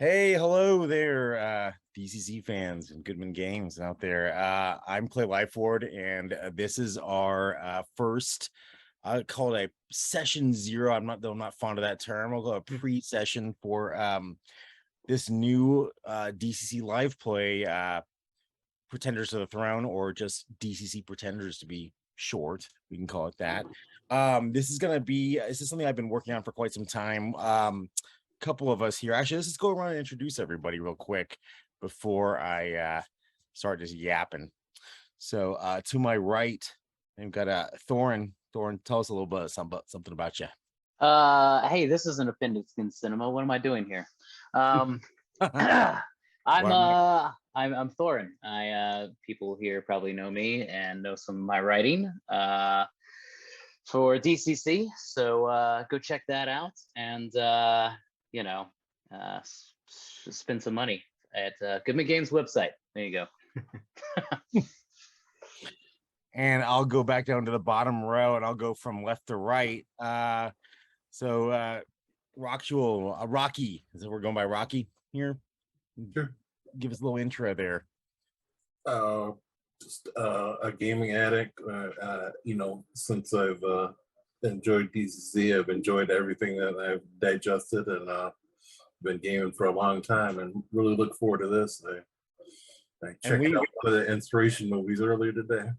Hey, hello there, DCC fans and Goodman Games out there. I'm Clay Lyford, and this is our first. I call it a session zero. I'm not fond of that term. I'll go a pre-session for this new DCC live play, Pretenders to the Throne, or just DCC Pretenders to be short. We can call it that. This is something I've been working on for quite some time. Couple of us here. Actually, let's just go around and introduce everybody real quick before I start just yapping. So to my right, I've got Thorin. Thorin, tell us a little bit something about you. Hey, this isn't Offended Skin Cinema. What am I doing here? I'm Thorin. People here probably know me and know some of my writing for DCC. So go check that out and spend some money at Goodman Games website. There you go. And I'll go back down to the bottom row and I'll go from left to right. Rocky. So we're going by Rocky here. Sure. Give us a little intro there. Just a gaming addict. Since I've enjoyed DCC, I've enjoyed everything that I've digested, and been gaming for a long time, and really look forward to this. I checked out one of the inspiration movies earlier today.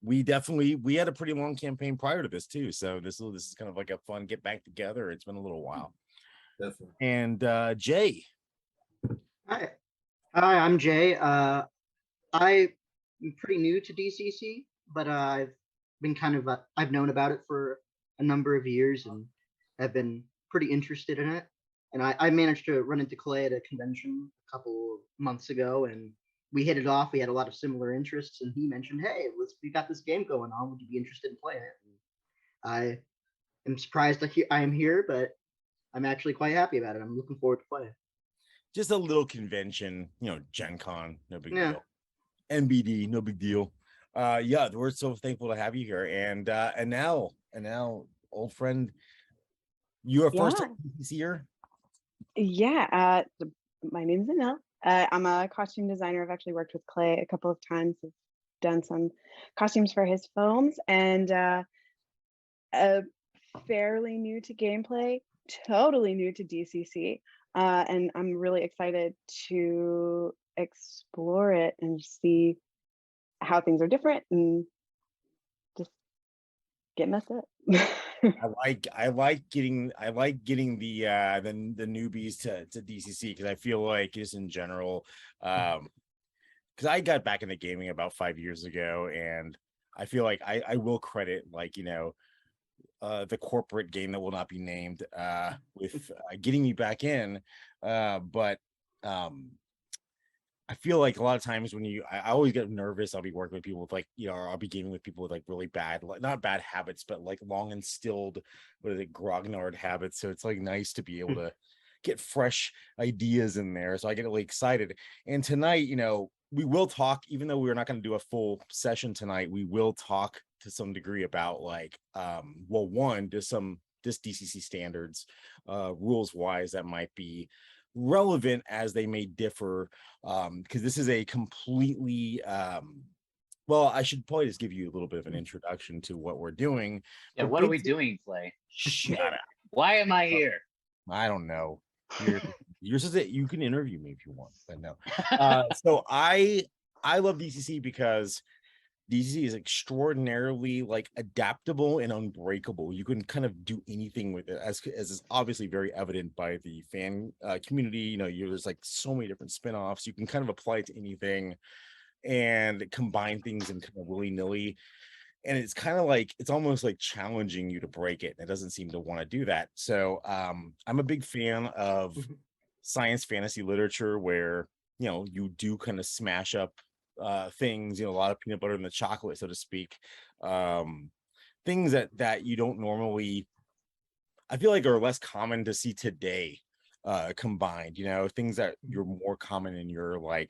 We had a pretty long campaign prior to this too, so this is kind of like a fun get back together. It's been a little while. Definitely. And Jay. Hi, I'm Jay. I'm pretty new to DCC, but I've been I've known about it for a number of years and have been pretty interested in it. And I managed to run into Clay at a convention a couple of months ago, and we hit it off. We had a lot of similar interests, and he mentioned, "Hey, we got this game going on. Would you be interested in playing it?" And I am surprised I am here, but I'm actually quite happy about it. I'm looking forward to playing. Just a little convention, Gen Con, no big deal. NBD, no big deal. We're so thankful to have you here. And now, old friend, you are first here. Yeah, my name's Anil. I'm a costume designer. I've actually worked with Clay a couple of times. I've done some costumes for his films, and fairly new to gameplay, totally new to DCC. And I'm really excited to explore it and see how things are different and just get messed up. I like getting the newbies to DCC, because I feel like just in general, because I got back into gaming about 5 years ago, and I feel like I will credit the corporate game that will not be named with getting me back in, but I feel like a lot of times when I always get nervous. I'll be working with people with I'll be gaming with people with really bad, not bad habits, but long instilled, grognard habits. So it's nice to be able to get fresh ideas in there. So I get really excited. And tonight, we will talk, even though we're not going to do a full session tonight, we will talk to some degree about just DCC standards, rules wise, that might be relevant as they may differ, because this is a completely I should probably just give you a little bit of an introduction to what we're doing. Yeah, what are we doing, Clay? Shut up. Why am I here? I don't know. You're supposed to, you can interview me if you want, but no. So I love DCC because DCC is extraordinarily adaptable and unbreakable. You can kind of do anything with it, as is obviously very evident by the fan community. There's so many different spin-offs. You can kind of apply it to anything and combine things in kind of willy-nilly. And it's kind of it's almost challenging you to break it. And it doesn't seem to want to do that. So I'm a big fan of science fantasy literature where, you do kind of smash up things, a lot of peanut butter in the chocolate, so to speak. Things that you don't normally, I feel are less common to see today, combined, things that you're more common in your I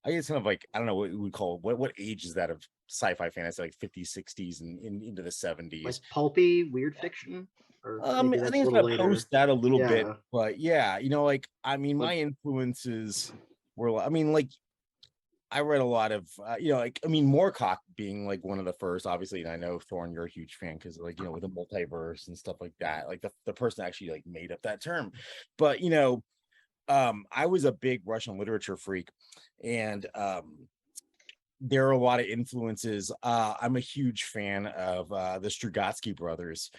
guess kind of I don't know what we would call, what age is that of sci-fi fantasy, 50s, 60s and into the 70s. Pulpy weird fiction. Or maybe I that's think a it's little gonna later. post that a little bit, Yeah. but yeah, like I mean, But my influences were, I mean, like I read a lot of, like I mean, Moorcock being like one of the first, obviously, and I know Thorn, you're a huge fan because like with the multiverse and stuff like that, like the person actually like made up that term, but I was a big Russian literature freak, and there are a lot of influences. I'm a huge fan of the Strugatsky brothers,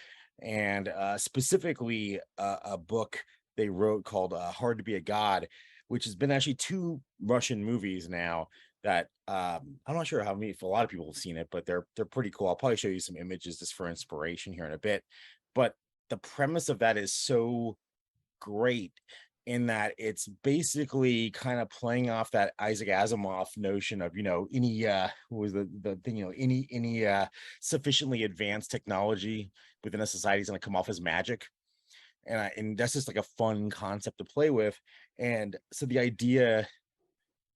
and specifically a book they wrote called Hard to Be a God, which has been actually 2 Russian movies now that I'm not sure how many, if a lot of people have seen it, but they're pretty cool. I'll probably show you some images just for inspiration here in a bit. But the premise of that is so great in that it's basically kind of playing off that Isaac Asimov notion of, any what was the thing, any sufficiently advanced technology within a society is going to come off as magic. And that's just like a fun concept to play with. And so the idea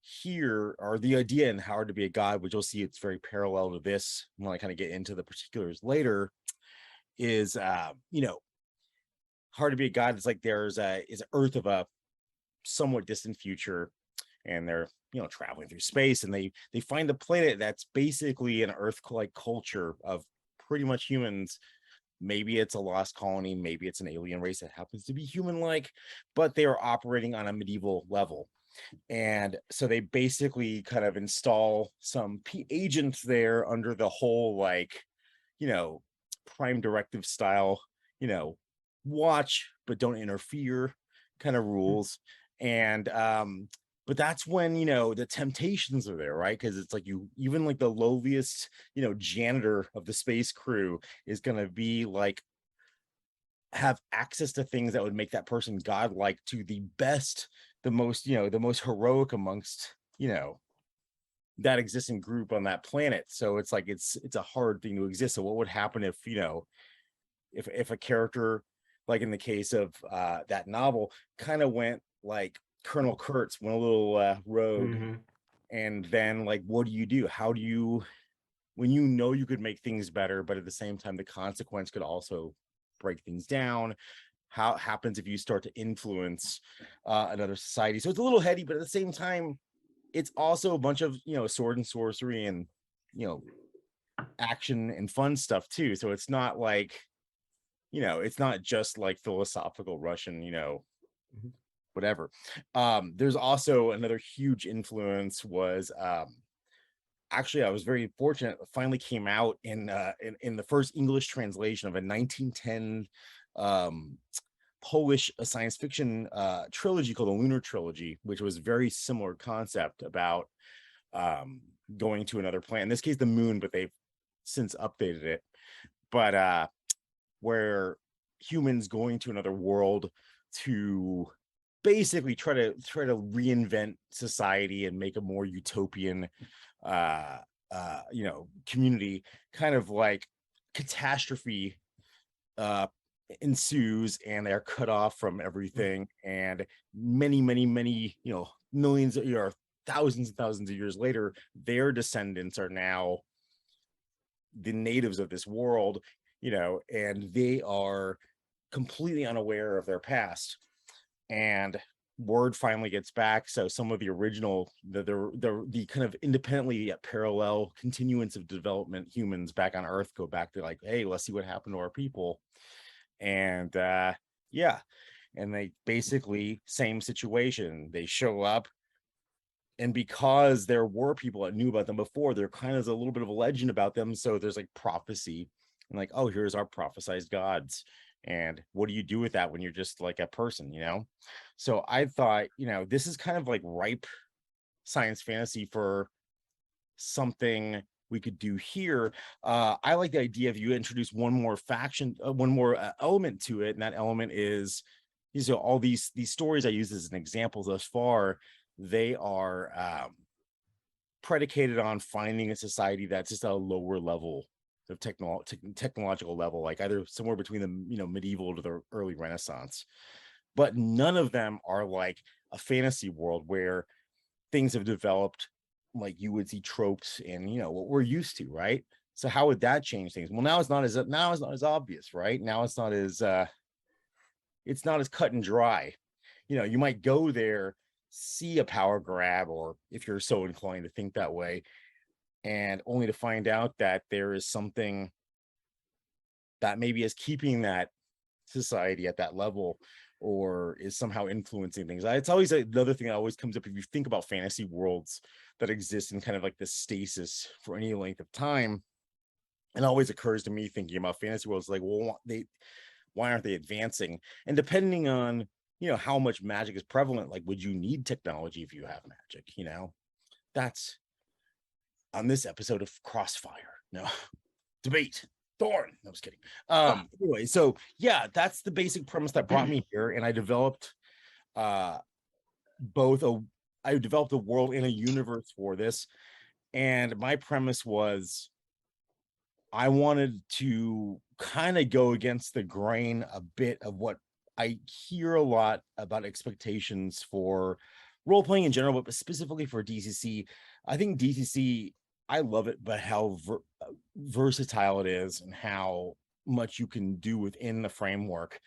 here, or the idea in Howard to Be a God, which you'll see it's very parallel to this when I kind of get into the particulars later, is Hard to Be a God is like there's is Earth of a somewhat distant future, and they're traveling through space, and they find a planet that's basically an Earth-like culture of pretty much humans. Maybe it's a lost colony, maybe it's an alien race that happens to be human-like, but they are operating on a medieval level. And so they basically kind of install some agents there under the whole like prime directive style, watch but don't interfere kind of rules. And but that's when the temptations are there, right? Because it's like even like the lowliest janitor of the space crew is going to be like have access to things that would make that person godlike to the best, the most the most heroic amongst that existing group on that planet. So it's like it's a hard thing to exist. So what would happen if if a character, like in the case of that novel, kind of went like Colonel Kurtz, went a little rogue, and then like what do? How do you, when you could make things better, but at the same time the consequence could also break things down? How it happens if you start to influence another society? So it's a little heady, but at the same time it's also a bunch of sword and sorcery and action and fun stuff too. So it's not like it's not just like philosophical Russian whatever. There's also another huge influence was actually I was very fortunate, it finally came out in the first English translation of a 1910 Polish science fiction trilogy called the Lunar Trilogy, which was very similar concept about going to another planet, in this case the moon, but they've since updated it. But where humans going to another world to basically try to reinvent society and make a more utopian community, kind of like catastrophe ensues, and they're cut off from everything, and many millions or thousands and thousands of years later, their descendants are now the natives of this world, and they are completely unaware of their past. And word finally gets back, so some of the original the kind of independently yet parallel continuance of development humans back on Earth go back to like, hey, let's see what happened to our people. And yeah, and they basically same situation, they show up, and because there were people that knew about them before, there kind of is a little bit of a legend about them. So there's like prophecy, and like, oh, here's our prophesized gods. And what do you do with that when you're just like a person, So I thought, this is kind of like ripe science fantasy for something we could do here. I like the idea of you introduce one more faction, one more element to it, and that element is, all these stories I use as an example thus far, they are predicated on finding a society that's just a lower level of technological level, like either somewhere between the medieval to the early Renaissance. But none of them are like a fantasy world where things have developed like you would see tropes in what we're used to, right? So how would that change things? Well, now it's not as obvious, right? Now it's not as cut and dry. You might go there, see a power grab, or if you're so inclined to think that way, and only to find out that there is something that maybe is keeping that society at that level, or is somehow influencing things. It's always another thing that always comes up if you think about fantasy worlds that exist in kind of like this stasis for any length of time. It always occurs to me thinking about fantasy worlds, like, well, why aren't they advancing? And depending on how much magic is prevalent, like, would you need technology if you have magic? That's on this episode of Crossfire. No debate. Thorn. No, I was kidding. Anyway, so yeah, that's the basic premise that brought me here, and I developed I developed a world and a universe for this, and my premise was I wanted to kind of go against the grain a bit of what I hear a lot about expectations for role playing in general, but specifically for DCC. I think DCC, I love it, but how versatile it is and how much you can do within the framework.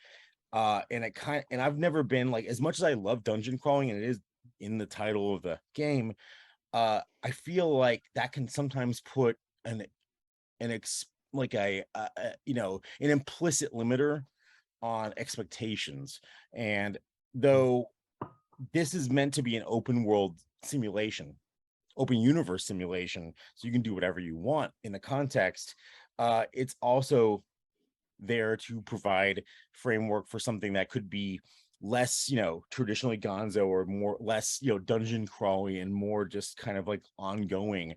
And I've never been like, as much as I love dungeon crawling, and it is in the title of the game, I feel like that can sometimes put an implicit limiter on expectations. And though this is meant to be an open world simulation, open universe simulation, so you can do whatever you want in the context, it's also there to provide framework for something that could be less traditionally gonzo, or less dungeon crawling, and more just kind of like ongoing.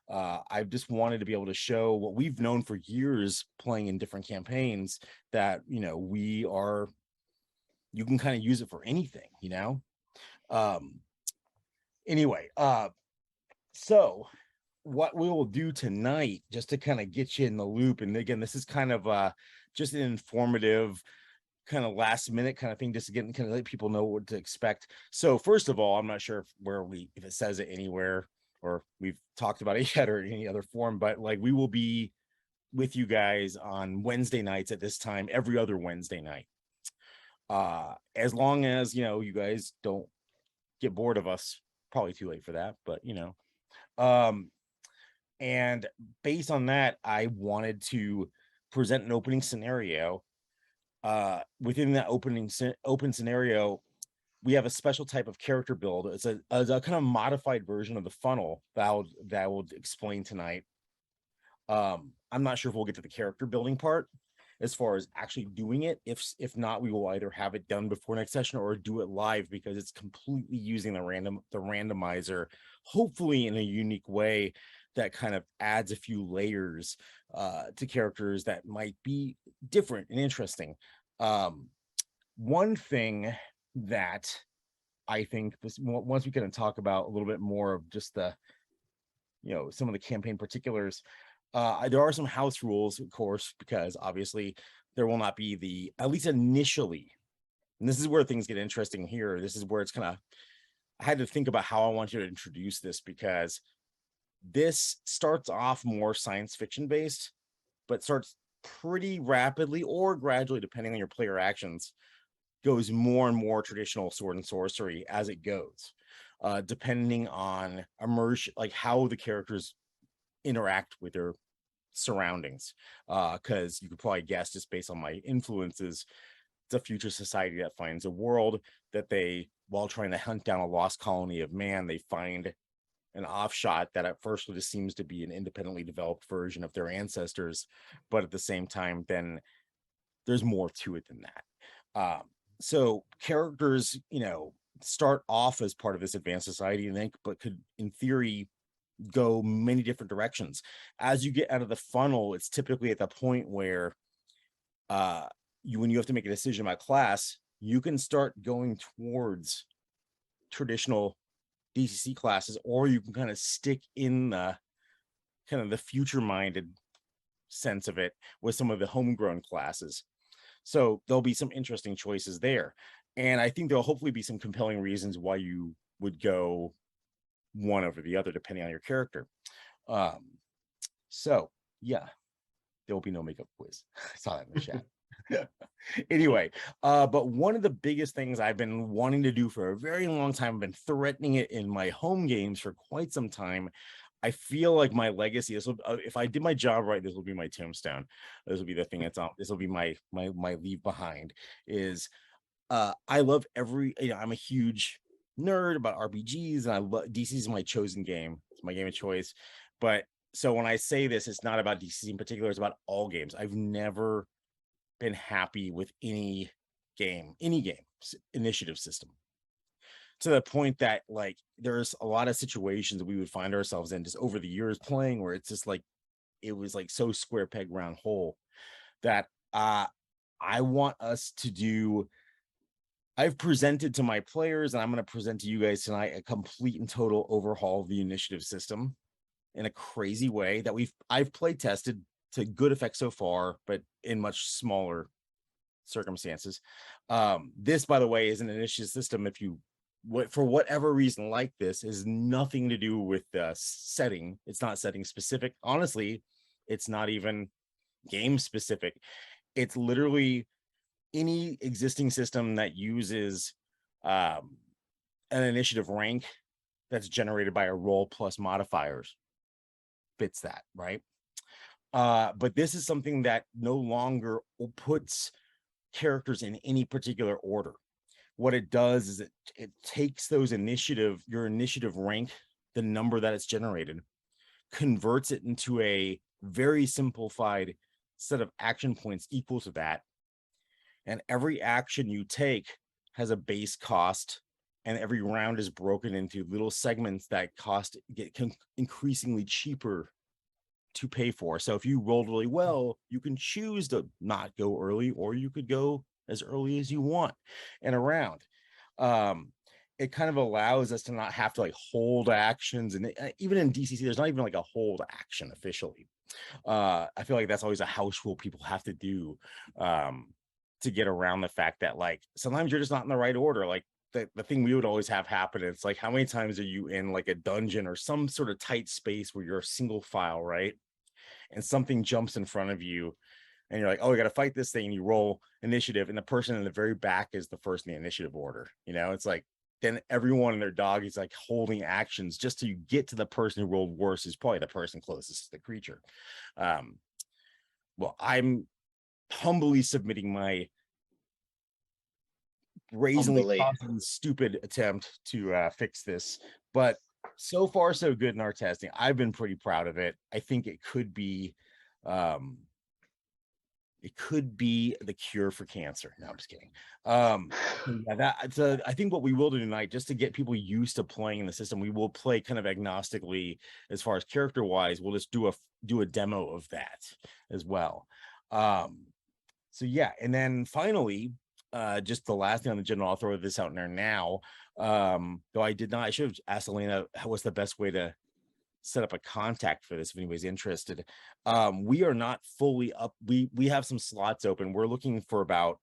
I've just wanted to be able to show what we've known for years playing in different campaigns, that you can kind of use it for anything. Anyway, so what we will do tonight, just to kind of get you in the loop, and again, this is kind of just an informative kind of last minute kind of thing, just to get kind of let people know what to expect. So first of all, I'm not sure if it says it anywhere, or we've talked about it yet, or any other form, but like, we will be with you guys on Wednesday nights at this time, every other Wednesday night. As long as you guys don't get bored of us. Probably too late for that, but and based on that, I wanted to present an opening scenario. Within that open scenario, we have a special type of character build. It's a kind of modified version of the funnel that I will explain tonight. I'm not sure if we'll get to the character building part as far as actually doing it. If not, we will either have it done before next session or do it live, because it's completely using the randomizer, hopefully in a unique way that kind of adds a few layers to characters that might be different and interesting. One thing that I think once we can talk about a little bit more of just the some of the campaign particulars, there are some house rules, of course, because obviously there will not be at least initially, and this is where things get interesting here. This is where it's kind of, I had to think about how I want you to introduce this, because this starts off more science fiction based, but starts pretty rapidly or gradually, depending on your player actions, goes more and more traditional sword and sorcery as it goes, depending on immersion, like how the characters interact with their surroundings. Because you could probably guess, just based on my influences, it's a future society that finds a world that they, while trying to hunt down a lost colony of man, they find an offshot that at first just seems to be an independently developed version of their ancestors, but at the same time, then there's more to it than that. So characters, start off as part of this advanced society, and then, but could, in theory, go many different directions. As you get out of the funnel, it's typically at the point where when you have to make a decision about class, you can start going towards traditional DCC classes, or you can kind of stick in the kind of the future minded sense of it with some of the homegrown classes. So there'll be some interesting choices there, and I think there'll hopefully be some compelling reasons why you would go one over the other depending on your character. So Yeah, there will be no makeup quiz. I saw that in the chat. Anyway, but one of the biggest things I've been wanting to do for a very long time, I've been threatening it in my home games for quite some time. I feel like my legacy, this will, if I did my job right, this will be my tombstone. This will be the thing that's on, this will be my leave behind is I love I'm a huge nerd about RPGs, and I love DC is my chosen game. It's my game of choice. But so when I say this, it's not about DC in particular, it's about all games. I've never been happy with any game initiative system, to the point that like there's a lot of situations that we would find ourselves in just over the years playing where it's just like it was like so square peg round hole that I want us to do. I've presented to my players, and I'm going to present to you guys tonight, a complete and total overhaul of the initiative system in a crazy way that I've play tested to good effect so far, but in much smaller circumstances. This, by the way, is an initiative system. If you for whatever reason like this, is nothing to do with the setting. It's not setting specific. Honestly, it's not even game specific. It's literally any existing system that uses an initiative rank that's generated by a roll plus modifiers fits that, right? But this is something that no longer puts characters in any particular order. What it does is it takes those your initiative rank, the number that it's generated, converts it into a very simplified set of action points equal to that. And every action you take has a base cost, and every round is broken into little segments that get increasingly cheaper to pay for. So if you rolled really well, you can choose to not go early, or you could go as early as you want in a round. It kind of allows us to not have to like hold actions, and even in DCC, there's not even like a hold action officially. I feel like that's always a house rule people have to do to get around the fact that like sometimes you're just not in the right order. Like the thing we would always have happen, it's like, how many times are you in like a dungeon or some sort of tight space where you're a single file, right? And something jumps in front of you, and you're like, oh, we got to fight this thing. And you roll initiative, and the person in the very back is the first in the initiative order. You know, it's like, then everyone and their dog is like holding actions just to get to the person who rolled worse, is probably the person closest to the creature. Well, I'm humbly submitting my brazenly possibly stupid attempt to fix this, but so far so good in our testing. I've been pretty proud of it. I think it could be the cure for cancer. No, I'm just kidding. Yeah, I think what we will do tonight, just to get people used to playing in the system, we will play kind of agnostically as far as character wise. We'll just do a demo of that as well. So yeah, and then finally, just the last thing on the agenda, I'll throw this out there now. Though I should have asked Elena what's the best way to set up a contact for this if anybody's interested. We are not fully up. We have some slots open. We're looking for about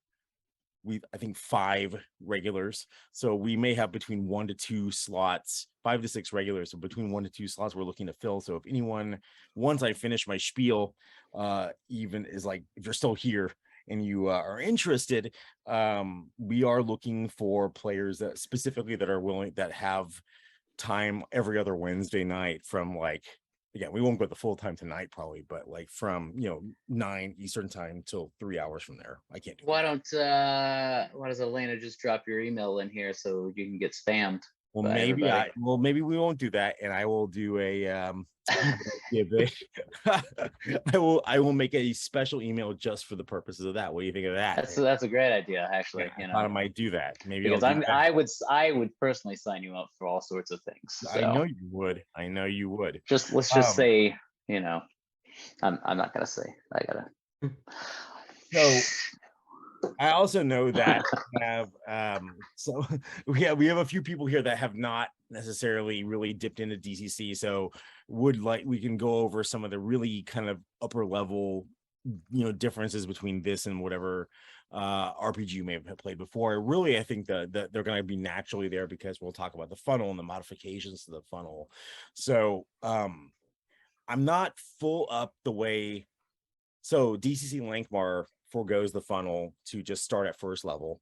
I think 5 regulars. So we may have between 1 to 2 slots, 5 to 6 regulars. So between 1 to 2 slots we're looking to fill. So if anyone, once I finish my spiel, even is like, if you're still here and you are interested, we are looking for players that specifically that are willing, that have time every other Wednesday night from like, again, we won't go the full time tonight probably, but like from 9 Eastern time till 3 hours from there. I can't do Why does Elena just drop your email in here so you can get spammed? Well, maybe maybe we won't do that, and I will do a I will make a special email just for the purposes of that. What do you think of that? That's a great idea, actually. Yeah, I thought I might do that. Maybe because I would personally sign you up for all sorts of things. So. I know you would. I know you would. Let's just say, I'm not gonna say. I gotta. So I also know that we have we have a few people here that have not necessarily really dipped into DCC, so we can go over some of the really kind of upper level differences between this and whatever RPG you may have played before. Really, I think that they're going to be naturally there because we'll talk about the funnel and the modifications to the funnel. So I'm not full up the way. So DCC Lankmar forgoes the funnel to just start at first level,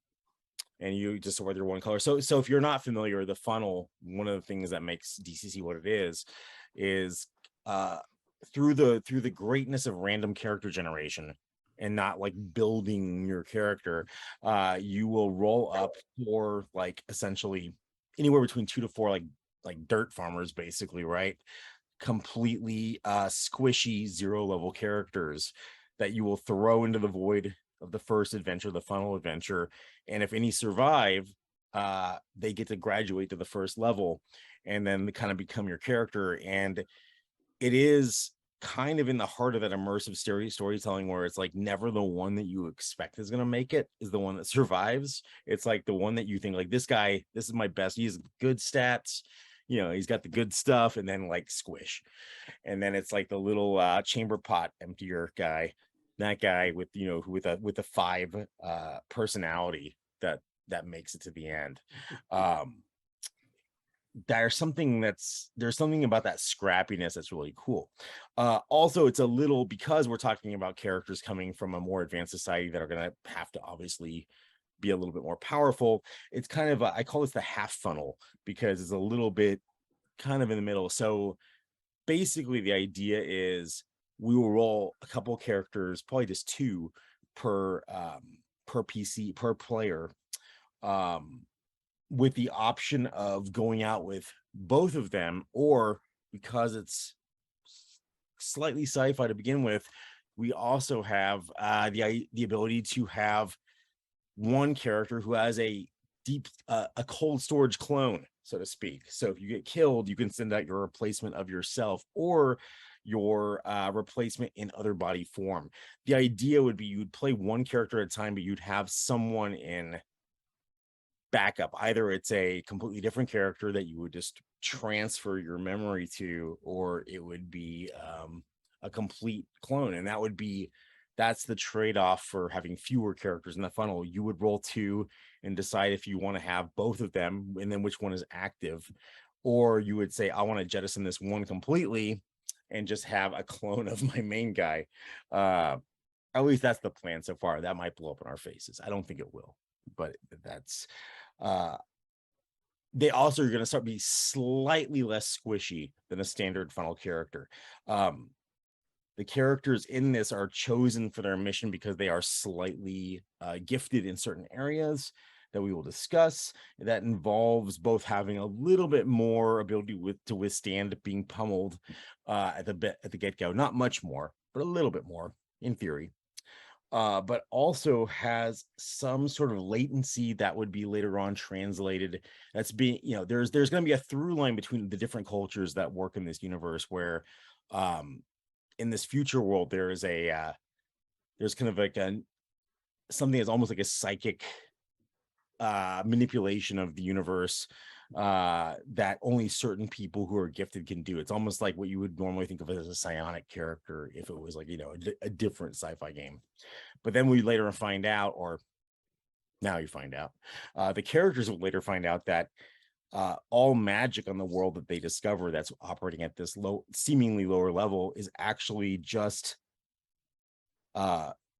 and you just sort your one color. So if you're not familiar, the funnel, one of the things that makes DCC what it is through the greatness of random character generation and not like building your character, you will roll up for like essentially anywhere between 2 to 4 like dirt farmers, basically, right? Completely squishy 0 level characters that you will throw into the void of the first adventure, the funnel adventure, and if any survive, they get to graduate to the first level and then they kind of become your character. And it is kind of in the heart of that immersive storytelling where it's like never the one that you expect is going to make it is the one that survives. It's like the one that you think like, this guy, this is my best, he's good stats, you know, he's got the good stuff, and then like squish. And then it's like the little chamber pot emptier guy, that guy with, you know, with a 5 personality that makes it to the end. There's something about that scrappiness that's really cool. Also, it's a little, because we're talking about characters coming from a more advanced society that are going to have to obviously be a little bit more powerful. It's kind of I call this the half funnel because it's a little bit kind of in the middle. So basically the idea is we will roll a couple of characters, probably just 2 per PC per player, with the option of going out with both of them, or because it's slightly sci-fi to begin with, we also have the ability to have one character who has a cold storage clone, so to speak. So if you get killed, you can send out your replacement of yourself or your replacement in other body form. The idea would be you'd play one character at a time, but you'd have someone in backup. Either it's a completely different character that you would just transfer your memory to, or it would be a complete clone. And that's the trade-off for having fewer characters in the funnel. You would roll 2 and decide if you want to have both of them and then which one is active, or you would say, I want to jettison this one completely and just have a clone of my main guy. At least that's the plan so far. That might blow up in our faces. I don't think it will, but that's they also are going to start be slightly less squishy than a standard funnel character. The characters in this are chosen for their mission because they are slightly gifted in certain areas that we will discuss. That involves both having a little bit more ability to withstand being pummeled at the get-go. Not much more, but a little bit more in theory. But also has some sort of latency that would be later on translated. That's being, you know, there's going to be a through line between the different cultures that work in this universe where in this future world there's kind of like something that's almost like a psychic manipulation of the universe that only certain people who are gifted can do. It's almost like what you would normally think of as a psionic character if it was like, you know, a different sci-fi game. But then we later find out, or now you find out, the characters will later find out that all magic on the world that they discover that's operating at this seemingly lower level is actually just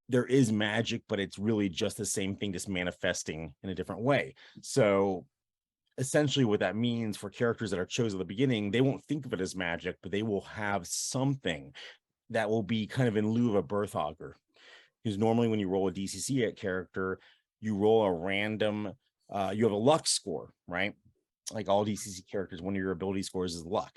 there is magic, but it's really just the same thing, just manifesting in a different way. So essentially what that means for characters that are chosen at the beginning, they won't think of it as magic, but they will have something that will be kind of in lieu of a birth augur. Because normally when you roll a DCC character, you roll a random, you have a luck score, right? Like all DCC characters, one of your ability scores is luck.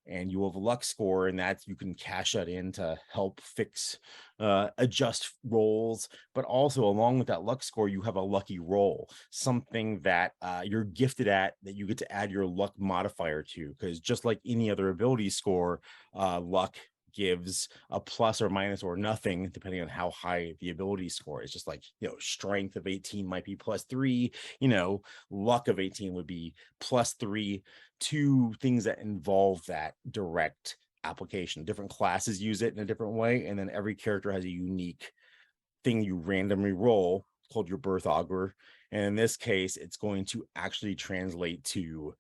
And you have a luck score, and that you can cash that in to help fix, adjust rolls. But also along with that luck score, you have a lucky roll, something that you're gifted at that you get to add your luck modifier to. Because just like any other ability score, luck gives a plus or minus or nothing depending on how high the ability score is. Just like, you know, strength of 18 might be +3, you know, luck of 18 would be +3 to things that involve that direct application. Different classes use it in a different way, and then every character has a unique thing you randomly roll called your birth augur. And in this case, it's going to actually translate to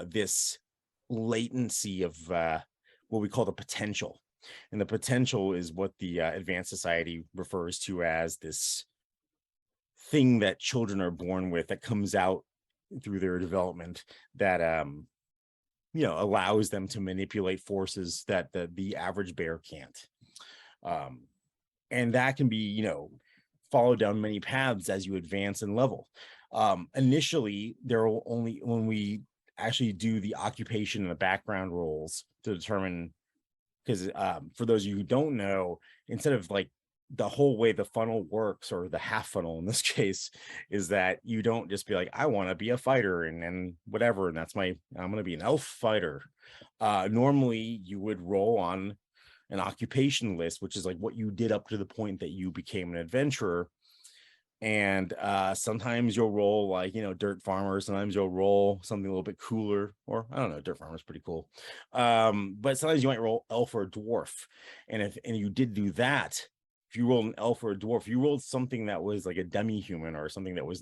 this latency of what we call the potential. And the potential is what the Advanced Society refers to as this thing that children are born with that comes out through their development that allows them to manipulate forces that the average bear can't. And that can be, followed down many paths as you advance in level. Initially, there will only, when we actually do the occupation and the background roles to determine, because for those of you who don't know, instead of like the whole way the funnel works, or the half funnel in this case, is that you don't just be like, I want to be a fighter and whatever, and I'm going to be an elf fighter. Normally you would roll on an occupation list, which is like what you did up to the point that you became an adventurer. And sometimes you'll roll like, dirt farmer, sometimes you'll roll something a little bit cooler, or I don't know, dirt farmer is pretty cool. But sometimes you might roll elf or dwarf. And you did do that, if you rolled an elf or a dwarf, you rolled something that was like a demi-human, or something that was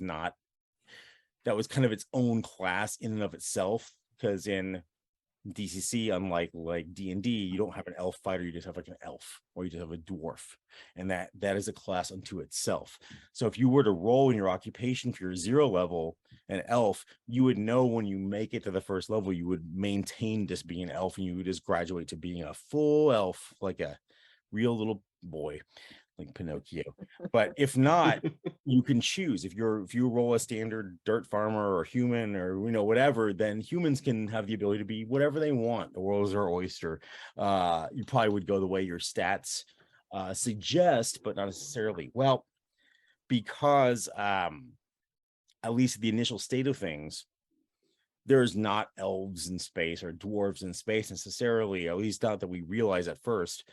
kind of its own class in and of itself. Because in DCC, unlike like D&D, you don't have an elf fighter, you just have like an elf, or you just have a dwarf, and that is a class unto itself. So if you were to roll in your occupation for your 0 level an elf, you would know when you make it to the first level, you would maintain just being an elf, and you would just graduate to being a full elf, like a real little boy, like Pinocchio. But if not, you can choose. If you roll a standard dirt farmer or human, or whatever, then humans can have the ability to be whatever they want. The world is our oyster. You probably would go the way your stats suggest, but not necessarily. Well, because at least the initial state of things, there's not elves in space or dwarves in space necessarily, at least not that we realize at first.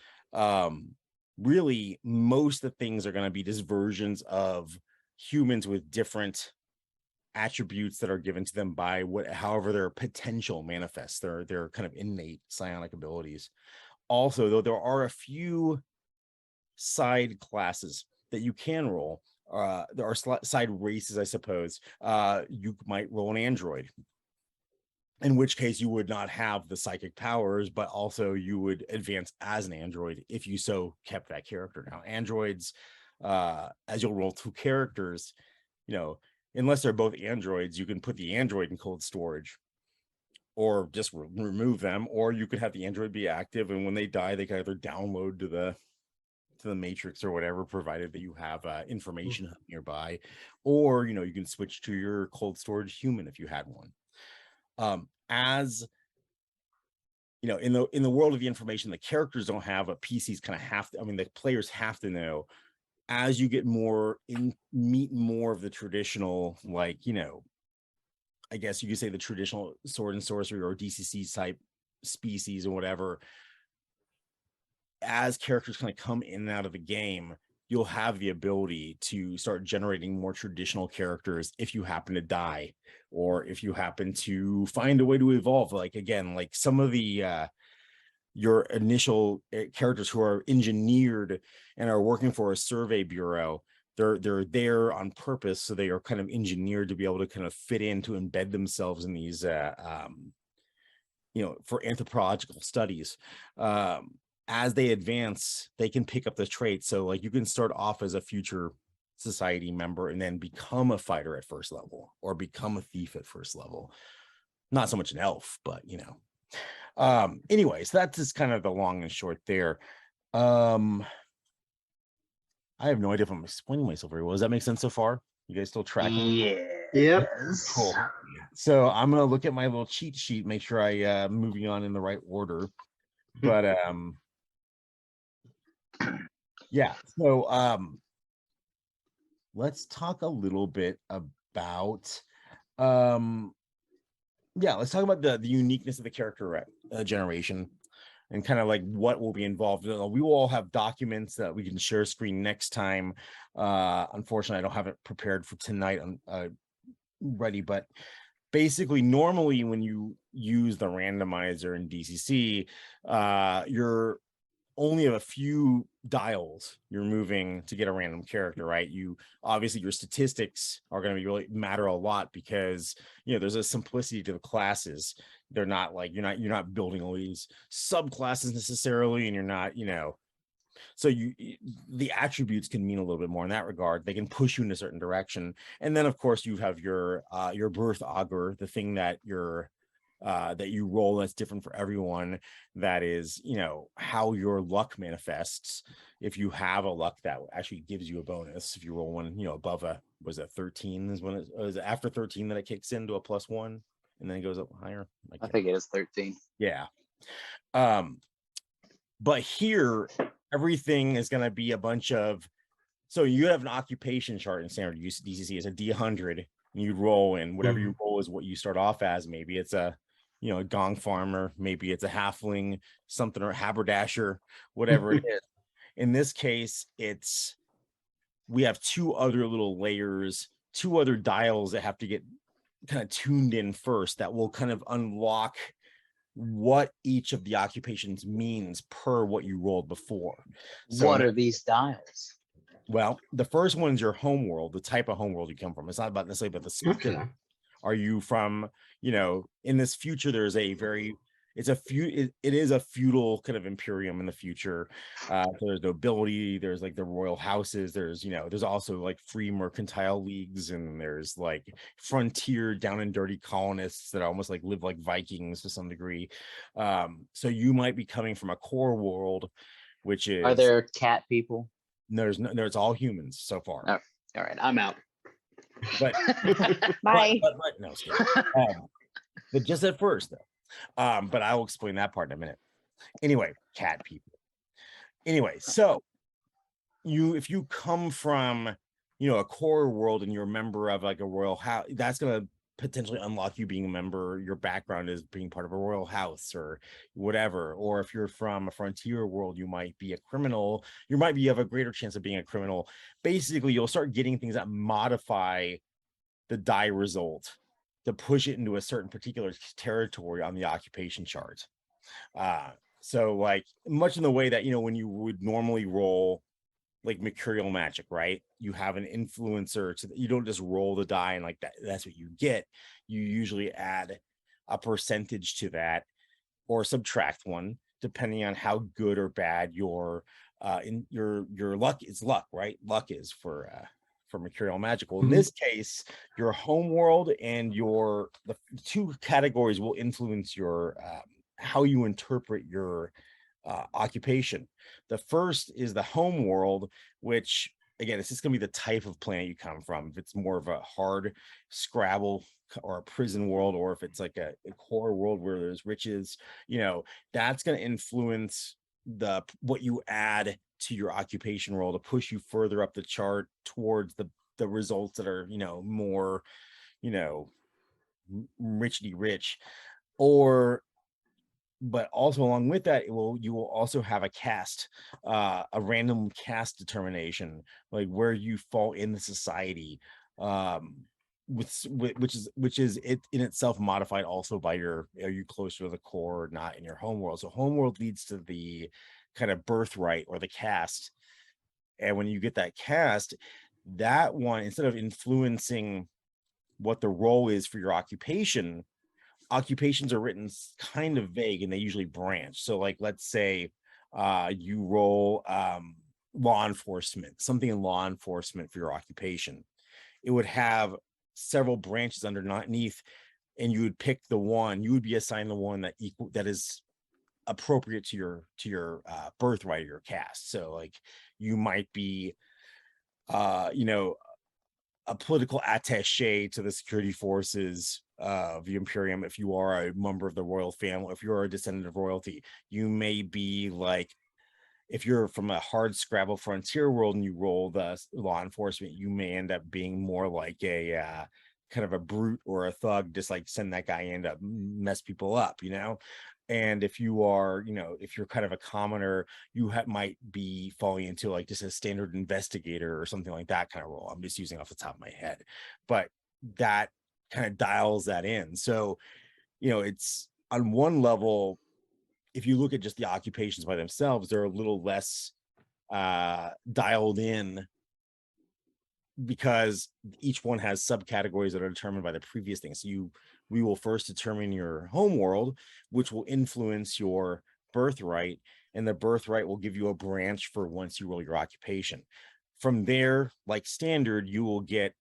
Really, most of the things are going to be just versions of humans with different attributes that are given to them by however their potential manifests, their kind of innate psionic abilities. Also, though, there are a few side classes that you can roll. There are side races, I suppose. You might roll an android, in which case you would not have the psychic powers, but also you would advance as an android if you so kept that character. Now, androids, as you'll roll 2 characters, unless they're both androids, you can put the android in cold storage, or just remove them, or you could have the android be active, and when they die, they can either download to the matrix or whatever, provided that you have information nearby, or you can switch to your cold storage human if you had one. As in the world of the information, the characters don't have, a PCs kind of have to, the players have to know. As you get meet more of the traditional, like, I guess you could say the traditional sword and sorcery or DCC type species or whatever, as characters kind of come in and out of the game, you'll have the ability to start generating more traditional characters if you happen to die, or if you happen to find a way to evolve. Like, again, like some of the your initial characters who are engineered and are working for a survey bureau, they're there on purpose, so they are kind of engineered to be able to kind of fit in, to embed themselves in these for anthropological studies. As they advance, they can pick up the traits. So like you can start off as a future society member and then become a fighter at first level, or become a thief at first level. Not so much an elf, but anyways, that's just kind of the long and short there. I have no idea if I'm explaining myself very well. Does that make sense so far? You guys still tracking? Yeah. Yep. Cool. So I'm gonna look at my little cheat sheet, make sure I'm moving on in the right order. But yeah, so let's talk a little bit about let's talk about the uniqueness of the character generation, and kind of like what will be involved. We will all have documents that we can share screen next time. Unfortunately, I don't have it prepared for tonight ready, but basically, normally when you use the randomizer in DCC, your only have a few dials you're moving to get a random character, right? You obviously your statistics are going to be really matter a lot because there's a simplicity to the classes. They're not like you're not building all these subclasses necessarily, and you're not, so the attributes can mean a little bit more in that regard. They can push you in a certain direction. And then of course you have your birth augur, the thing that that you roll that's different for everyone. That is, how your luck manifests. If you have a luck that actually gives you a bonus, if you roll one, above was it 13 is when is it after 13 that it kicks into a +1 and then it goes up higher. I think it is 13. Yeah. But here everything is going to be a bunch of, so you have an occupation chart in standard use DCC as a D100, and you roll in whatever you roll is what you start off as. Maybe it's a gong farmer, maybe it's a halfling, something, or haberdasher, whatever it is. In this case, we have two other little layers, two other dials that have to get kind of tuned in first that will kind of unlock what each of the occupations means per what you rolled before. So what are these dials? Well, the first one's your home world, the type of home world you come from. It's not about necessarily about the skill. Okay. Are you from, in this future, there's a very, it is a feudal kind of imperium in the future. There's nobility, there's like the royal houses, there's also like free mercantile leagues, and there's like frontier down and dirty colonists that almost like live like Vikings to some degree. So you might be coming from a core world, which is, Are there cat people? there's all humans so far. Oh, all right, I'm out. But Bye. but no, it's good. But just at first though. But I will explain that part in a minute. Anyway, cat people. Anyway, so if you come from a core world and you're a member of like a royal house, that's gonna potentially unlock you being a member. Your background is being part of a royal house or whatever. Or if you're from a frontier world, you might be a criminal. You have a greater chance of being a criminal. Basically, you'll start getting things that modify the die result to push it into a certain particular territory on the occupation chart. So like much in the way that, when you would normally roll like mercurial magic, right? You have an influencer, so that you don't just roll the die and like that's what you get. You usually add a percentage to that or subtract one, depending on how good or bad your luck is. Right? Luck is for mercurial magical. In this case, your home world and the two categories will influence your how you interpret your occupation. The first is the home world, which again, it's just going to be the type of planet you come from. If it's more of a hard Scrabble or a prison world, or if it's like a core world where there's riches, that's going to influence what you add to your occupation roll to push you further up the chart towards the results that are more richly rich. But also along with that, you will also have a cast, a random cast determination, like where you fall in the society, which is it in itself modified also by are you closer to the core or not in your home world. So home world leads to the kind of birthright or the cast, and when you get that cast, that one, instead of influencing what the role is for your occupation, occupations are written kind of vague and they usually branch. So like, let's say you roll law enforcement, something in law enforcement for your occupation. It would have several branches underneath, and you would pick you would be assigned the one that is appropriate to your birthright or your caste. So like you might be a political attaché to the security forces of the Imperium. If you are a member of the royal family, if you're a descendant of royalty, you may be like, if you're from a hard Scrabble frontier world and you roll the law enforcement, you may end up being more like a kind of a brute or a thug, just like send that guy in to mess people up, And if you are, if you're kind of a commoner, you might be falling into like just a standard investigator or something like that kind of role. I'm just using off the top of my head, but that kind of dials that in. So, it's on one level, if you look at just the occupations by themselves, they're a little less dialed in, because each one has subcategories that are determined by the previous thing. So we will first determine your home world, which will influence your birthright, and the birthright will give you a branch for once you roll your occupation. From there, like standard, you will get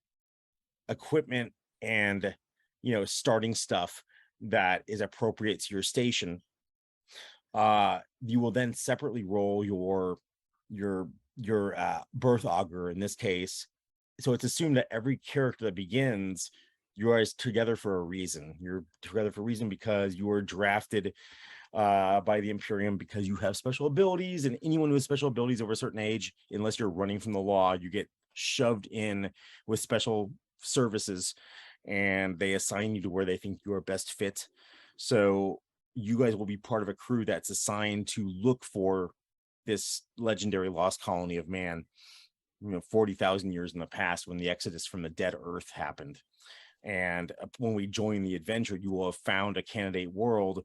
equipment and, you know, starting stuff that is appropriate to your station. You will then separately roll your birth augur in this case. So it's assumed that every character that begins, you are together for a reason. You're together for a reason because you were drafted by the Imperium because you have special abilities, and anyone who has special abilities over a certain age, unless you're running from the law, you get shoved in with special services, and they assign you to where they think you are best fit. So you guys will be part of a crew that's assigned to look for this legendary lost colony of man, 40,000 years in the past, when the exodus from the dead earth happened. And when we join the adventure, you will have found a candidate world,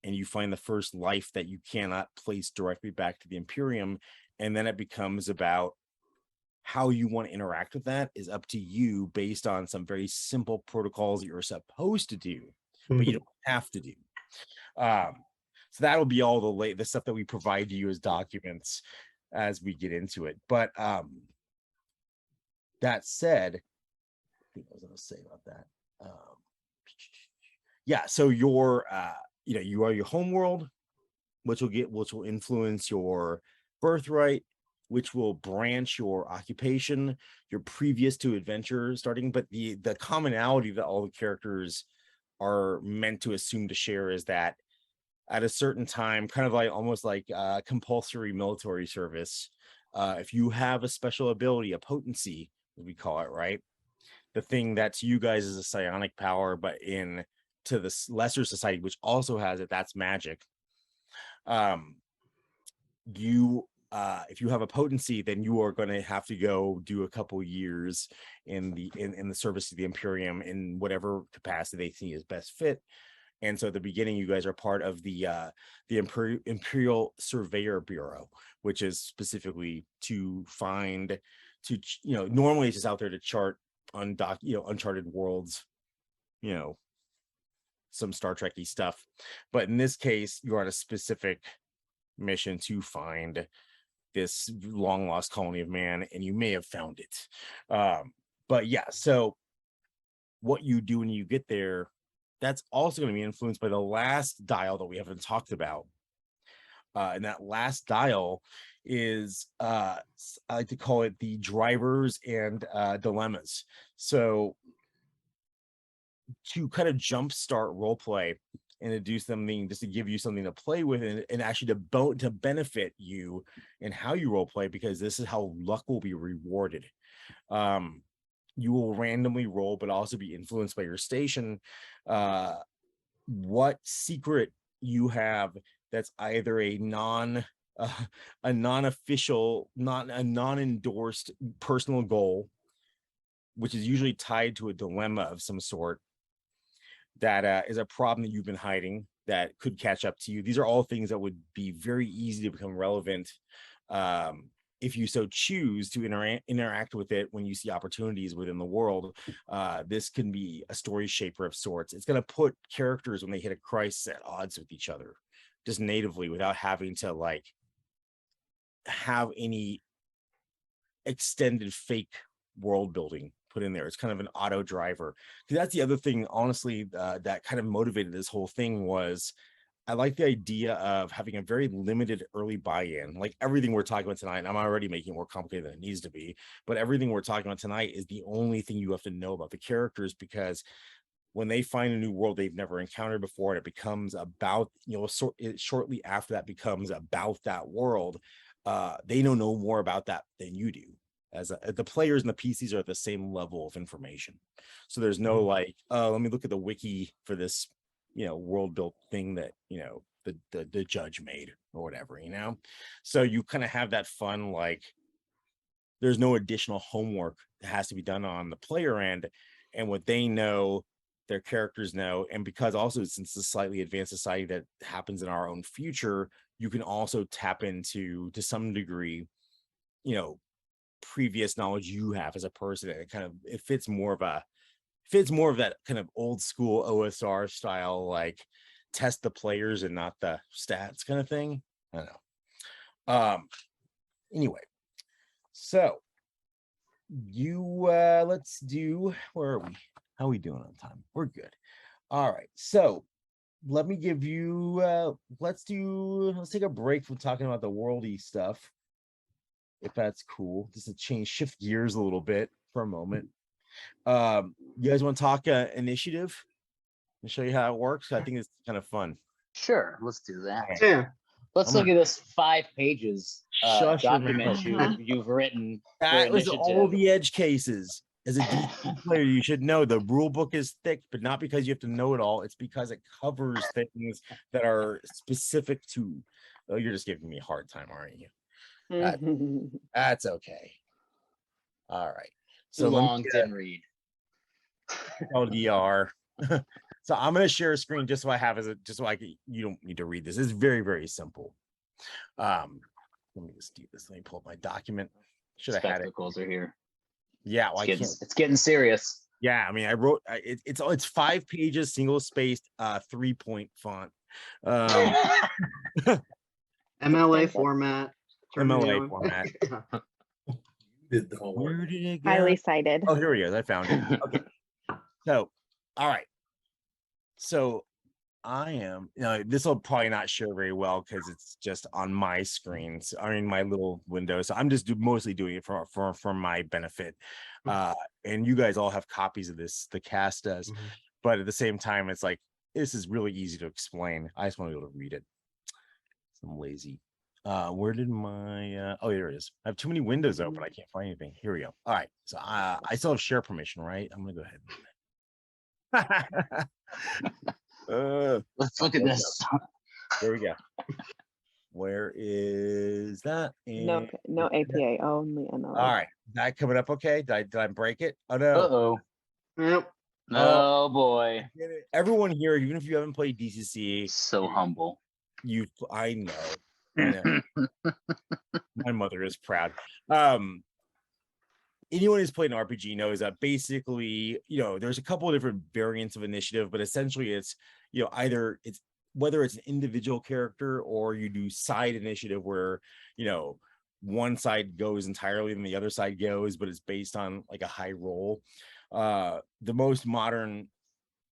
and you find the first life that you cannot place directly back to the Imperium. And then it becomes about how you want to interact with that is up to you, based on some very simple protocols that you're supposed to do, but you don't have to do. So that'll be all the stuff that we provide you as documents as we get into it. But that said, I think I was going to say about that. Yeah, so you are your home world, which will influence your birthright, which will branch your occupation, your previous to adventure starting. But the commonality that all the characters are meant to assume to share is that at a certain time, kind of like almost like compulsory military service, if you have a special ability, a potency, as we call it, right? The thing that to you guys is a psionic power, but to the lesser society, which also has it, that's magic. If you have a potency, then you are going to have to go do a couple years in the service of the Imperium in whatever capacity they see is best fit. And so at the beginning, you guys are part of the Imperial Surveyor Bureau, which is specifically normally it's just out there to chart uncharted worlds, some Star Trek-y stuff. But in this case, you're on a specific mission to find this long lost colony of man, and you may have found it. But yeah, so what you do when you get there, that's also going to be influenced by the last dial that we haven't talked about. And that last dial is I like to call it the drivers and dilemmas. So to kind of jumpstart role play and to do something just to give you something to play with, and actually to benefit you in how you role play, because this is how luck will be rewarded. You will randomly roll, but also be influenced by your station. What secret you have that's either a non-official, a non-endorsed personal goal, which is usually tied to a dilemma of some sort, that is a problem that you've been hiding that could catch up to you. These are all things that would be very easy to become relevant if you so choose to interact with it when you see opportunities within the world. This can be a story shaper of sorts. It's going to put characters, when they hit a crisis, at odds with each other just natively, without having to have any extended fake world building put in there. It's kind of an auto driver. Because that's the other thing, honestly, that kind of motivated this whole thing was I like the idea of having a very limited early buy-in. Like everything we're talking about tonight, and I'm already making it more complicated than it needs to be, but everything we're talking about tonight is the only thing you have to know about the characters, because when they find a new world they've never encountered before, and it becomes about, shortly after that becomes about that world, they know no more about that than you do. As the players and the PCs are at the same level of information. So there's no let me look at the wiki for this world built thing that the judge made or whatever. So you kind of have that fun, there's no additional homework that has to be done on the player end, and what they know their characters know, and because also since the slightly advanced society that happens in our own future, you can also tap into to some degree, previous knowledge you have as a person, and it fits more of that kind of old school OSR style, like test the players and not the stats kind of thing. I don't know. Anyway, so let's do, where are we? How are we doing on time? We're good. All right. So let me give you let's take a break from talking about the worldy stuff, if that's cool, just to shift gears a little bit for a moment. You guys want to talk initiative and show you how it works? I think it's kind of fun. Sure, let's do that. Okay. Yeah. Let's look at this 5 pages Shush your document mouth. you've written. That for was all initiative. the edge cases. As a DC player, you should know the rule book is thick, but not because you have to know it all. It's because it covers things that are specific to. Oh, you're just giving me a hard time, aren't you? That's okay. All right. Too So long, didn't read. LDR. So I'm going to share a screen just so I have you don't need to read this. It's very, very simple. Let me just do this. Let me pull up my document. Should have had it. Spectacles are here. Yeah, well, It's getting serious. Yeah, I mean, I wrote it's 5 pages, single spaced, 3-point font. MLA format. MLA format. Did the homework. Where did it go? Highly cited. Oh, here he is. I found it. Okay. So, all right. So I am, this will probably not share very well because it's just on my screen. So, I mean, my little window. So I'm just mostly doing it for my benefit. And you guys all have copies of this, the cast does. Mhm. But at the same time, it's like, this is really easy to explain. I just want to be able to read it. So I'm lazy. Where did my, oh, here it is. I have too many windows open. I can't find anything. Here we go. All right. So I still have share permission, right? I'm going to go ahead. Let's look at this. There we go. Where is that? No APA, only MLA. All right. That coming up okay? Did I break it? Oh no. Uh-oh. Yep. Oh boy. Everyone here, even if you haven't played DCC, So humble. I know. My mother is proud. Anyone who's played an RPG knows that basically, there's a couple of different variants of initiative, but essentially it's, either it's whether it's an individual character or you do side initiative where, one side goes entirely and the other side goes, but it's based on like a high roll. The most modern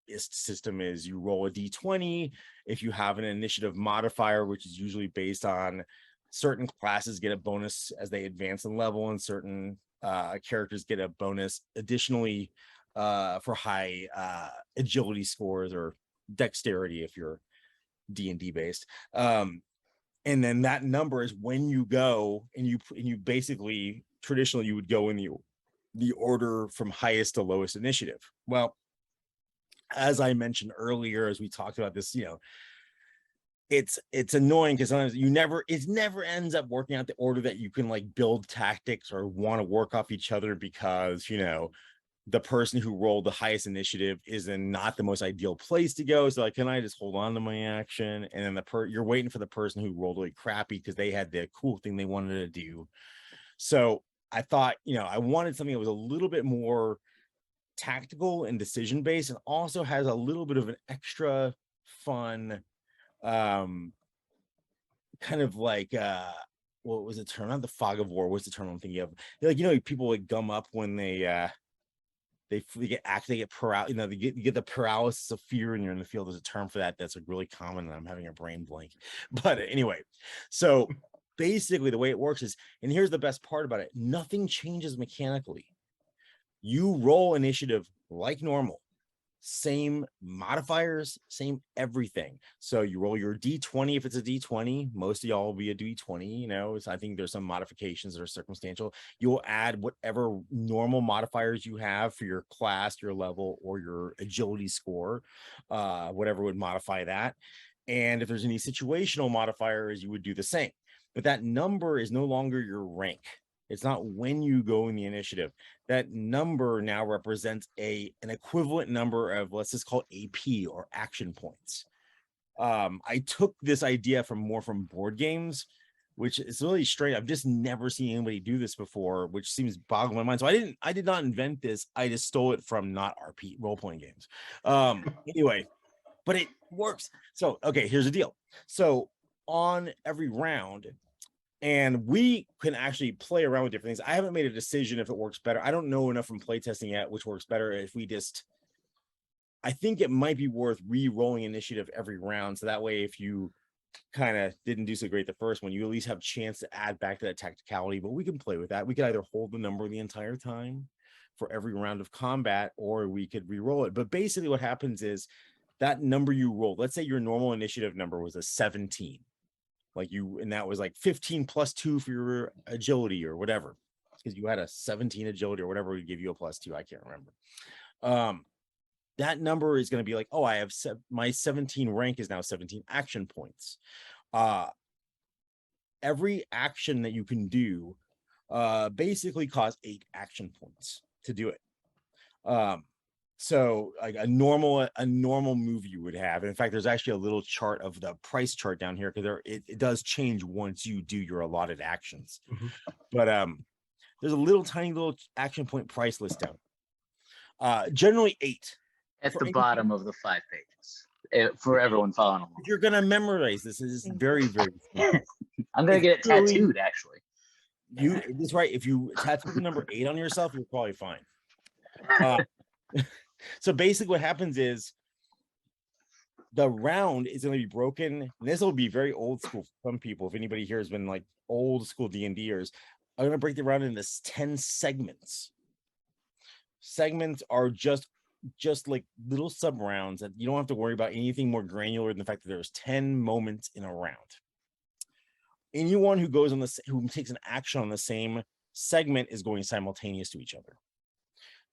system is you roll a d20. If you have an initiative modifier, which is usually based on certain classes get a bonus as they advance in level, and certain characters get a bonus additionally for high agility scores or dexterity if you're D&D based. And then that number is when you go and you basically traditionally you would go in the order from highest to lowest initiative. Well, as I mentioned earlier, as we talked about this, it's annoying because sometimes it never ends up working out the order that you can like build tactics or want to work off each other, because the person who rolled the highest initiative is in not the most ideal place to go. So like, can I just hold on to my action? And then you're waiting for the person who rolled really crappy because they had the cool thing they wanted to do. So I thought, I wanted something that was a little bit more tactical and decision based, and also has a little bit of an extra fun kind of like what was the term? Not the fog of war. What's the term I'm thinking of? Like, people like gum up when they get paralysis. You get the paralysis of fear when you're in the field. There's a term for that that's like really common, and I'm having a brain blank. But anyway, so basically the way it works is, and here's the best part about it, nothing changes mechanically. You roll initiative like normal, same modifiers, same everything. So you roll your d20 if it's a d20. Most of y'all will be a d20. So I think there's some modifications that are circumstantial. You'll add whatever normal modifiers you have for your class, your level, or your agility score, whatever would modify that. And if there's any situational modifiers, you would do the same. But that number is no longer your rank. It's not when you go in the initiative. That number now represents an equivalent number of, let's just call it AP or action points. I took this idea from board games, which is really strange. I've just never seen anybody do this before, which seems boggling my mind. So I did not invent this. I just stole it from not RP role-playing games. Anyway, but it works. So, okay, here's the deal. So on every round, and we can actually play around with different things. I haven't made a decision if it works better. I don't know enough from playtesting yet, which works better if we just, I think it might be worth re-rolling initiative every round. So that way, if you kind of didn't do so great the first one, you at least have a chance to add back to that tacticality. But we can play with that. We could either hold the number the entire time for every round of combat, or we could re-roll it. But basically what happens is that number you roll, let's say your normal initiative number was a 17. Like you, and that was like 15 plus 2 for your agility or whatever, because you had a 17 agility or whatever would give you a +2. I can't remember. That number is going to be like, oh, I have my 17 rank is now 17 action points. Every action that you can do basically costs 8 action points to do it. So like a normal move you would have. And in fact, there's actually a little chart of the price chart down here, because it does change once you do your allotted actions. But there's a little tiny little action point price list down. Generally 8. At For the anything- bottom of the 5 pages for everyone following along. If you're gonna memorize this, is very, very simple. I'm gonna get it really- tattooed actually. That's right. If you tattoo the number 8 on yourself, you're probably fine. So basically what happens is the round is going to be broken. And this will be very old school for some people. If anybody here has been like old school D&Ders, I'm going to break the round into 10 segments. Segments are just like little sub rounds that you don't have to worry about anything more granular than the fact that there's 10 moments in a round. Anyone who goes on who takes an action on the same segment is going simultaneous to each other.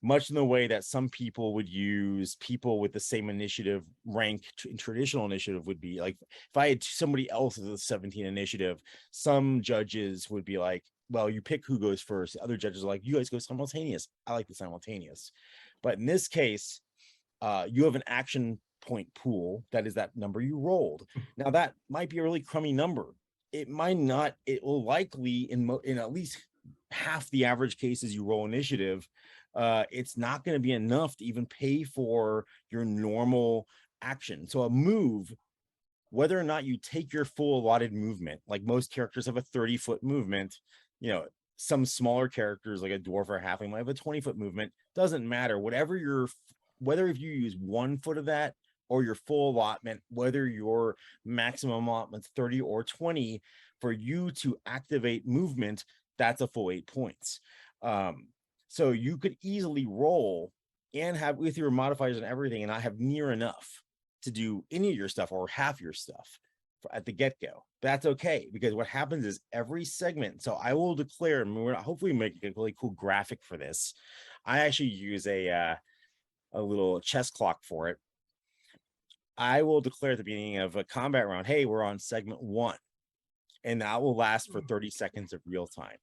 Much in the way that some people would use people with the same initiative rank in traditional initiative would be like, if I had somebody else as a 17 initiative, some judges would be like, well, you pick who goes first. Other judges are like, you guys go simultaneous. I like the simultaneous. But in this case, you have an action point pool. That is that number you rolled. Now that might be a really crummy number. It might not, it will likely in at least half the average cases you roll initiative, it's not going to be enough to even pay for your normal action. So a move, whether or not you take your full allotted movement, like most characters have a 30-foot movement, some smaller characters like a dwarf or a halfling might have a 20-foot movement, doesn't matter. Whether if you use 1 foot of that or your full allotment, whether your maximum allotment's 30 or 20, for you to activate movement, that's a full 8 points. So you could easily roll and have with your modifiers and everything and not have near enough to do any of your stuff or half your stuff at the get-go. That's okay, because what happens is every segment, so I will declare, and we're hopefully make a really cool graphic for this. I actually use a little chess clock for it. I will declare at the beginning of a combat round, hey, we're on segment 1, and that will last for 30 seconds of real time.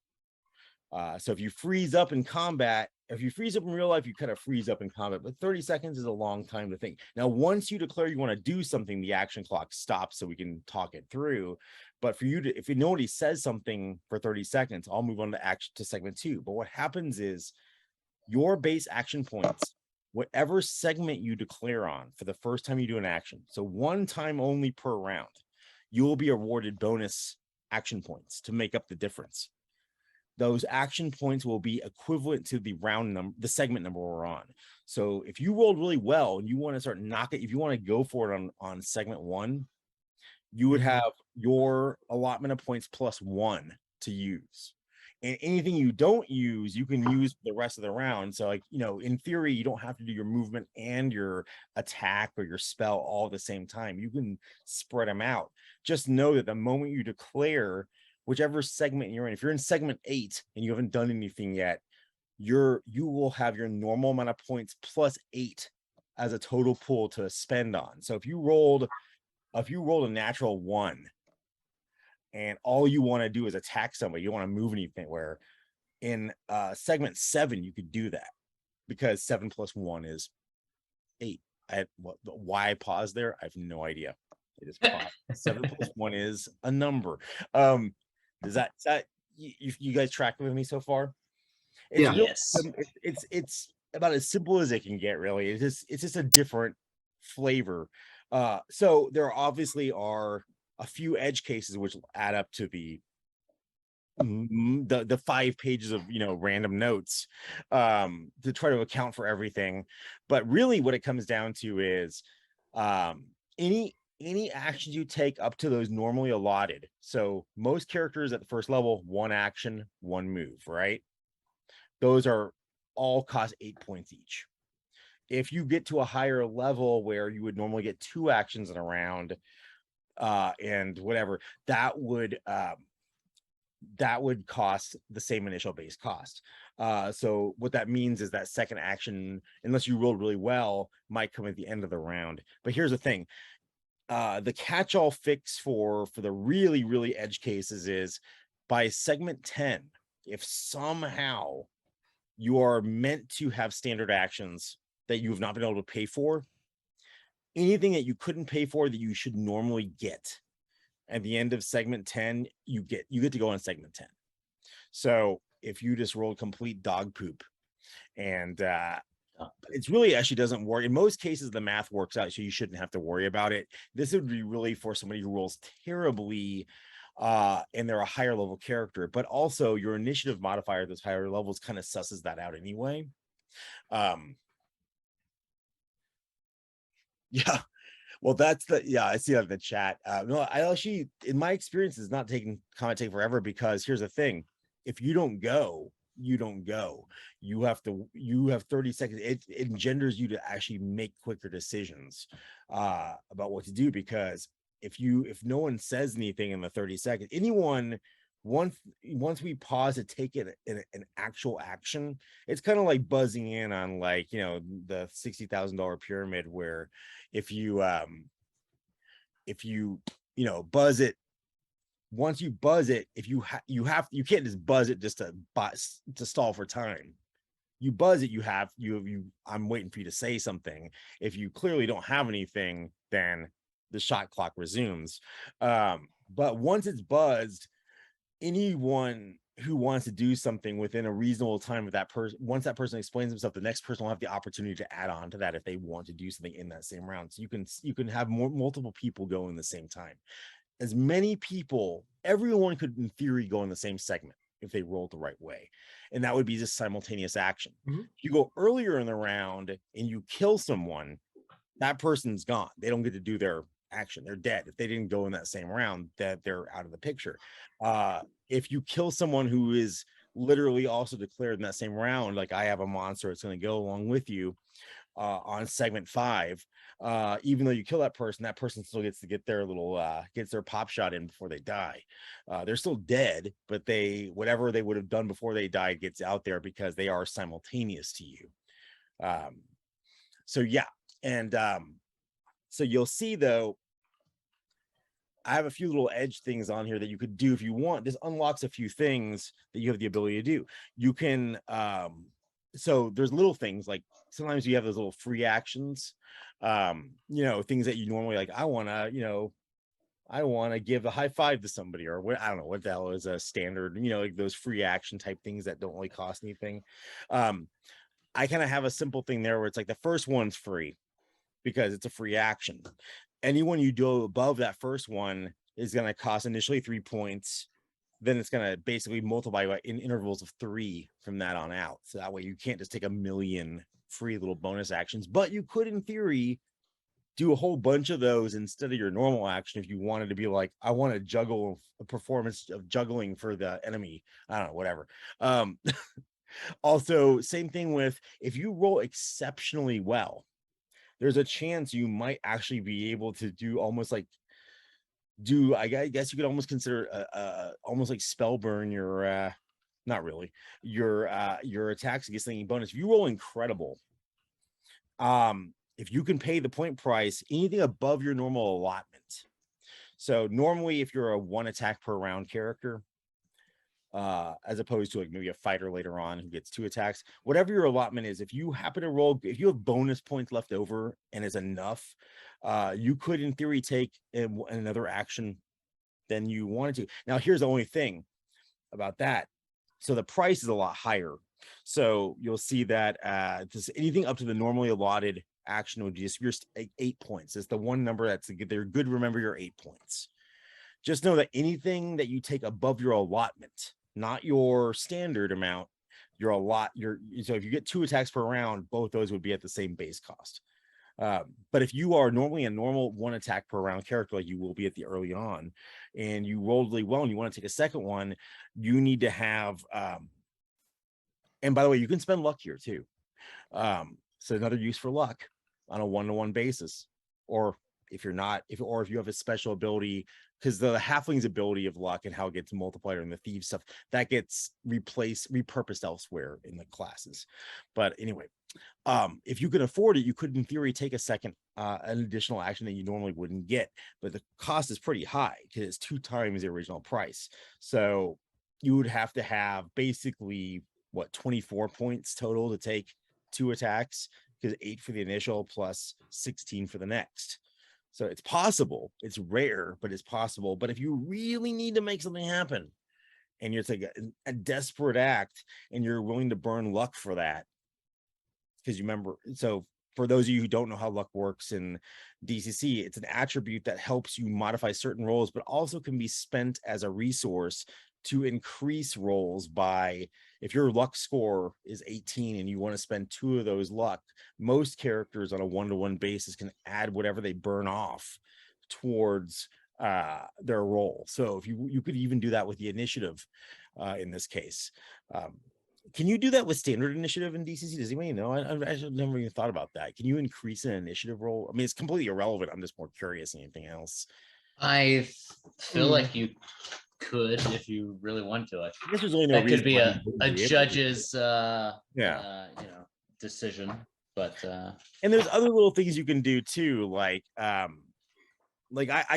So if you freeze up in combat, if you freeze up in real life, you kind of freeze up in combat, but 30 seconds is a long time to think. Now, once you declare you want to do something, the action clock stops so we can talk it through. But for you to, if nobody says something for 30 seconds, I'll move on to segment 2. But what happens is your base action points, whatever segment you declare on for the first time you do an action, so 1 time only per round, you will be awarded bonus action points to make up the difference. Those action points will be equivalent to the round number, the segment number we're on. So if you rolled really well and you want to start knocking, if you want to go for it on segment 1, you would have your allotment of points +1 to use. And anything you don't use, you can use the rest of the round. So like, in theory, you don't have to do your movement and your attack or your spell all at the same time. You can spread them out. Just know that the moment you declare whichever segment you're in, if you're in segment 8 and you haven't done anything yet, you will have your normal amount of points +8 as a total pool to spend on. So if you rolled a natural 1 and all you want to do is attack somebody, you don't want to move anything, where In segment 7, you could do that because 7 plus 1 is 8. Why I paused there? I have no idea. I just paused. 7 plus 1 is a number. Does that you guys track with me so far? It's Yeah. real Yes. it's about as simple as it can get, really. It's just a different flavor. So there obviously are a few edge cases which add up to the 5 pages of random notes to try to account for everything. But really what it comes down to is any actions you take up to those normally allotted. So most characters at the first level, 1 action, 1 move, right? Those are all cost 8 points each. If you get to a higher level where you would normally get 2 actions in a round and whatever, that would cost the same initial base cost. So what that means is that second action, unless you rolled really well, might come at the end of the round. But here's the thing. The catch-all fix for the really, really edge cases is by segment 10, if somehow you are meant to have standard actions that you have not been able to pay for, anything that you couldn't pay for that you should normally get at the end of segment 10, you get to go on segment 10. So if you just rolled complete dog poop, and it's really actually doesn't work in most cases, the math works out, so you shouldn't have to worry about it. This would be really for somebody who rolls terribly and they're a higher level character, but also your initiative modifier at those higher levels kind of susses that out anyway. Yeah. Well, that's I see that in the chat. No, I actually, in my experience, is not taking commentating forever, because here's the thing. If you don't go, you don't go. You have 30 seconds. It engenders you to actually make quicker decisions about what to do, because if no one says anything in the 30 seconds, anyone, once we pause to take it in an actual action, it's kind of like buzzing in on the $60,000 pyramid, where if you buzz it, once you buzz it, if you can't just buzz it just to stall for time. You buzz it, I'm waiting for you to say something. If you clearly don't have anything, then the shot clock resumes. But once it's buzzed, anyone who wants to do something within a reasonable time with that person, once that person explains himself, the next person will have the opportunity to add on to that if they want to do something in that same round. So you can have multiple people go in the same time. As many people, everyone could in theory go in the same segment if they rolled the right way, and that would be just simultaneous action. Mhm. If you go earlier in the round and you kill someone, that person's gone. They don't get to do their action. They're dead. If they didn't go in that same round, that they're out of the picture. If you kill someone who is literally also declared in that same round, like I have a monster, it's going to go along with you on segment 5. Even though you kill that person still gets to get their little gets their pop shot in before they die. They're still dead, but whatever they would have done before they died gets out there because they are simultaneous to you. So yeah, and so you'll see, though, I have a few little edge things on here that you could do if you want. This unlocks a few things that you have the ability to do. You can so there's little things like sometimes you have those little free actions, things that you normally like. I want to give a high five to somebody, or what, I don't know what the hell is a standard, like those free action type things that don't really cost anything. I kind of have a simple thing there where it's like the first one's free because it's a free action. Anyone you do above that first one is going to cost initially 3 points. Then it's going to basically multiply by in intervals of 3 from that on out. So that way you can't just take a million free little bonus actions, but you could, in theory, do a whole bunch of those instead of your normal action if you wanted to be like, I want to juggle a performance of juggling for the enemy. I don't know, whatever. Also, same thing with if you roll exceptionally well, there's a chance you might actually be able to do almost like I guess you could almost consider almost like spell burn your not really your attacks against thinking bonus. If you roll incredible, if you can pay the point price, anything above your normal allotment. So normally if you're a 1 attack per round character, as opposed to like maybe a fighter later on who gets 2 attacks. Whatever your allotment is, if you happen to roll, if you have bonus points left over and is enough, you could in theory take another action than you wanted to. Now, here's the only thing about that. So the price is a lot higher. So you'll see that just anything up to the normally allotted action would just be 8 points. It's the one number that's they're good. Remember your 8 points. Just know that anything that you take above your allotment, not your standard amount, so if you get 2 attacks per round, both those would be at the same base cost. But if you are normally a normal 1 attack per round character, like you will be at the early on, and you rolled really well and you want to take a second one, you need to have and by the way, you can spend luck here too. So another use for luck on a 1-to-1 basis, or if you're not, if you have a special ability, because the halfling's ability of luck and how it gets multiplied and the thief stuff that gets repurposed elsewhere in the classes. But anyway, if you could afford it, you could in theory take a second an additional action that you normally wouldn't get, but the cost is pretty high because it's 2 times the original price. So you would have to have basically 24 points total to take 2 attacks, because 8 for the initial plus 16 for the next. So it's possible. It's rare, but it's possible. But if you really need to make something happen and you're like a desperate act and you're willing to burn luck for that, because you remember, so for those of you who don't know how luck works in DCC, it's an attribute that helps you modify certain rolls, but also can be spent as a resource to increase rolls by, if your luck score is 18 and you want to spend 2 of those luck, most characters on a 1-to-1 basis can add whatever they burn off towards their roll. So if you could even do that with the initiative in this case. Can you do that with standard initiative in DCC? Does anybody know? I never even thought about that. Can you increase an initiative roll? I mean, it's completely irrelevant. I'm just more curious than anything else. I feel like you could if you really want to. I guess there's only no That could reason be why a you wouldn't be able to do judge's Yeah. decision. But and there's other little things you can do too, like I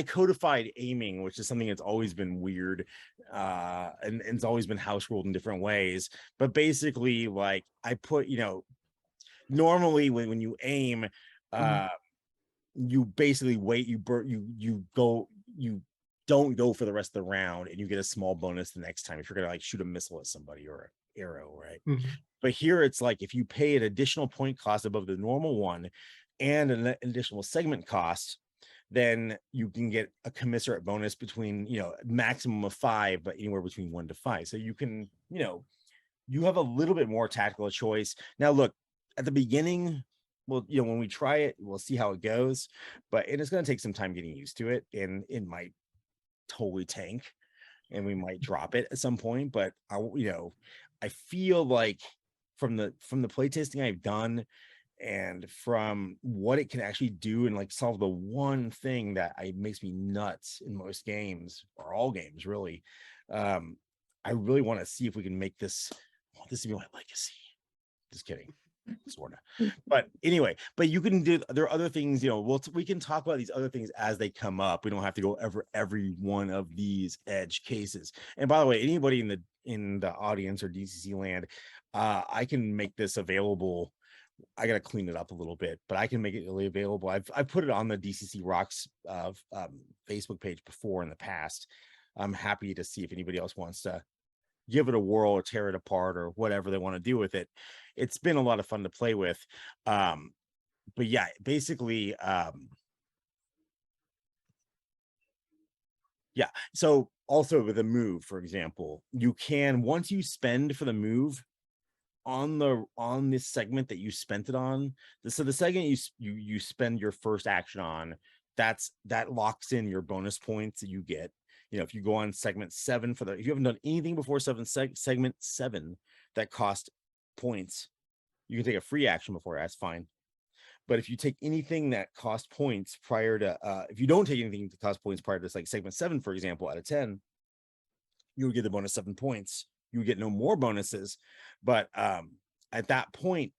codified aiming, which is something that's always been weird, and it's always been house ruled in different ways. But basically, like I put, normally when you aim, you basically wait, you don't go for the rest of the round, and you get a small bonus the next time if you're gonna like shoot a missile at somebody or an arrow, right? But here it's like if you pay an additional point cost above the normal one and an additional segment cost, then you can get a commensurate bonus between, maximum of 5, but anywhere between 1 to 5. So you can, you have a little bit more tactical choice. Now, look, at the beginning, well, when we try it, we'll see how it goes, but it's going to take some time getting used to it, and it might totally tank and we might drop it at some point. But I feel like from the playtesting I've done and from what it can actually do and like solve the one thing that makes me nuts in most games, or all games really, I really want to see if we can make this to be my legacy. Just kidding. Sort of. But anyway, you can do, there are other things, we can talk about these other things as they come up. We don't have to go over every one of these edge cases. And by the way, anybody in the audience or DCC land, I can make this available. I got to clean it up a little bit, but I can make it really available. I've put it on the DCC Rocks Facebook page before in the past. I'm happy to see if anybody else wants to give it a whirl or tear it apart or whatever they want to do with it. It's been a lot of fun to play with. But yeah, basically, yeah. So also with a move, for example, you can, once you spend for the move on this segment that you spent it on, so the segment you spend your first action on, that locks in your bonus points that you get. If you go on segment 7 if you haven't done anything before segment 7 that cost points, you can take a free action before, that's fine. But if you take anything that cost points prior to if you don't take anything that cost points prior to like segment 7, for example, out of 10, you would get the bonus 7 points. You would get no more bonuses. But at that point,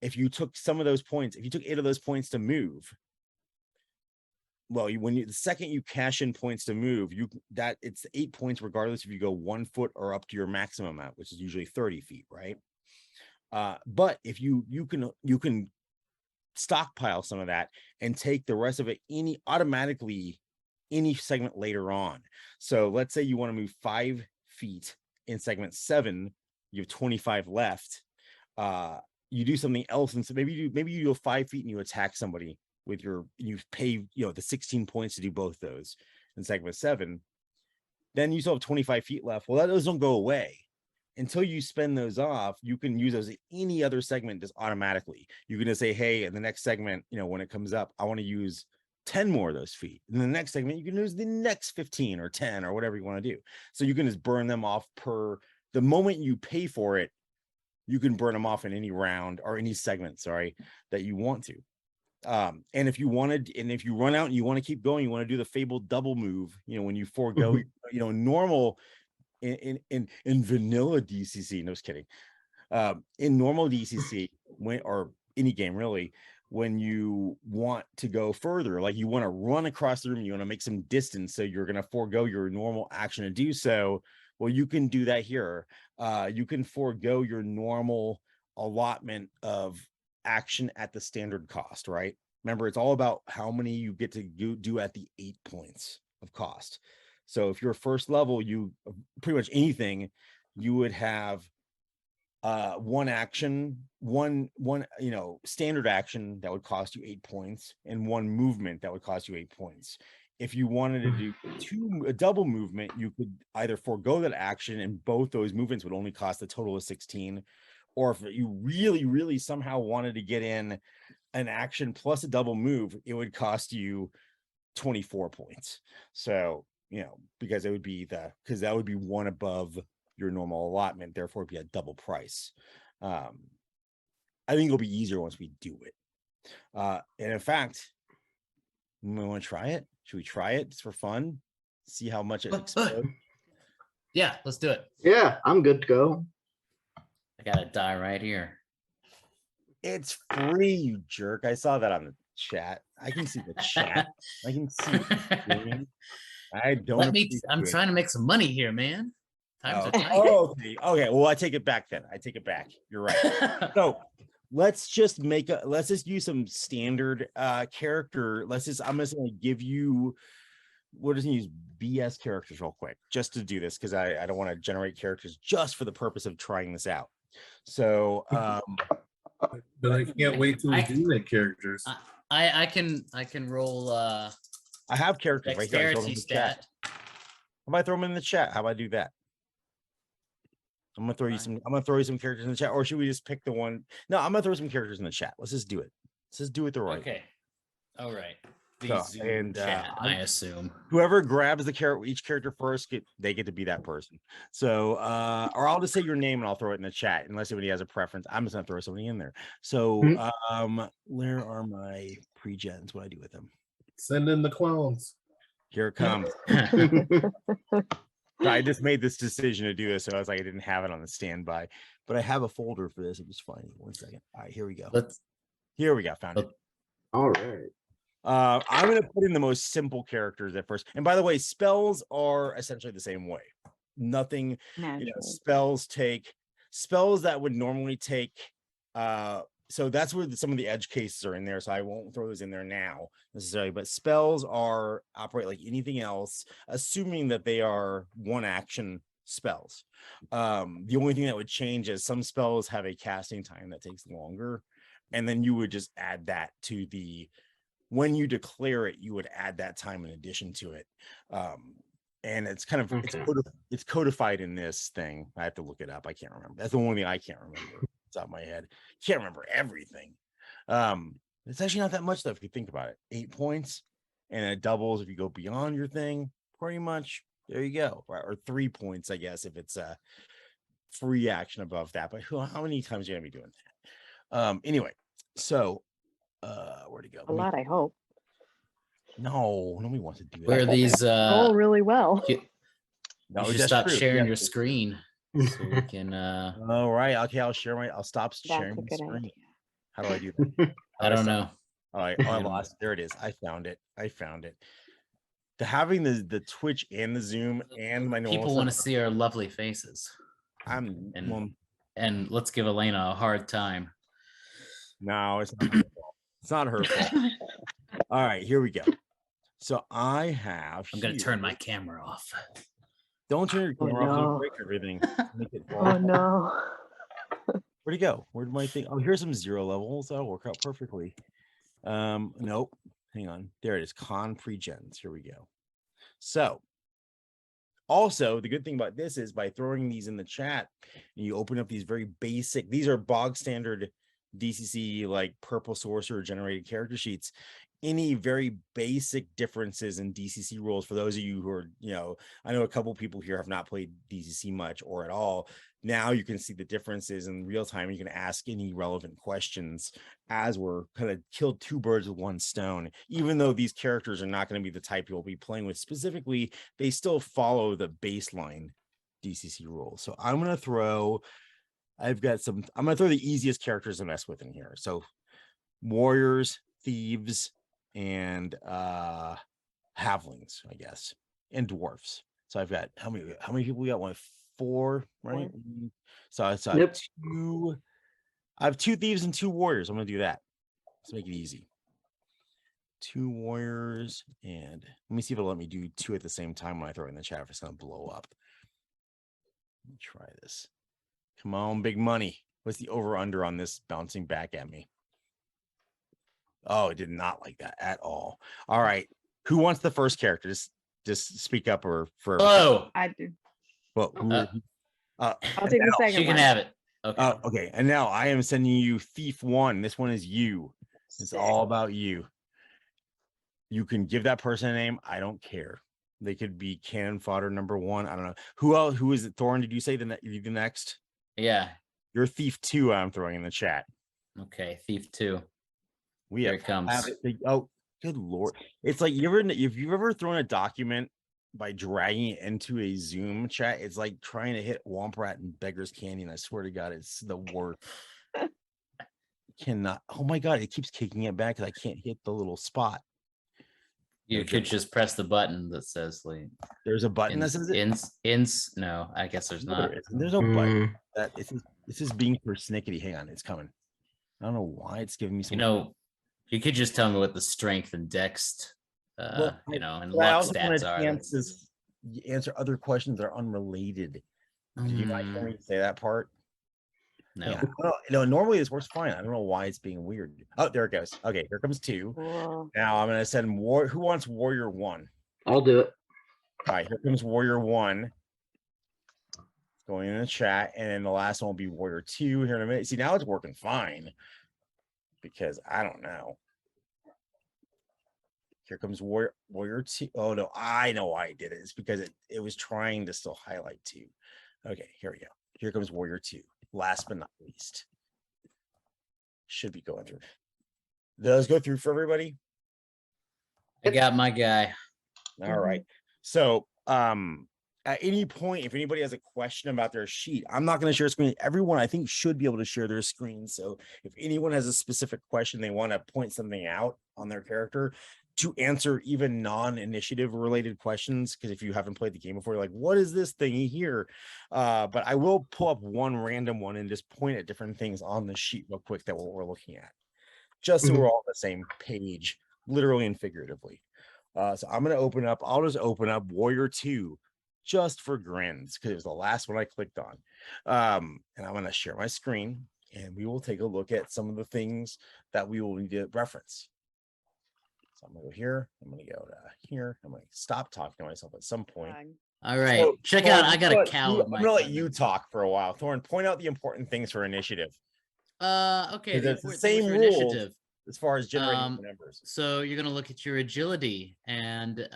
if you took some of those points, if you took 8 of those points to move, well, the second you cash in points to move, it's 8 points regardless if you go 1 foot or up to your maximum amount, which is usually 30 feet, right? But if you can stockpile some of that and take the rest of it automatically any segment later on. So let's say you want to move 5 feet in segment 7, you have 25 left. You do something else, and so maybe you go 5 feet and you attack somebody with you pay the 16 points to do both those in segment 7. Then you still have 25 feet left. Well, those don't go away until you spend those off. You can use those in any other segment just automatically. You can just say, hey, in the next segment, when it comes up, I want to use 10 more of those feet. In the next segment, you can use the next 15 or 10 or whatever you want to do. So you can just burn them off the moment you pay for it. You can burn them off in any round or any segment, that you want to. And if you run out and you want to keep going, you want to do the fabled double move, when you forego, normal in vanilla DCC, no, just kidding. In normal DCC, or any game really, when you want to go further, like you want to run across the room, you want to make some distance, so you're going to forego your normal action to do so. Well, you can do that here. You can forego your normal allotment of action at the standard cost, right? Remember, it's all about how many you get to do at the 8 points of cost. So if you're first level, you pretty much anything, you would have one action, one standard action that would cost you 8 points, and one movement that would cost you 8 points. If you wanted to do a double movement, you could either forego that action, and both those movements would only cost a total of 16. Or if you really, really somehow wanted to get in an action plus a double move, it would cost you 24 points. So, because that would be one above your normal allotment, therefore it'd be a double price. I think it'll be easier once we do it. And in fact, we want to try it. Should we try it just for fun? See how much it explodes? Yeah, let's do it. Yeah, I'm good to go. I gotta die right here. It's free, you jerk. I saw that on the chat. I can see the chat. I can see the screen. I don't. I'm trying to make some money here, man. Times are tight. Okay. Well, I take it back then. I take it back. You're right. So let's just use some standard character. I'm just gonna give you, we're just gonna use BS characters real quick just to do this, because I don't want to generate characters just for the purpose of trying this out. So but I can't wait till we do make characters. I can roll I have characters right here. dexterity stat. How about I throw them in the chat? How about I do that? I'm gonna throw you some characters in the chat, or should we just pick the one? No, I'm gonna throw some characters in the chat. Let's just do it. Let's just do it the right way. Okay. All right. I assume whoever grabs each character first, they get to be that person. So, or I'll just say your name and I'll throw it in the chat, unless anybody has a preference. I'm just gonna throw something in there. So, where are my pre-gens? What do I do with them? Send in the clones. Here it comes. I just made this decision to do this, so I was like, I didn't have it on the standby, but I have a folder for this. I'm just finding it. 1 second. All right, here we go. Here we go. Found it. All right. I'm going to put in the most simple characters at first. And by the way, spells are essentially the same way. Nothing, spells that would normally take, so that's where some of the edge cases are in there. So I won't throw those in there now necessarily, but spells operate like anything else, assuming that they are one action spells. The only thing that would change is some spells have a casting time that takes longer. And then you would just add that to when you declare it, you would add that time in addition to it. And it's kind of, it's codified in this thing. I have to look it up. I can't remember. That's the only thing I can't remember. It's out of my head. Can't remember everything. It's actually not that much though, if you think about it. 8 points, and it doubles if you go beyond your thing. Pretty much, there you go. Or 3 points, I guess, if it's a free action above that. But how many times are you gonna be doing that? Anyway, so where'd it go? A lot, I hope. No, nobody wants to do that. Where are these? Oh, really well. You No, should that's stop true. sharing Yeah. your screen so we can. All right. Okay, I'll stop sharing That's my a good screen. idea. How do I do that? I don't know. All right, oh, I lost. There it is. I found it. The having the Twitch and the Zoom and my normal People want to stuff, see our lovely faces. I'm And- well, And let's give Elena a hard time. no, it's not her fault. It's not her fault. All right, here we go. So I have. I'm gonna turn my here- camera off. Don't turn your Oh, camera off. You'll no. break everything. Make it fall. Oh no. Where'd he go? Where'd my thing? Oh, here's some 0 levels. That'll work out perfectly. Nope. Hang on. There it is. Con pre-gens. Here we go. So also the good thing about this is by throwing these in the chat and you open up these very basic, these are bog standard DCC like purple sorcerer generated character sheets. Any very basic differences in DCC rules for those of you who are, I know a couple people here have not played DCC much or at all. Now you can see the differences in real time. You can ask any relevant questions as we're kind of killed 2 birds with 1 stone. Even though these characters are not going to be the type you'll be playing with specifically, they still follow the baseline DCC rules. So I'm going to throw the easiest characters to mess with in here. So warriors, thieves, and halflings, I guess, and dwarfs. So I've got how many people we got? 1, 4, right? So I have Yep. 2. I have 2 thieves and 2 warriors. I'm gonna do that. Let's make it easy. 2 warriors, and let me see if it'll let me do 2 at the same time when I throw it in the chat. If it's gonna blow up. Let me try this. Come on, big money. What's the over under on this bouncing back at me? Oh, it did not like that at all. All right. Who wants the first character? Just speak up or for Hello. I do. well, I'll take the second She can one. have it. Okay. okay. And now I am sending you Thief 1. This one is you. It's Sick. all about you. You can give that person a name. I don't care. They could be cannon fodder number 1. I don't know. Who else? Who is it? Thorn, did you say the next? Yeah. You're Thief 2. I'm throwing in the chat. Okay. Thief 2. We Here have, it comes. oh, good lord. It's like if you've ever thrown a document by dragging it into a Zoom chat, it's like trying to hit Womp Rat and Beggar's Canyon. I swear to God, it's the worst. Cannot. Oh my God, it keeps kicking it back because I can't hit the little spot. You could just press the button that says like There's a button that says it. no, I guess there's No, not. there isn't. There's no button. That this is being persnickety. Hang on, it's coming. I don't know why it's giving me some. You could just tell me what the strength and dex, and But I luck also want stats a are. chance to answer other questions that are unrelated. Do you mind for me to say that part? No. Yeah. Normally this works fine. I don't know why it's being weird. Oh, there it goes. Okay, here comes 2. Cool. Now I'm gonna send who wants warrior 1? I'll do it. All right, here comes warrior 1. Going in the chat, and then the last one will be warrior 2 here in a minute. See, now it's working fine because I don't know. Here comes warrior 2. Oh no, I know why I did it. It's because it was trying to still highlight 2. Okay, here we go. Here comes warrior 2. Last but not least, should be going through. Those go through for everybody. I got my guy. All right. So, at any point, if anybody has a question about their sheet, I'm not going to share a screen. Everyone, I think, should be able to share their screen. So, if anyone has a specific question, they want to point something out on their character to answer even non-initiative related questions, because if you haven't played the game before, you're like, what is this thingy here? But I will pull up one random one and just point at different things on the sheet real quick that we're looking at, just so we're all on the same page, literally and figuratively. So I'm going to open up. I'll just open up Warrior 2 just for grins because it was the last one I clicked on. And I'm going to share my screen and we will take a look at some of the things that we will need to reference. So I'm going to go here. I'm going to go to here. I'm going to stop talking to myself at some point. All right. So, Check Thorn, out. I got a cow. I'm going to let you talk for a while. Thorn, point out the important things for initiative. Okay. It's the important same things for rules initiative. as far as generating Um, the numbers. So you're gonna look at your agility, and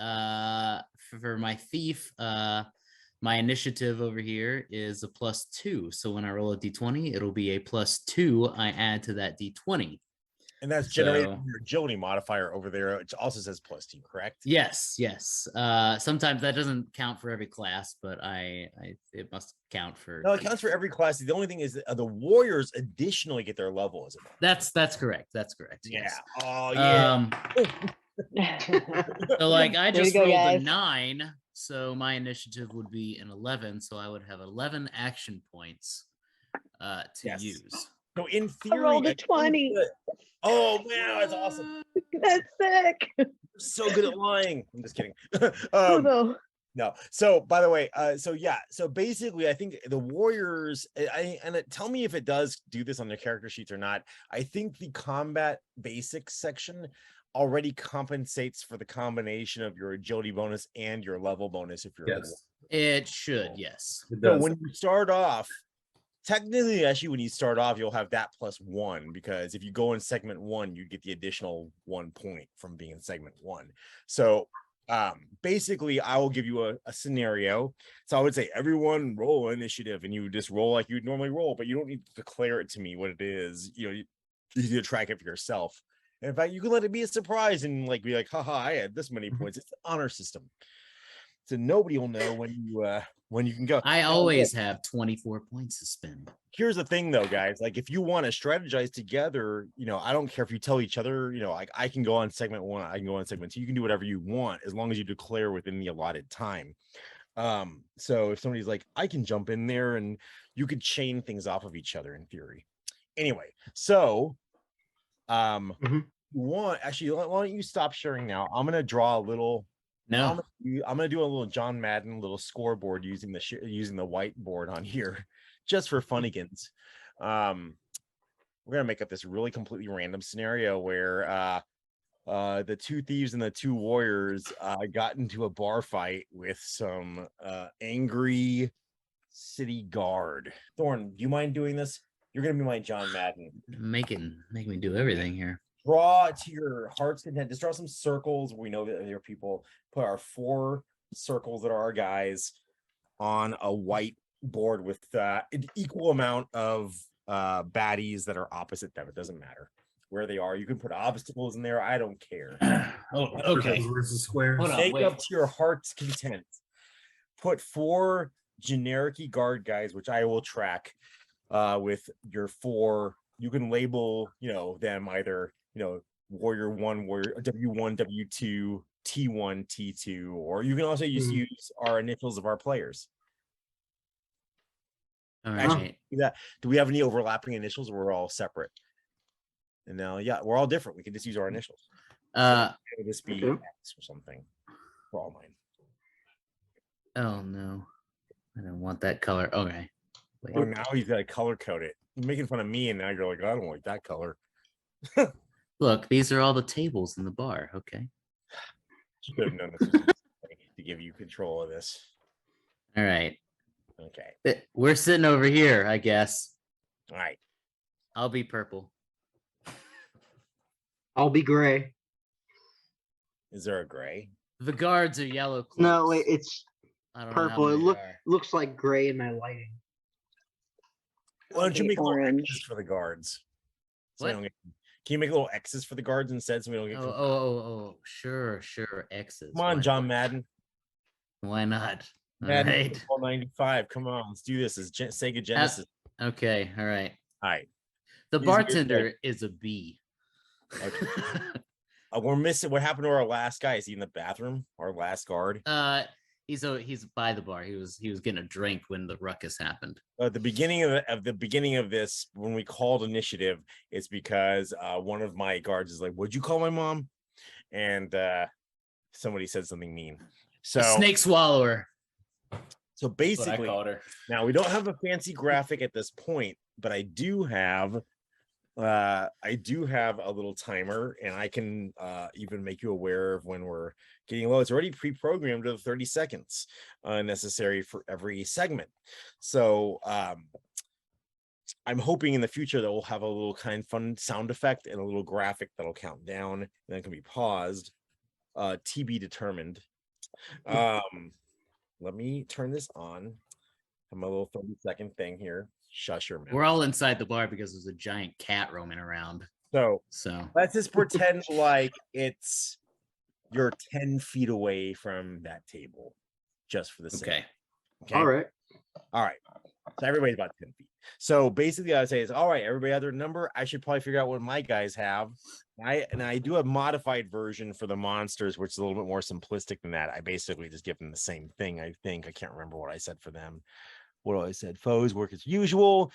for my thief, my initiative over here is a +2. So when I roll a d20, it'll be a +2. I add to that d20. And that's generated So- from your agility modifier over there, which also says +2, correct? Yes, yes. Sometimes that doesn't count for every class, but it must count for. No, it counts for every class. The only thing is that the warriors additionally get their level as a bonus. That's correct. That's correct. Yeah. Yes. Oh yeah. So like I Way to just go, rolled a guys. 9, so my initiative would be an 11. So I would have 11 action points to Yes. use. So in theory, rolled a I think 20. that- Oh man, that's awesome. That's sick. So good at lying. I'm just kidding. Oh no. No. So by the way, so yeah, so basically I think the warriors, tell me if it does do this on their character sheets or not. I think the combat basics section already compensates for the combination of your agility bonus and your level bonus if you're a Yes, It should, yes. it So does. when you start off, technically, actually, when you start off, you'll have that +1 because if you go in segment 1, you get the additional 1 point from being in segment 1. So basically, I will give you a scenario. So I would say everyone roll initiative, and you just roll like you'd normally roll, but you don't need to declare it to me what it is. You need to track it for yourself. And in fact, you can let it be a surprise and like be like, haha, I had this many points. It's an honor system. So nobody will know when you can go. I Now, always have 24 points to spend. here's the thing though, guys, like if you want to strategize together, I don't care if you tell each other, like I can go on segment 1, I can go on segment 2, you can do whatever you want as long as you declare within the allotted time. So if somebody's like, I can jump in there, and you could chain things off of each other in theory. Anyway, so Mhm. actually, why don't you stop sharing now? I'm gonna draw a little No. I'm gonna do a little John Madden little scoreboard using the whiteboard on here, just for funnigans. We're gonna make up this really completely random scenario where the 2 thieves and the 2 warriors got into a bar fight with some angry city guard. Thorn, do you mind doing this? You're gonna be my John Madden. Make me do everything here. Draw to your heart's content. Just draw some circles. We know that there are people. Put our 4 circles that are our guys on a white board with an equal amount of baddies that are opposite them. It doesn't matter where they are. You can put obstacles in there. I don't care. Oh, okay. Circles versus squares. Hold on. Make wait. up to your heart's content. Put 4 generic guard guys, which I will track with your 4. You can label, them either, warrior 1, warrior W1, W2, T1, T2, or you can also just use our initials of our players. All Actually, right. do we have any overlapping initials, or we're all separate? And now, yeah, we're all different. We can just use our initials. It would just be Okay. X or something for all mine. Oh no. I don't want that color. Okay. Wait. Oh, now he's got to color code it. You're making fun of me, and now you're like, I don't like that color. Look, these are all the tables in the bar. Okay. Should have known this was to give you control of this. All right. Okay. We're sitting over here, I guess. All right. I'll be purple. I'll be gray. Is there a gray? The guards are yellow. No, cloaks. wait, it's I don't know how purple. It many look there are. looks like gray in my lighting. Why don't you Okay, make little orange. X's for the guards? So we What? don't get- can you make little X's for the guards instead, so we don't get? Oh, sure. X's. Come on, Why John not? Madden. Why not? All Madden right. Football 95. Come on, let's do this. It's Sega Genesis. Okay. All right. All right. The These are your bartender is a B. Okay. We're missing. What happened to our last guy? Is he in the bathroom? Our last guard. He's by the bar. He was getting a drink when the ruckus happened. At the beginning of this, when we called initiative, it's because one of my guards is like, "Would you call my mom?" And somebody said something mean. So Snake swallower. So That's what I basically, called her. now we don't have a fancy graphic at this point, but I do have a little timer, and I can even make you aware of when we're getting low. It's already pre-programmed to 30 seconds necessary for every segment. So I'm hoping in the future that we'll have a little kind of fun sound effect and a little graphic that'll count down and then can be paused. TB determined. Let me turn this on. Have my little 30-second thing here. Shush your mouth. We're all inside the bar because there's a giant cat roaming around. So So let's just pretend like you're 10 feet away from that table, just for the sake. okay. Okay. All right. All right. So everybody's about 10 feet. So basically, I would say is all right, everybody have their number. I should probably figure out what my guys have. I do a modified version for the monsters, which is a little bit more simplistic than that. I basically just give them the same thing. I think I can't remember what I said for them. What I said, foes work as usual,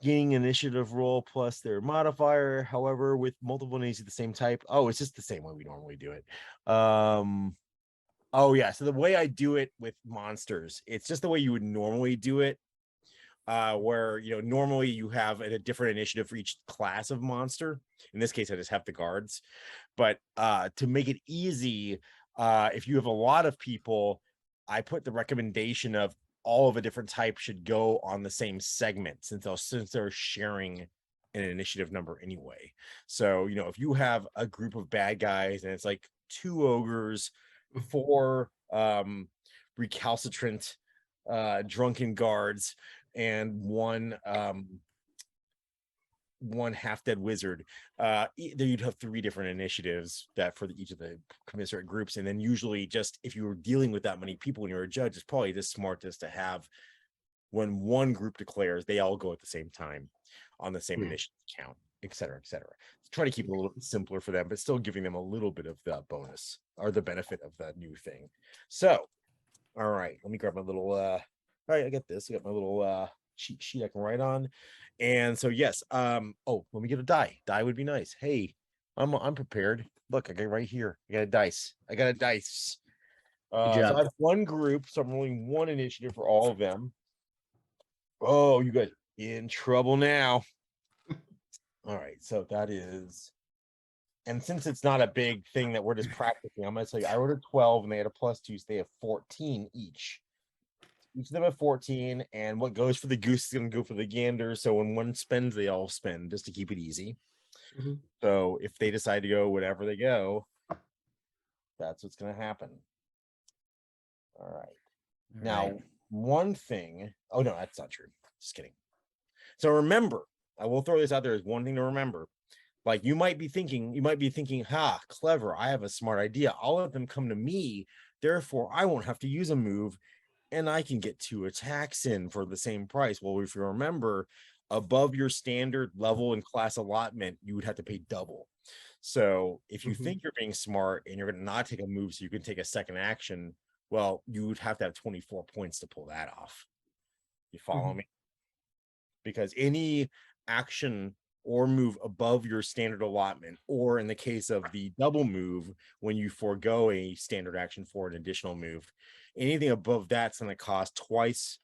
gaining initiative roll plus their modifier. However, with multiple names of the same type. Oh, it's just the same way we normally do it. Oh yeah, so the way I do it with monsters, it's just the way you would normally do it. Where normally you have a different initiative for each class of monster. In this case, I just have the guards. But to make it easy, if you have a lot of people, I put the recommendation of all of a different type should go on the same segment since they're sharing an initiative number anyway. So if you have a group of bad guys and it's like 2 ogres, 4 recalcitrant drunken guards, and one half-dead wizard, there you'd have 3 different initiatives that for each of the commensurate groups. And then usually, just if you were dealing with that many people and you're a judge, it's probably just smart just to have, when one group declares, they all go at the same time on the same initiative count, et cetera, et cetera. Try to keep it a little bit simpler for them, but still giving them a little bit of the bonus or the benefit of the new thing. So all right, let me grab my little all right, I got this. I got my little cheat sheet I can write on. And so yes, oh, let me get a die. Die would be nice. Hey, I'm prepared. Look, I got it right here. I got a dice. I got a dice. So I job. have one group, so I'm rolling 1 initiative for all of them. Oh, you guys in trouble now. All right, so that is, and since it's not a big thing that we're just practicing, I'm gonna tell you, I rolled a 12 and they had a +2, so they have 14 each. Each of them have 14, and what goes for the goose is gonna go for the gander. So when one spends, they all spend, just to keep it easy. Mhm. So if they decide to go whatever they go, that's what's gonna happen. All right. Now, Right. one thing. Oh no, that's not true. Just kidding. So remember, I will throw this out there as one thing to remember. Like you might be thinking, ha, clever. I have a smart idea. I'll let them come to me. Therefore, I won't have to use a move, and I can get 2 attacks in for the same price. Well, if you remember, above your standard level and class allotment, you would have to pay double. So if you think you're being smart and you're going to not take a move so you can take a second action, well, you would have to have 24 points to pull that off. You follow me? Because any action or move above your standard allotment, or in the case of the double move, when you forego a standard action for an additional move, anything above that's going to cost twice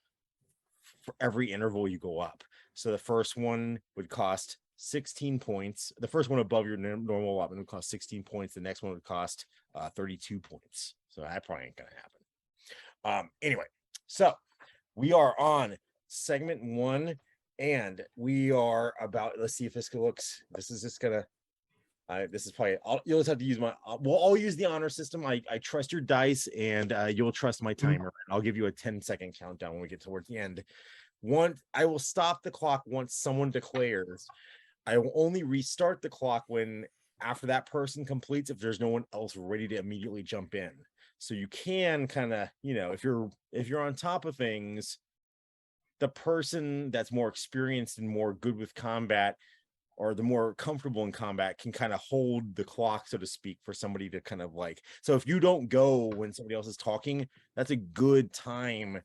for every interval you go up. So the first one would cost 16 points. The first one above your normal allotment would cost 16 points. The next one would cost 32 points. So that probably ain't going to happen. Anyway, so we are on segment 1. And we are about, let's see if this looks, this is just gonna, this is probably, you'll just have to use my, I'll use the honor system. I trust your dice, and you'll trust my timer. I'll give you a 10-second countdown when we get towards the end. I will stop the clock once someone declares. I will only restart the clock when, after that person completes, if there's no one else ready to immediately jump in. So you can kind of, if you're on top of things, the person that's more experienced and more good with combat, or the more comfortable in combat, can kind of hold the clock, so to speak, for somebody to kind of like, so if you don't go when somebody else is talking, that's a good time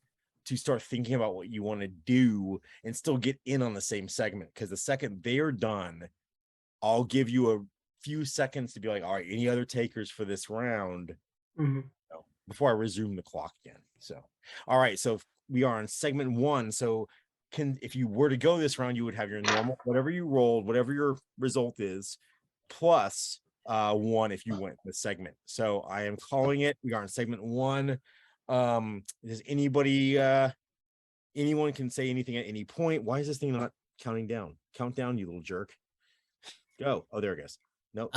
to start thinking about what you want to do and still get in on the same segment. Because the second they're done, I'll give you a few seconds to be like, all right, any other takers for this round? Before I resume the clock again. So, all right. So we are on segment 1. So if you were to go this round, you would have your normal, whatever you rolled, whatever your result is, plus 1 if you went this segment. So I am calling it. We are on segment 1. Does anybody, anyone can say anything at any point? Why is this thing not counting down? Count down, you little jerk. Go. Oh, there it goes. Nope.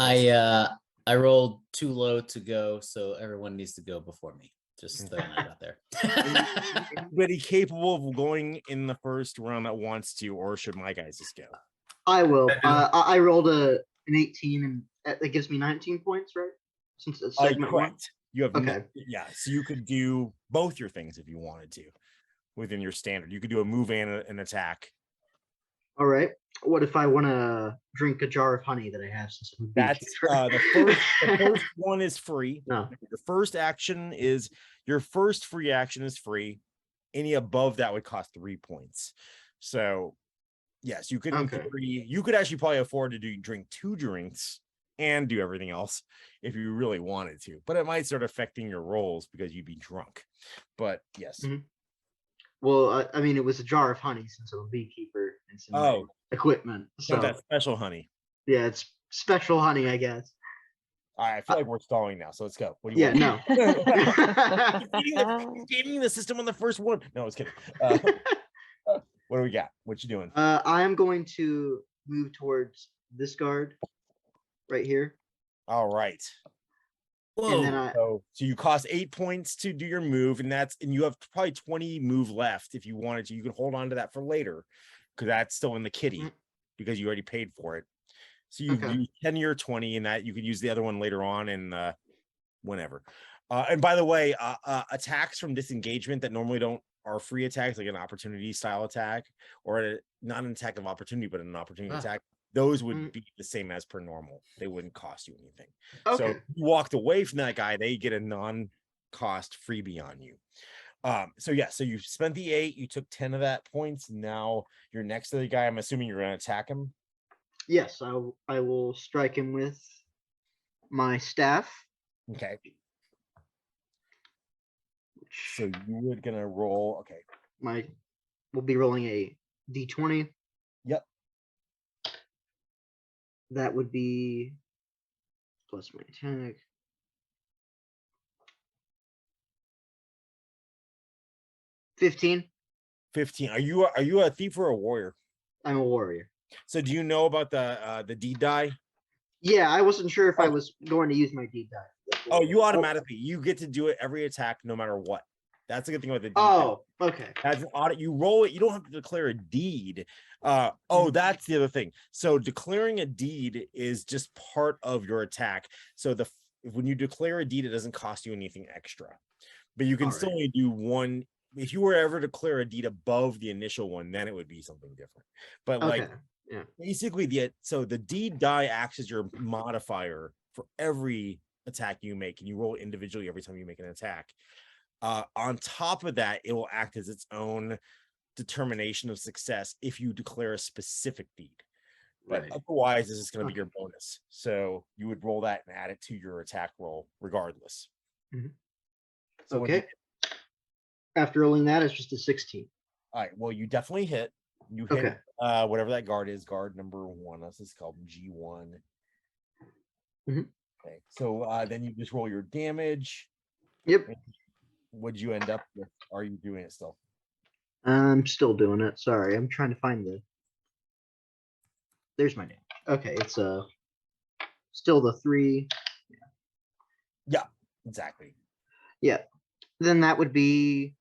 I rolled too low to go, so everyone needs to go before me. Just throwing that out there. Anybody capable of going in the first round that wants to, or should my guys just go? I will. I rolled a an 18, and that gives me 19 points, right? Since it's segment one. Correct. You have Okay. yeah. So you could do both your things if you wanted to within your standard. You could do a move and an attack. All right. What if I want to drink a jar of honey that I have since I'm a That's beekeeper? the first one is free. No. Your first action is your first free action is free. Any above that would cost 3 points. So yes, you could in Okay. theory, you could actually probably afford to drink 2 drinks and do everything else if you really wanted to, but it might start affecting your rolls because you'd be drunk. But yes. Mhm. Well, I mean, it was a jar of honey since I'm a beekeeper and some Oh, equipment. so So that's special honey. yeah, it's special honey, I guess. All right, I feel like we're stalling now, so let's go. What do you Yeah, want? no. Gaming the system on the first one. No, I was kidding. What do we got? What you doing? I am going to move towards this guard right here. All right. And then Whoa. So you cost 8 points to do your move, and you have probably 20 move left if you wanted to. You can hold on to that for later because that's still in the kitty Mm. because you already paid for it. So you Okay. use 10 or 20, and that you could use the other one later on and whenever. And by the way, attacks from disengagement that normally are free attacks, like an opportunity style attack, or not an attack of opportunity, but an opportunity Ah. attack. Those would Mm. be the same as per normal. They wouldn't cost you anything. Okay. So if you walked away from that guy, they get a non-cost freebie on you. So yeah, so you spent the 8, you took 10 of that points. Now you're next to the guy. I'm assuming you're gonna attack him. Yes, I will strike him with my staff. Okay. So you would gonna roll. Okay. We'll be rolling a d20. Yep. That would be plus my attack. 15. 15. Are you a thief or a warrior? I'm a warrior. So do you know about the deed die? Yeah, I wasn't sure if I Oh. was going to use my deed die. Oh, you automatically you get to do it every attack no matter what. That's a good thing about the deed die. Oh, okay. As an audit, you roll it. You don't have to declare a deed. That's the other thing. So declaring a deed is just part of your attack. So when you declare a deed, it doesn't cost you anything extra, but you can All still right. only do one. If you were ever to declare a deed above the initial one, then it would be something different. But like Okay. basically the deed die acts as your modifier for every attack you make, and you roll individually every time you make an attack. On top of that, it will act as its own determination of success if you declare a specific deed. But Right. otherwise, this is going to be Okay. your bonus. So you would roll that and add it to your attack roll regardless. Mhm. So when you- Okay. After rolling that, it's just a 16. all right. Well, you definitely hit. You hit Okay. whatever that guard is, guard number 1. This is called G1. Mhm. Okay. So then you just roll your damage. Yep. What'd you end up with? Are you doing it still? I'm still doing it. Sorry, I'm trying to find there's my name. Okay, it's still the 3. Exactly. Yeah. Then that would be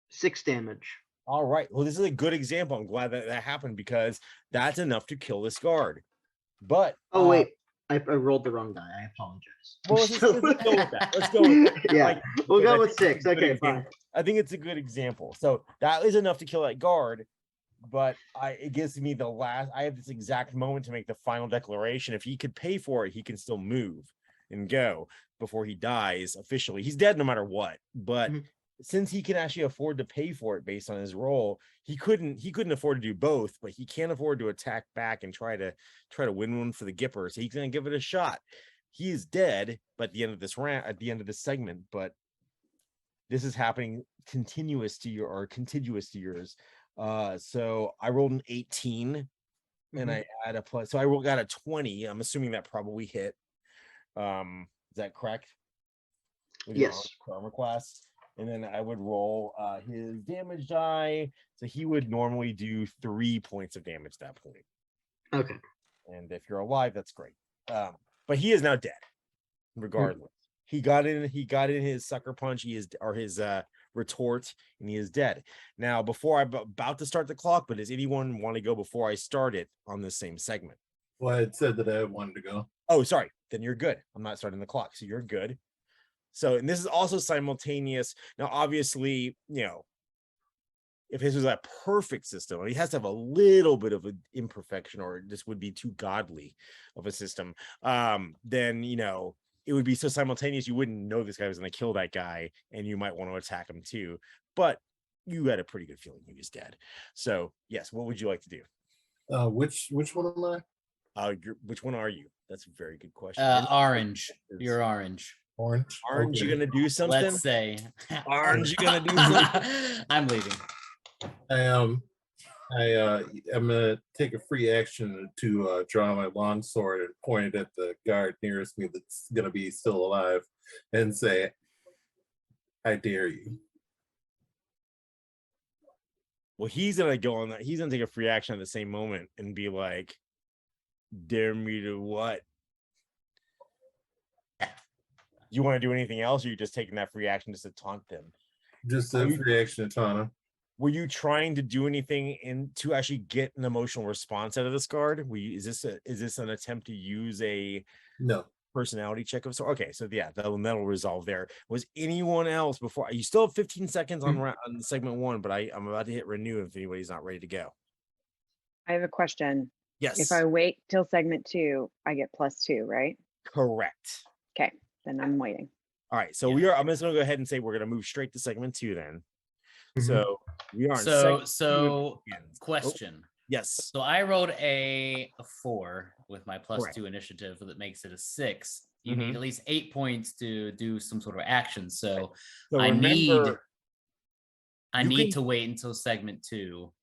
6 damage. All right. Well, this is a good example. I'm glad that happened because that's enough to kill this guard. But Oh wait, I rolled the wrong die. I apologize. well, let's go with that. Let's go with that. Yeah, Like, we'll because I go with think it's 6. a good Okay, example. fine. I think it's a good example. So that is enough to kill that guard. But it gives me I have this exact moment to make the final declaration. If he could pay for it, he can still move and go before he dies officially. He's dead no matter what. But Mhm. since he can actually afford to pay for it based on his role, he couldn't afford to do both, but he can't afford to attack back and try to win one for the Gipper. So he's gonna give it a shot. He is dead, but at the end of this segment, but this is happening contiguous to yours. So I rolled an 18 and I add a plus. So I got a 20. I'm assuming that probably hit. Is that correct? With your Yes. armor class. And then I would roll his damage die. So he would normally do 3 points of damage at that point. Okay. And if you're alive, that's great. But he is now dead, regardless. He got in his sucker punch, his retort, and he is dead. Now, before I'm about to start the clock, but does anyone want to go before I start it on this same segment? Well, I had said that I wanted to go. Oh, sorry. Then you're good. I'm not starting the clock, so you're good. So, and this is also simultaneous. Now, obviously, if this was a perfect system, he has to have a little bit of an imperfection, or this would be too godly of a system. Then it would be so simultaneous you wouldn't know this guy was going to kill that guy, and you might want to attack him too. But you had a pretty good feeling he was dead. So, yes, what would you like to do? Which one am I? Which one are you? That's a very good question. Orange. You're orange. Orange. Aren't you Okay. gonna do something? Let's say. Aren't you gonna do something? I'm leaving. I'm gonna take a free action to draw my long sword and point it at the guard nearest me that's gonna be still alive, and say, "I dare you." Well, he's gonna go on that. He's gonna take a free action at the same moment and be like, "Dare me to what?" You want to do anything else, or you just taking that free action just to taunt them? Just a free action to taunt him. Were you trying to do anything to actually get an emotional response out of this guard? Is this an attempt to use a No. personality check of sort? Okay, so yeah, that'll resolve there. Was anyone else before? You still have 15 seconds on segment 1, but I'm about to hit renew if anybody's not ready to go. I have a question. Yes, If I wait till segment 2, I get +2, right? correct. Okay, then I'm waiting. All right, so I'm just gonna go ahead and say we're gonna move straight to segment 2 then. Mhm. So we are in So segment 2 again. question. Yes, So I rolled a 4 with my Correct. +2 initiative that makes it a 6. You Mhm. need at least 8 points to do some sort of action. So so I need remember, you need can- to wait until segment 2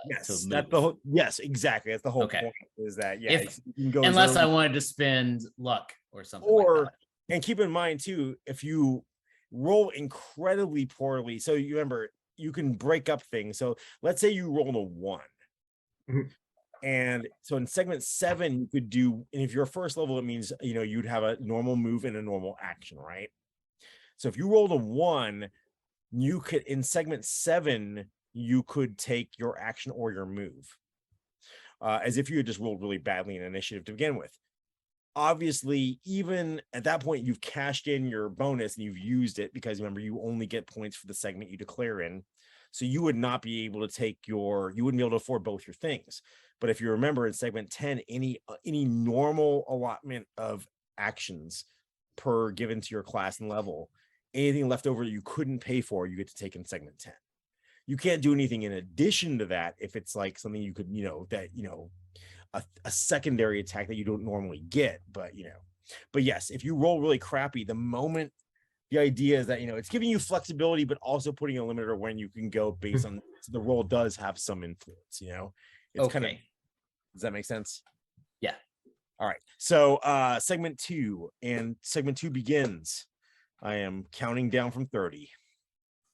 yes, to move. that's the whole. Yes, exactly. That's the whole Okay. point. Is that If- you can go as Unless I early- wanted to spend luck or something like or that. and keep in mind too, if you roll incredibly poorly, so you remember you can break up things. So let's say you roll a 1. Mhm. And so in segment 7, you could do, and if you're first level, it means you'd have a normal move and a normal action, right? So if you rolled a 1, you could in segment 7, you could take your action or your move. As if you had just rolled really badly in initiative to begin with. Obviously, even at that point, you've cashed in your bonus and you've used it, because remember, you only get points for the segment you declare in. So you would not be able to you wouldn't be able to afford both your things. But if you remember in segment 10, any normal allotment of actions per given to your class and level, anything left over that you couldn't pay for, you get to take in segment 10. You can't do anything in addition to that if it's like something you could, a secondary attack that you don't normally get. But yes, if you roll really crappy, the idea is that it's giving you flexibility, but also putting a limiter when you can go based on, so the roll does have some influence. It's kind of, Okay. does that make sense? Yeah. All right, so segment 2, and segment 2 begins. I am counting down from 30.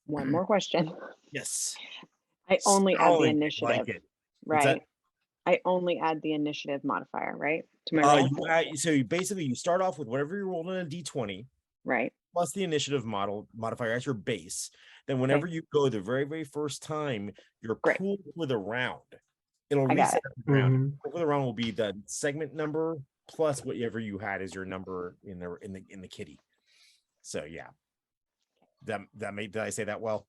One more question. Yes. I only add the Solid, initiative, like it. What's that? right? I only add the initiative modifier, right? To my roll, So you start off with whatever you rolled on a d20 right? plus the initiative modifier as your base. Then whenever you go the very, very first time, you're Great. cool with a round. It'll I got reset the round. Mhm. For the round will be the segment number plus whatever you had as your number in the kitty. So yeah. Did I say that well?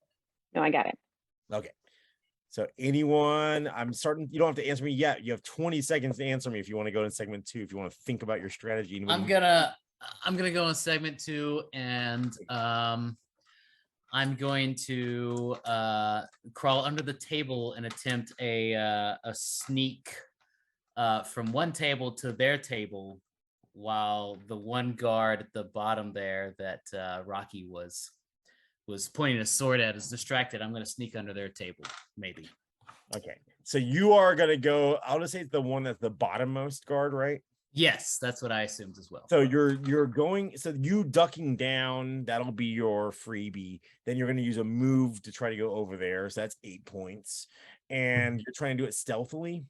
No, I got it. Okay. So anyone, you don't have to answer me yet. You have 20 seconds to answer me if you want to go to segment 2, if you want to think about your strategy. I'm gonna go in segment 2, and I'm going to crawl under the table and attempt a sneak from one table to their table, while the one guard at the bottom there that Rocky was pointing a sword at is distracted. I'm going to sneak under their table, maybe. Okay, so you are gonna go. I'll just say it's the one that's the bottommost guard, right? Yes, that's what I assumed as well. So you're going. So you ducking down, that'll be your freebie. Then you're gonna use a move to try to go over there. So that's 8 points, and you're trying to do it stealthily.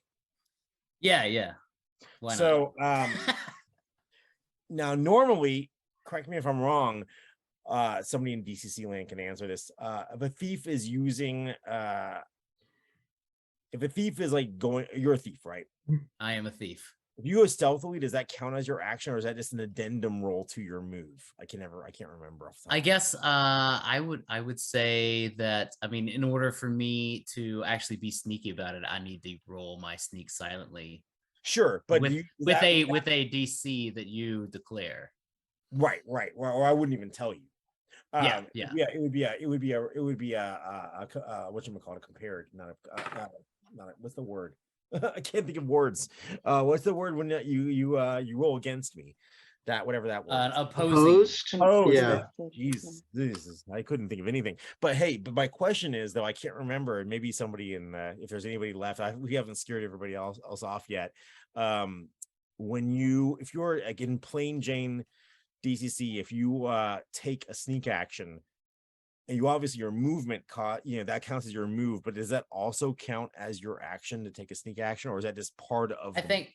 Yeah. Why not? So now normally, correct me if I'm wrong. Somebody in DCC land can answer this. If a thief is using, if a thief is like going, you're a thief, right? I am a thief. If you go stealthily, does that count as your action, or is that just an addendum roll to your move? I can't remember. Off the top I of my guess I would say that, I mean, in order for me to actually be sneaky about it, I need to roll my sneak silently Sure, but with you, with that- a with a DC that you declare. right, or I wouldn't even tell you. Yeah, Um, yeah. It would be a whatchamacallit, a compared, not a what's the word? I can't think of words. What's the word when you roll against me? That whatever that word. An is. opposing. Opposed? Oh, Yeah. Jeez, I couldn't think of anything. But hey, but my question is though, I can't remember. And maybe somebody if there's anybody left, we haven't scared everybody else off yet. If you're like in plain Jane DCC, if you take a sneak action, and you obviously your movement that counts as your move, but does that also count as your action to take a sneak action, or is that just part of? I think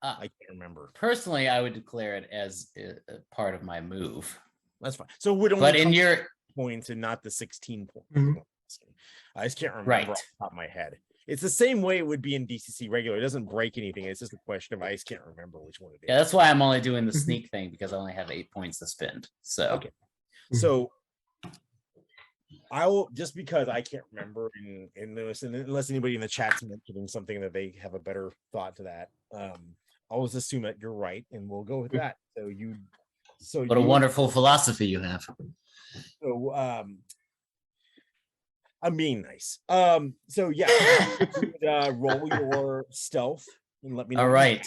I can't remember. personally, I would declare it as a part of my move. That's fine. So we don't. But in your points and not the 16 points. Mhm. I just can't remember Right. off the top of my head. It's the same way it would be in DCC regular. It doesn't break anything. It's just a question of I just can't remember which one it is. yeah, that's why I'm only doing the Mhm. sneak thing because I only have 8 points to spend. So Okay. So I will, just because I can't remember in this, and unless anybody in the chat's mentioning something that they have a better thought to that, I'll just assume that you're right, and we'll go with that. what a wonderful philosophy you have. So I'm being nice. So yeah, roll your stealth and let me know. All right.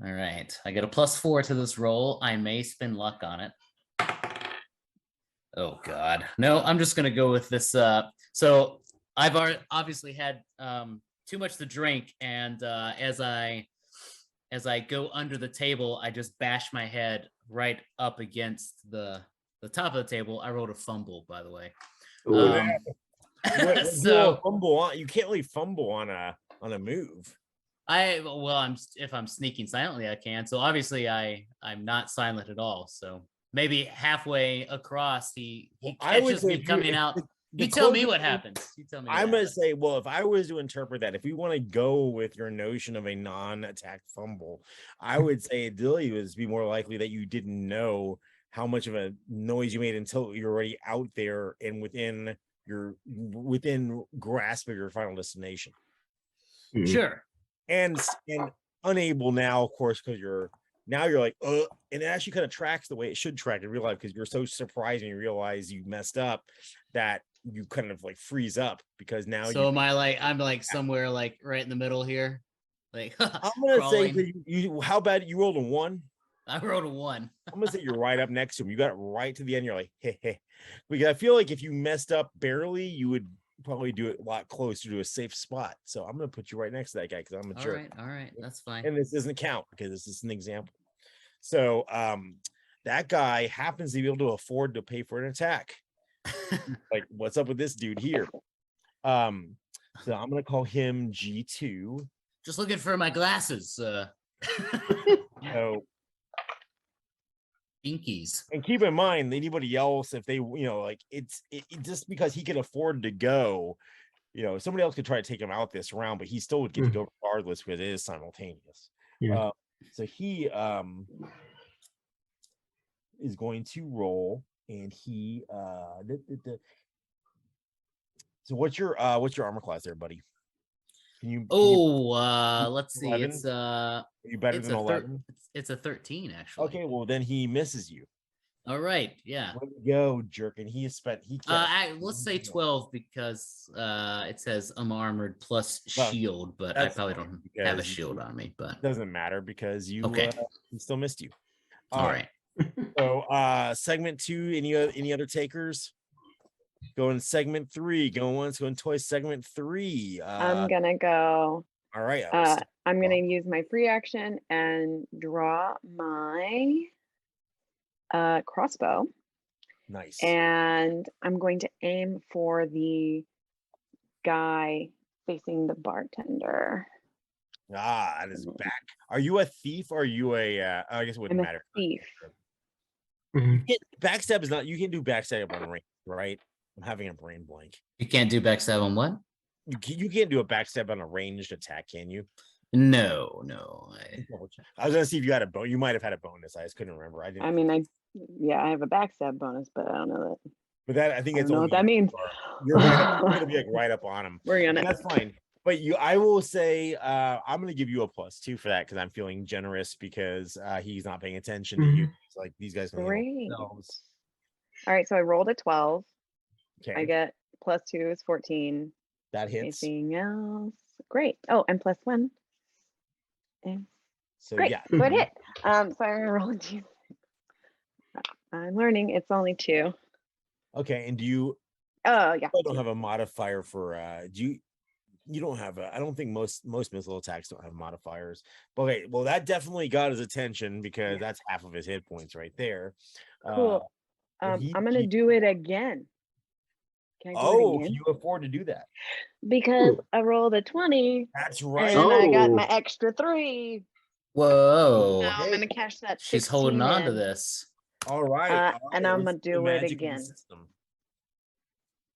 All right. I get a +4 to this roll. I may spin luck on it. Oh God. No, I'm just gonna go with this. So I've obviously had too much to drink, and as I go under the table, I just bash my head right up against the top of the table. I rolled a fumble, by the way. Ooh. So Fumble on, you can't really fumble on a move. if I'm sneaking silently, I can. So obviously I'm not silent at all. So maybe halfway across, he I would catches say me if you- coming if out. the You tell me closest what thing- happens. You tell me. What I'm gonna happens. say, well, if I was to interpret that, if we want to go with your notion of a non-attack fumble, I would say ideally it would be more likely that you didn't know how much of a noise you made until you're already out there and within grasp of your final destination. Sure. And unable now, of course, because you're like, and it actually kind of tracks the way it should track in real life, because you're so surprised when you realize you messed up that you kind of like freeze up, because now So am I like I'm like somewhere like right in the middle here? Like I'm gonna crawling. say you how bad you rolled a 1. I rolled a 1. I'm gonna say you're right up next to him. You got it right to the end. You're like, hey. Because I feel like if you messed up barely, you would probably do it a lot closer to a safe spot. So I'm gonna put you right next to that guy because I'm a jerk. All right, that's fine. And this doesn't count because this is an example. So that guy happens to be able to afford to pay for an attack. Like, what's up with this dude here? So I'm gonna call him G2. Just looking for my glasses. So Inkies. and keep in mind, anybody else, if they, like it just because he could afford to go, somebody else could try to take him out this round, but he still would get to go regardless because it is simultaneous. Yeah. So he is going to roll, and he So what's your armor class there, buddy? Let's see. 11? It's Are you better it's than a 11? it's a 13 actually. Okay, well then he misses you. All right. Yeah. Way to go, jerk. And he can't. Let's say 12 because it says I'm armored plus Well, shield, but I that's probably fine don't have a because shield on me. But doesn't matter because you Okay. he still missed you. all right. So segment 2, any other takers? Going segment 3, going once, going twice, segment 3. I'm gonna go. All right. I'm gonna use my free action and draw my crossbow, Nice. and I'm going to aim for the guy facing the bartender. That is back. Are you a thief or are you a I guess it wouldn't I'm a matter. thief. Backstab is not, you can do backstab on range, right? I'm having a brain blank. You can't do backstab on what? You can't do a backstab on a ranged attack, can you? No. I was gonna see if you had a bonus. You might have had a bonus. I just couldn't remember. I didn't. I mean, I have a backstab bonus, but I don't know that. but that I think I it's don't know what that only means. you're right up, you're gonna be like right up on him. We're gonna. That's fine. But I will say, I'm gonna give you a +2 for that because I'm feeling generous because he's not paying attention to you. It's like these guys can handle Great. themselves. All right, so I rolled a 12. Okay, I get +2 is 14. that hits. Anything else? Great. Oh, and +1. And So great. yeah, So it hit. So I'm gonna roll a d6. I'm learning. It's only 2. okay. And do you? Oh yeah. I don't have a modifier for. Do you? You don't have a. I don't think most missile attacks don't have modifiers. But okay, well that definitely got his attention because that's half of his hit points right there. Cool. and I'm gonna do it again. Can I do it Oh, again? can you afford to do that? Because I rolled a 20 That's right. and I got Oh. my extra 3. Whoa. Now I'm gonna cash that. She's 16 holding on to in. this. All right. And I'm let's gonna see the do it magic of the again. system.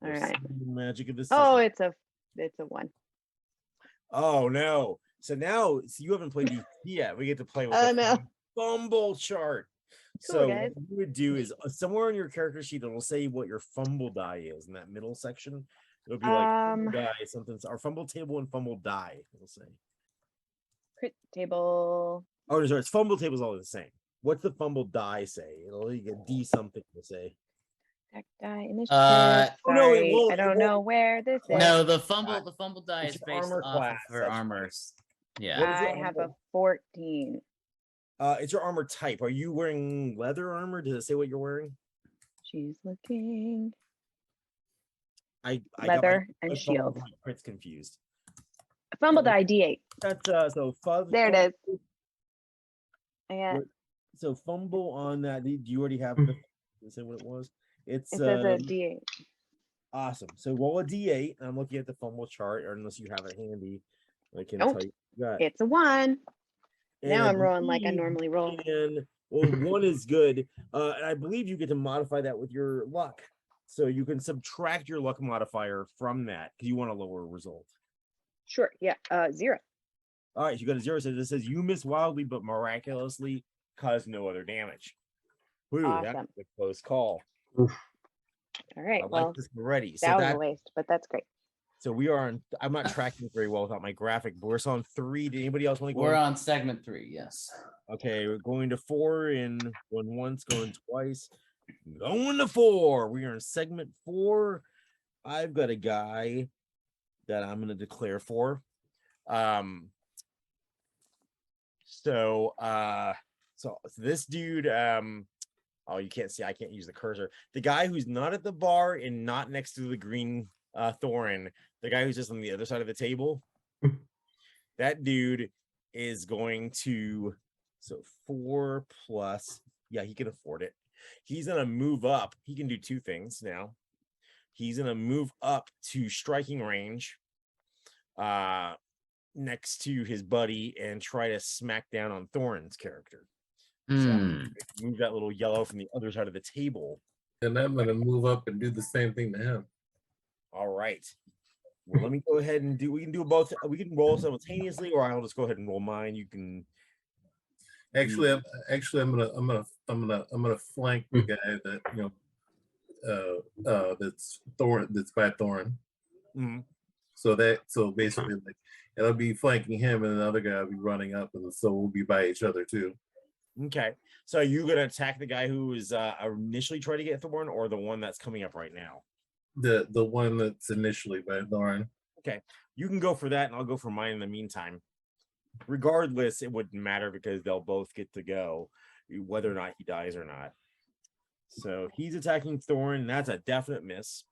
All Let's right. see the magic of the system. Oh, it's a 1. Oh no. So now you haven't played these yet. We get to play with I the know. fumble chart. Cool, So guys. what you would do is somewhere on your character sheet it'll say what your fumble die is in that middle section. It'll be like fumble die something or fumble table and fumble die. It'll say. Crit table. Oh, sorry, it's fumble table's all the same. What's the fumble die say? It'll like a D something to say. Deck die initiative. Uh, Oh, no, it Sorry, won't- I it don't know where this is. No, the fumble die It's is your based armor off class, of her that's right. armors. What Yeah. is your I have a armor? 14. It's your armor type. Are you wearing leather armor? Does it say what you're wearing? She's looking. I got Leather my and fumble shield. crits confused. Fumble die D8. That's so fuzz. There it is. I got, What- So fumble on that. Do you already have the? Does it say what it was? It's it says a D8. awesome. So roll a D8. I'm looking at the fumble chart, or unless you have it handy, I can Nope. tell you. You got. It's a 1. And Now I I'm rolling like I believe normally roll. And well, 1 is good. And I believe you get to modify that with your luck. So you can subtract your luck modifier from that because you want a lower result. Sure. Yeah. 0. All right, you got a 0. So this says you miss wildly, but miraculously cause no other damage. Woo, that's Awesome. a close call. All right. I Well, like this already. So that was that a waste, but that's great. so we are on. I'm not tracking very well without my graphic, but we're on 3. Did anybody else want to go? We're on segment 3, yes. Okay, we're going to 4 and going once, going twice, going to 4. We are in segment 4. I've got a guy that I'm going to declare for. So this dude, oh, you can't see, I can't use the cursor. The guy who's not at the bar and not next to the green Thorin, the guy who's just on the other side of the table, that dude is going to, so 4 plus, yeah, he can afford it. He's gonna move up. He can do 2 things now. He's gonna move up to striking range next to his buddy and try to smack down on Thorin's character. Hmm. Move that little yellow from the other side of the table. And I'm gonna move up and do the same thing to him. All right. Well, let me go ahead and we can do both. We can roll simultaneously, or I'll just go ahead and roll mine. You can. Actually, I'm gonna flank the guy that that's Thorin, that's by Thorin. Mhm. So basically, like, it'll be flanking him, and the other guy will be running up, and so we'll be by each other too. Okay. So are you gonna attack the guy who is initially trying to get Thorin, or the one that's coming up right now? The one that's initially by Thorin. Okay, you can go for that, and I'll go for mine in the meantime. Regardless, it wouldn't matter because they'll both get to go, whether or not he dies or not. So he's attacking Thorin. That's a definite miss.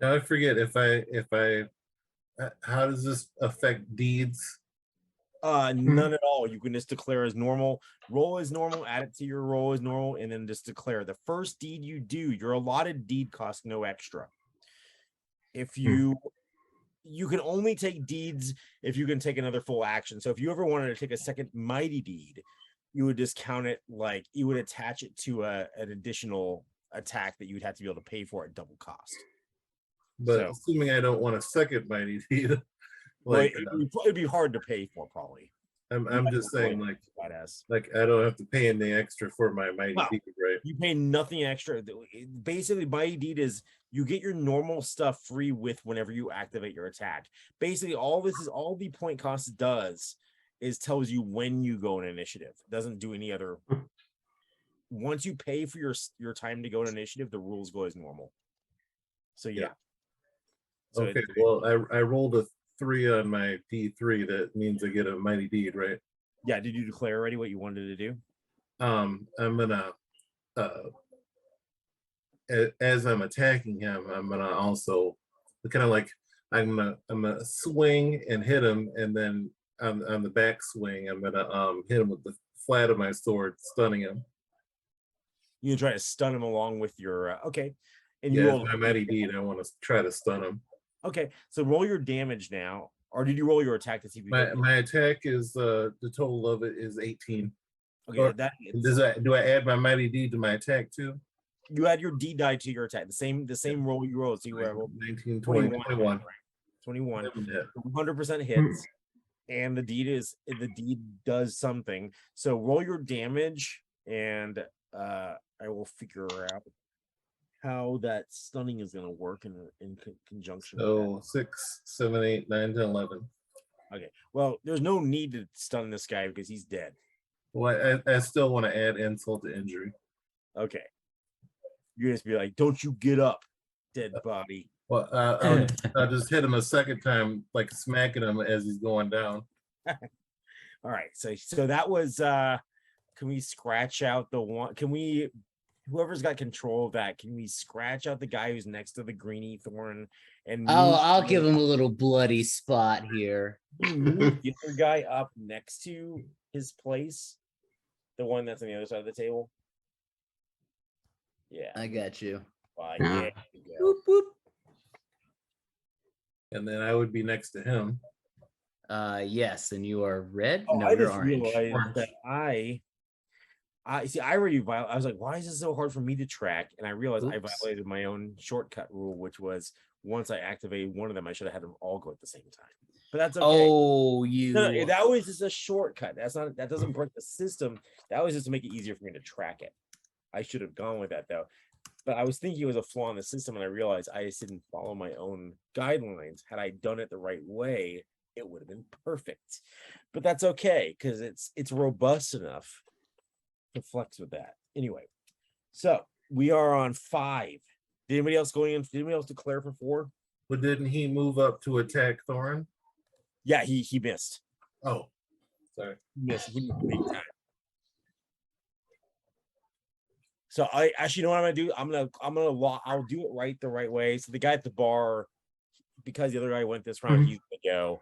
Now I forget if I how does this affect deeds? None at all. You can just declare as normal. Roll as normal. Add it to your roll as normal, and then just declare the first deed you do. Your allotted deed costs no extra. If you can only take deeds if you can take another full action. So if you ever wanted to take a second mighty deed, you would just count it like you would attach it to an additional attack that you would have to be able to pay for at double cost. But So- assuming I don't want a second mighty deed, Like it'd be hard to pay for probably. I'm just saying, Badass. like I don't have to pay any extra for my Mighty Wow. Deed, right? You pay nothing extra. Basically, Mighty Deed is you get your normal stuff free with whenever you activate your attack. Basically, all the point cost does is tells you when you go in initiative. It doesn't do any other. Once you pay for your time to go in initiative, the rules go as normal. So yeah. So Okay, well, I rolled a 3 on my D3. That means I get a Mighty Deed, right? yeah. Did you declare already what you wanted to do? I'm gonna as I'm attacking him, I'm gonna also kind of like I'm gonna swing and hit him, and then on the back swing, I'm gonna hit him with the flat of my sword, stunning him. You can try to stun him along with your okay. And you Yeah, roll my Mighty Deed. I want to try to stun him. okay. So roll your damage now, or did you roll your attack to see if you get My attack is the total of it is 18. okay? or- That Do I add my Mighty Deed to my attack too? you add your D die to your attack. The same roll you rolled. So you rolled 19, 20, 21. 21. Seven hit. 100% hits, and the deed does something. So roll your damage, and I will figure out how that stunning is going to work in conjunction. So 6, 7, 8, 9, 10, 11. Okay. Well, there's no need to stun this guy because he's dead. Well, I still want to add insult to injury. Okay. You just be like, "Don't you get up, dead body." Well, I'll just hit him a second time, like smacking him as he's going down. All right. So that was can we scratch out the one? Can we whoever's got control of that, can we scratch out the guy who's next to the greeny thorn and I'll give him a little bloody spot here. move the other guy up next to his place? The one that's on the other side of the table. Yeah. I got you. Yeah. there you go. And then I would be next to him. Yes, and you are red. Oh, No, I you're just orange. realized that I see. I already I was like, why is this so hard for me to track? And I realized I Oops. violated my own shortcut rule, which was once I activated one of them, I should have had them all go at the same time. But that's okay. Oh, you. No, that was just a shortcut. That doesn't break the system. That was just to make it easier for me to track it. I should have gone with that though. But I was thinking it was a flaw in the system, and I realized I just didn't follow my own guidelines. Had I done it the right way, it would have been perfect. But that's okay because it's robust enough to flex with that. Anyway, so we are on 5. Did anybody else Did anybody else declare for 4? But didn't he move up to attack Thorin? Yeah, he missed. Oh, sorry. He missed big time. So I actually know what I'm gonna do. I'll do it the right way. So the guy at the bar, because the other guy went this round, he's gonna go.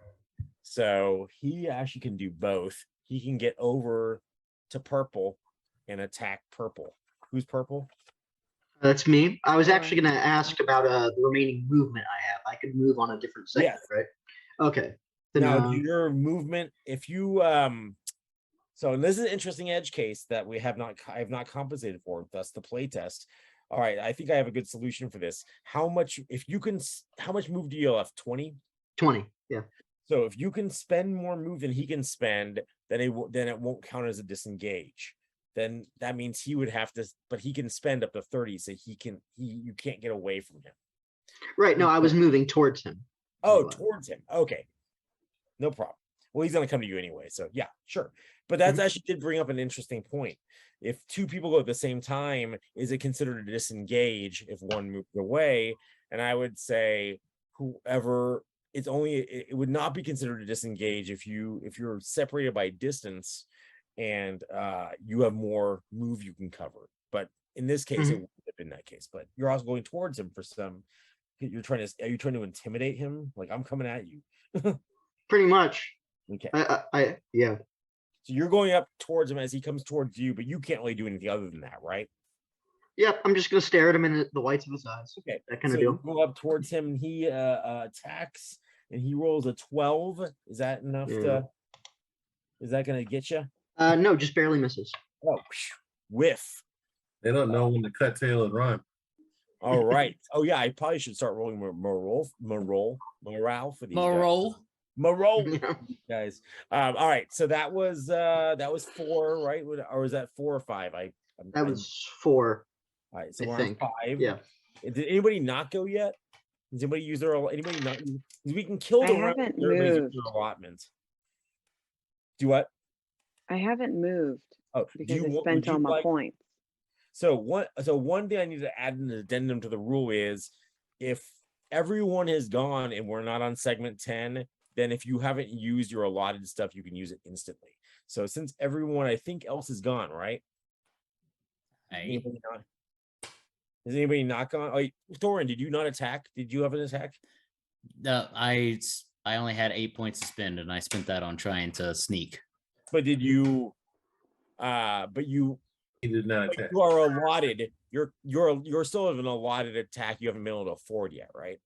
So he actually can do both. He can get over to purple and attack purple. Who's purple? That's me. I was actually going to ask about the remaining movement I have. I could move on a different segment, Yes. right? Okay. Then, Now your movement, if you so and this is an interesting edge case that I have not compensated for, thus the play test. All right, I think I have a good solution for this. How much move do you have? 20? 20. Yeah. So if you can spend more move than he can spend, then it won't count as a disengage. Then that means he would have to, but he can spend up to 30, so you can't get away from him. Right. No, I was moving towards him. Oh, towards him. Okay. No problem. Well, he's gonna come to you anyway. So yeah, sure. But that's actually did bring up an interesting point. If 2 people go at the same time, is it considered a disengage if one moved away? And I would say whoever it would not be considered a disengage if you're separated by distance and you have more move you can cover. But in this case, it would have been that case. But you're also going towards him for some. Are you trying to intimidate him? Like, I'm coming at you. Pretty much. Okay. Yeah. So you're going up towards him as he comes towards you, but you can't really do anything other than that, right? Yep. I'm just going to stare at him in the whites of his eyes. Okay. That kind So of deal. you go up towards him and he attacks and he rolls a 12. Is that enough is that going to get you? No, just barely misses. Oh, whiff. They don't know when to cut tail and run. All right. Oh yeah, I probably should start rolling morale for these guys. Morale. Marole, Yeah, guys. All right, so that was 4, right? Or was that 4 or 5? that was 4, all right, so I we're think. on 5. Yeah. Did anybody not go yet? Does anybody use their anybody not? We can kill I the round. haven't Everybody's moved. used their allotment. Do what? I haven't moved Oh, do because you I want? spent Would you all my like? points. So one thing I need to add an addendum to the rule is if everyone has gone and we're not on segment 10, then if you haven't used your allotted stuff, you can use it instantly. So since everyone I think else is gone, right? Anybody not? Is anybody not gone? Oh, Thorin, did you not attack? Did you have an attack? No, I only had 8 points to spend, and I spent that on trying to sneak. But did you but you He did not but attack. you are allotted. You're still have an allotted attack you haven't been able to afford yet, right?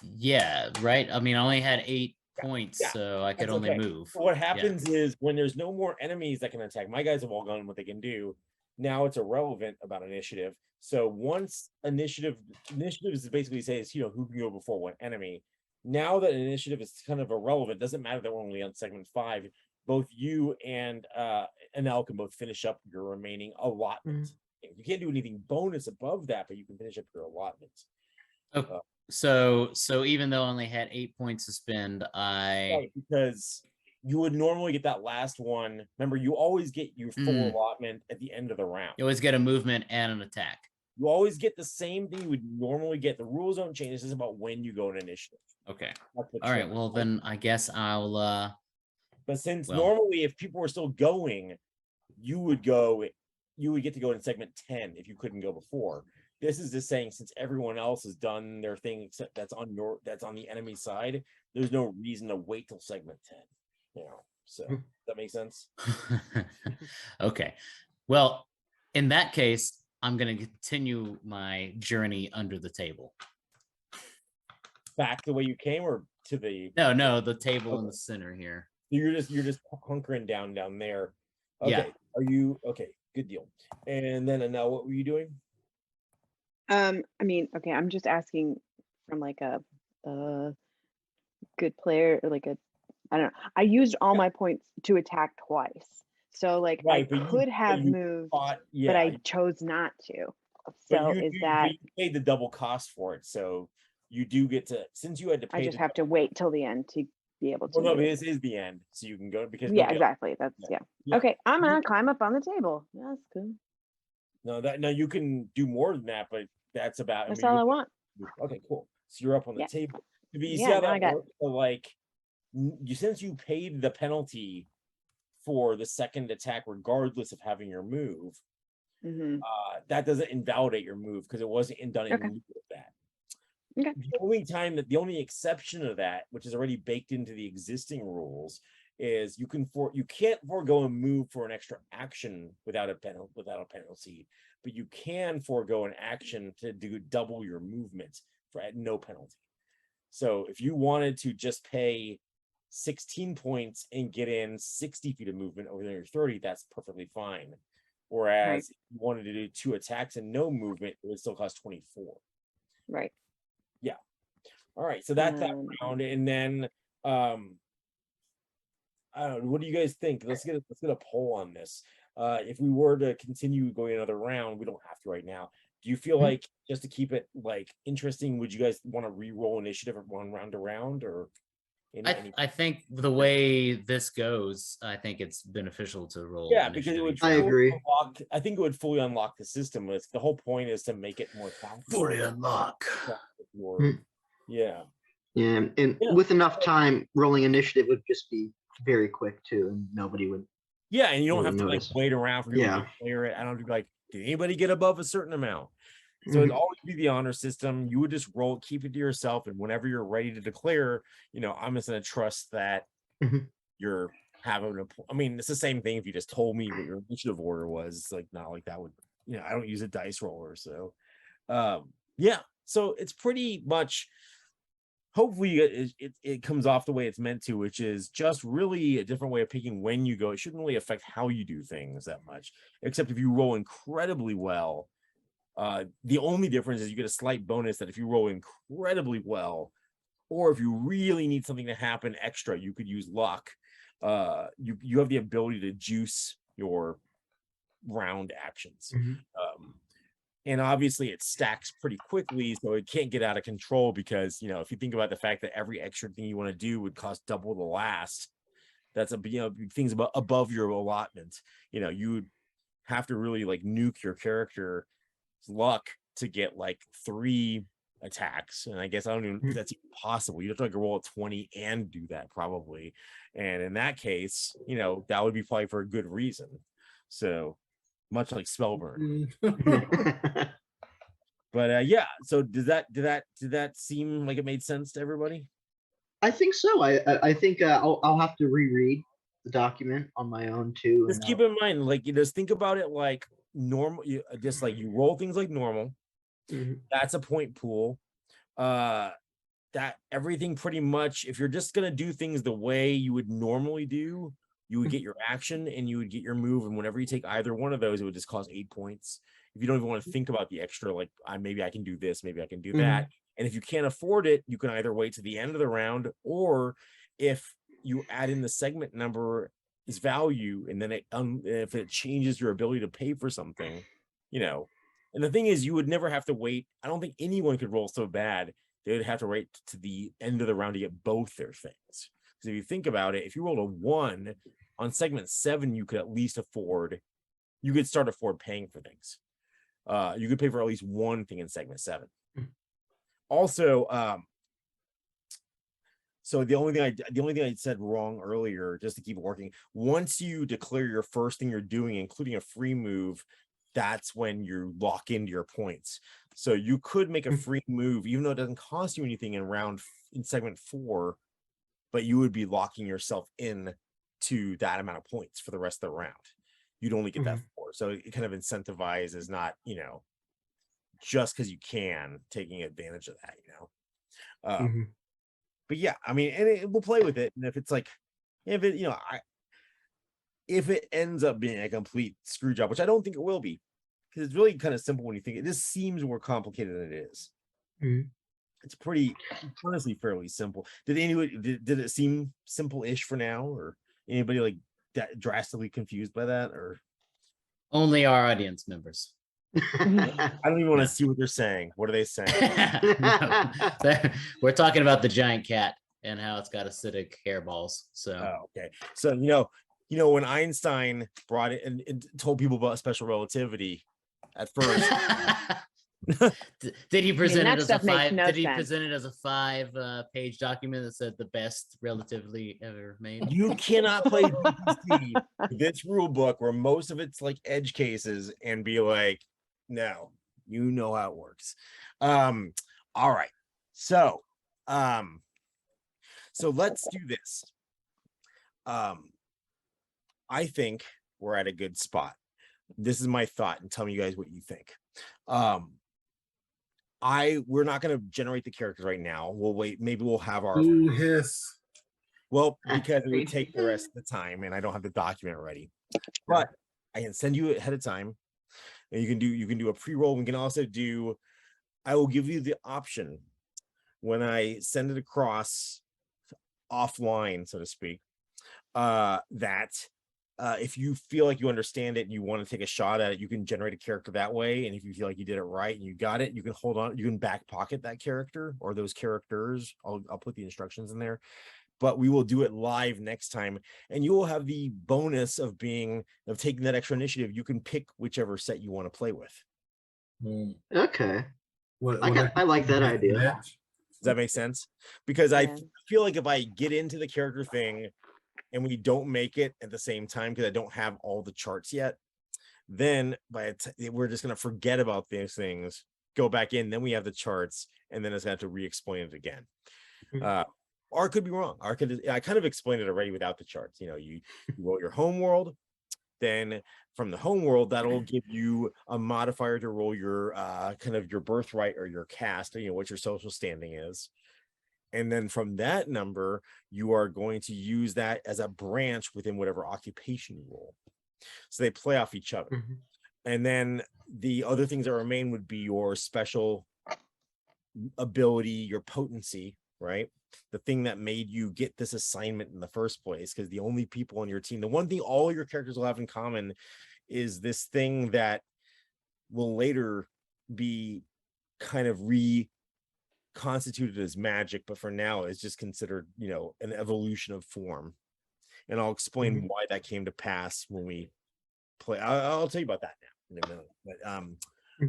Yeah, right. I mean, I only had 8 points, yeah, so I could that's only okay. move. So what Yeah. happens is when there's no more enemies that can attack, my guys have all gone what they can do. Now it's irrelevant about initiative. So once initiative is basically says, who can go before what enemy. Now that initiative is kind of irrelevant, doesn't matter that we're only on segment 5. Both you and Anel can both finish up your remaining allotment. You can't do anything bonus above that, but you can finish up your allotment. Okay. So even though I only had 8 points to spend, Right, because you would normally get that last one. Remember, you always get your full allotment at the end of the round. you always get a movement and an attack. You always get the same thing you would normally get. The rules don't change. This is about when you go in initiative. Okay. That's the All right. trick. Well, then I guess I'll. But since well- normally, if people were still going, you would get to go in segment 10 if you couldn't go before. This is just saying since everyone else has done their thing except that's on the enemy side, there's no reason to wait till segment 10. So does that make sense? Okay. Well, in that case, I'm going to continue my journey under the table. Back the way you came, or to the No, the table in Okay. the center here. you're just hunkering down there. Okay. Yeah. Are you okay? Good deal. And then now what were you doing? I mean, okay, I'm just asking from like a good player or like I don't know. I used all my points to attack twice. So like Right, I but you- could have you moved, But but I chose not to. So is that you paid the double cost for it, so you do get to since you had to pay. I just have to wait till the end to be able to Well, no, move. this is the end, so you can go because Yeah, nobody else- exactly. That's Yeah. yeah. Yeah. Okay, I'm gonna climb up on the table. That's good. No, you can do more than that, but that's about. That's all I want. Okay, cool. So you're up on the Yeah. table. But you see Yeah, how now I that got- works? So like, since you paid the penalty for the second attack, regardless of having your move, Hmm. that doesn't invalidate your move because it wasn't done in Okay. lieu of that. Okay. The only exception of that, which is already baked into the existing rules, is you can't forego a move for an extra action without a penalty, but you can forego an action to do double your movement at no penalty. So if you wanted to just pay 16 points and get in 60 feet of movement over your 30, that's perfectly fine. Whereas if you wanted to do 2 attacks and no movement, it would still cost 24. Right. All right, so that's that round, and then I don't know. What do you guys think? Let's get a poll on this. If we were to continue going another round, we don't have to right now. Do you feel like just to keep it like interesting, would you guys want to re-roll initiative one round to round, or? I think the way this goes, I think it's beneficial to roll. Yeah, because it would. initiative. I agree. I think it would fully unlock the system. The whole point is to make it more tactical. unlock. Yeah. Yeah, and Yeah. with enough time, rolling initiative would just be very quick too, and nobody would. Yeah, and you don't Really have to like notice. wait around for people Yeah. to clear it. I don't have to be like, did anybody get above a certain amount? So it'd always be the honor system. You would just roll, keep it to yourself, and whenever you're ready to declare, I'm just gonna trust that Mhm. you're having a. I mean, it's the same thing if you just told me what your initiative order was. It's like not like that would. I don't use a dice roller, so yeah. So it's pretty much. Hopefully it comes off the way it's meant to, which is just really a different way of picking when you go. It shouldn't really affect how you do things that much, except if you roll incredibly well. The only difference is you get a slight bonus that if you roll incredibly well, Or if you really need something to happen extra, you could use luck. You have the ability to juice your round actions. Mhm. And obviously it stacks pretty quickly, so it can't get out of control because, you know, if you think about the fact that every extra thing you want to do would cost double the last, that's a, you know, things above your allotment, you know, you would have to really like nuke your character's luck to get like 3 attacks. And I guess I don't even if that's even possible. You have to like roll a 20 and do that probably. And in that case, you know, that would be probably for a good reason. So much like Spellburn. But yeah, so did that seem like it made sense to everybody? I think so. I think I'll have to reread the document on my own too. Just and, keep in mind, like, you just think about it like normal, just like you roll things like normal. Mhm. That's a point pool. That everything pretty much, if you're just gonna do things the way you would normally do, you would get your action and you would get your move, and whenever you take either one of those, it would just cost 8 points. If you don't even want to think about the extra, like maybe I can do this, maybe I can do that. And if you can't afford it, you can either wait to the end of the round, or if you add in the segment number is value, and then if it changes your ability to pay for something, you know. And the thing is, you would never have to wait. I don't think anyone could roll so bad they would have to wait to the end of the round to get both their things. Because if you think about it, if you rolled a 1 on segment 7, you could at least afford, you could start afford paying for things. You could pay for at least one thing in segment 7. Also, so the only thing I said wrong earlier, just to keep it working, once you declare your first thing you're doing, including a free move, that's when you lock into your points. So you could make a free move, even though it doesn't cost you anything in segment 4, but you would be locking yourself in to that amount of points for the rest of the round. You'd only get that 4. So it kind of incentivizes not, you know, just because you can taking advantage of that, you know. But yeah, I mean, and we'll play with it. And if it's like, if it, you know, if it ends up being a complete screw job, which I don't think it will be, because it's really kind of simple when you think it. This seems more complicated than it is. It's pretty, honestly, fairly simple. Did it seem simple-ish for now, or anybody like that drastically confused by that, or Only our audience members. I don't even want to No. see what they're saying. What are they saying? No, we're talking about the giant cat and how it's got acidic hairballs. So Oh, okay. So you know when Einstein brought it and told people about special relativity at first, did he present that it as a stuff makes 5? no Did he sense. present it as a 5-page document that said the best relatively ever made? you cannot play DCC with this rule book where most of it's like edge cases and be like, no, you know how it works. All right. So let's do this. I think we're at a good spot. This is my thought, and tell me you guys what you think. We're not going to generate the characters right now. We'll wait. Maybe we'll have our Ooh, hiss. well, because it would take the rest of the time, and I don't have the document ready. But I can send you ahead of time, and you can do a pre-roll. We can also do. I will give you the option when I send it across offline, so to speak. That if you feel like you understand it and you want to take a shot at it, you can generate a character that way. And if you feel like you did it right and you got it, you can hold on, you can back pocket that character or those characters. I'll put the instructions in there, but we will do it live next time. And you will have the bonus of taking that extra initiative. You can pick whichever set you want to play with. Okay. What, I like that idea. Does that make sense? Because I Yeah. feel like if I get into the character thing and we don't make it at the same time because I don't have all the charts yet, then we're just going to forget about these things, go back in, then we have the charts, and then it's going to have to re-explain it again. Or it could be wrong. I kind of explained it already without the charts. You know, you roll your home world, then from the home world, that'll give you a modifier to roll your kind of your birthright or your caste, you know, what your social standing is. And then from that number, you are going to use that as a branch within whatever occupation you roll. So they play off each other. And then the other things that remain would be your special ability, your potency, right? The thing that made you get this assignment in the first place, because the only people on your team, the one thing all your characters will have in common is this thing that will later be kind of reconstituted as magic, but for now is just considered, you know, an evolution of form. And I'll explain why that came to pass when we play. I'll tell you about that now in a minute. But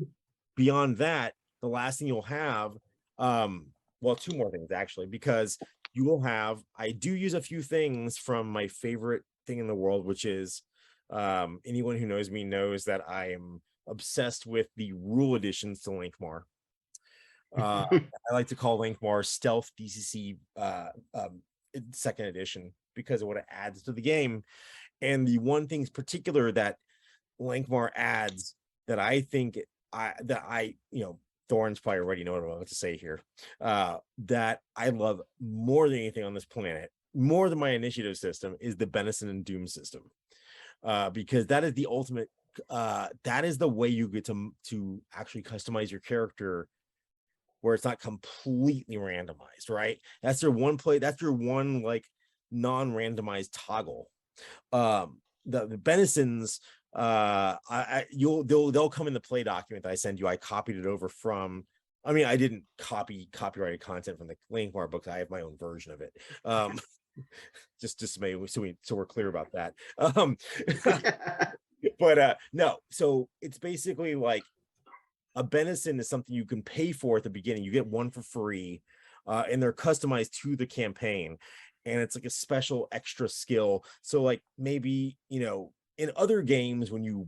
beyond that, the last thing you'll have, well, two more things actually, because you will have, I do use a few things from my favorite thing in the world, which is anyone who knows me knows that I am obsessed with the rule additions to Linkmar. I like to call Linkmar Stealth DCC second edition because of what it adds to the game. And the one thing in particular that Linkmar adds that I think you know, Thorns probably already know what I'm about to say here, that I love more than anything on this planet, more than my initiative system, is the Benison and Doom system. Because that is the ultimate, that is the way you get to actually customize your character where it's not completely randomized, right? That's your one play, that's your one like non-randomized toggle. The Benisons, they'll come in the play document that I send you. I copied it over from, I mean, I didn't copy copyrighted content from the Linkmar books. I have my own version of it. Just maybe so we're clear about that. But no, so it's basically like a Benison is something you can pay for at the beginning. You get one for free, and they're customized to the campaign, and it's like a special extra skill. So like maybe, you know, in other games when you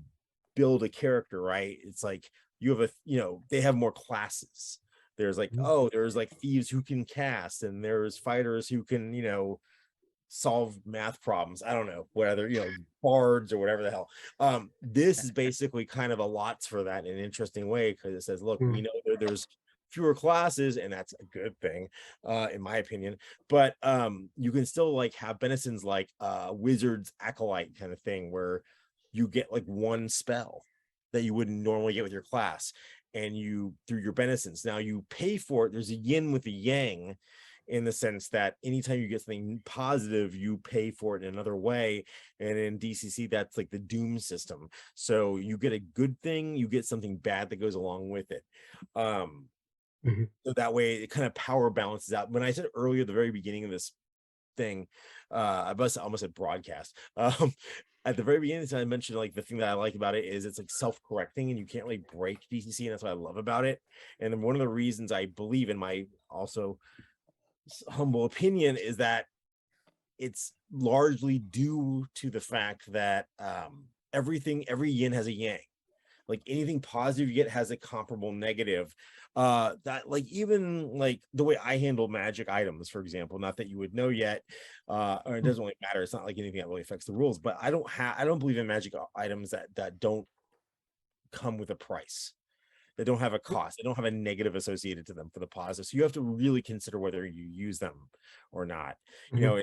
build a character, right, it's like you have you know, they have more classes. There's like, oh, there's like thieves who can cast, and there's fighters who can, you know, solve math problems. I don't know, whether, you know, bards or whatever the hell. This is basically kind of a lots for that in an interesting way, because it says, look, we know there's fewer classes, and that's a good thing, in my opinion. But you can still like have Benisons like wizard's acolyte kind of thing, where you get like one spell that you wouldn't normally get with your class, and you through your Benisons. Now you pay for it. There's a yin with a yang, in the sense that anytime you get something positive, you pay for it in another way. And in DCC, that's like the Doom system. So you get a good thing, you get something bad that goes along with it. So that way it kind of power balances out. When I said earlier at the very beginning of this thing, I almost said broadcast. At the very beginning, I mentioned like the thing that I like about it is it's like self-correcting, and you can't really break DCC, and that's what I love about it. And then one of the reasons I believe, in my also humble opinion, is that it's largely due to the fact that every yin has a yang. Like anything positive you get has a comparable negative. That like even like the way I handle magic items, for example, not that you would know yet, or it doesn't really matter. It's not like anything that really affects the rules, but I don't believe in magic items that don't come with a price. They don't have a cost. They don't have a negative associated to them for the positive. So you have to really consider whether you use them or not. You know,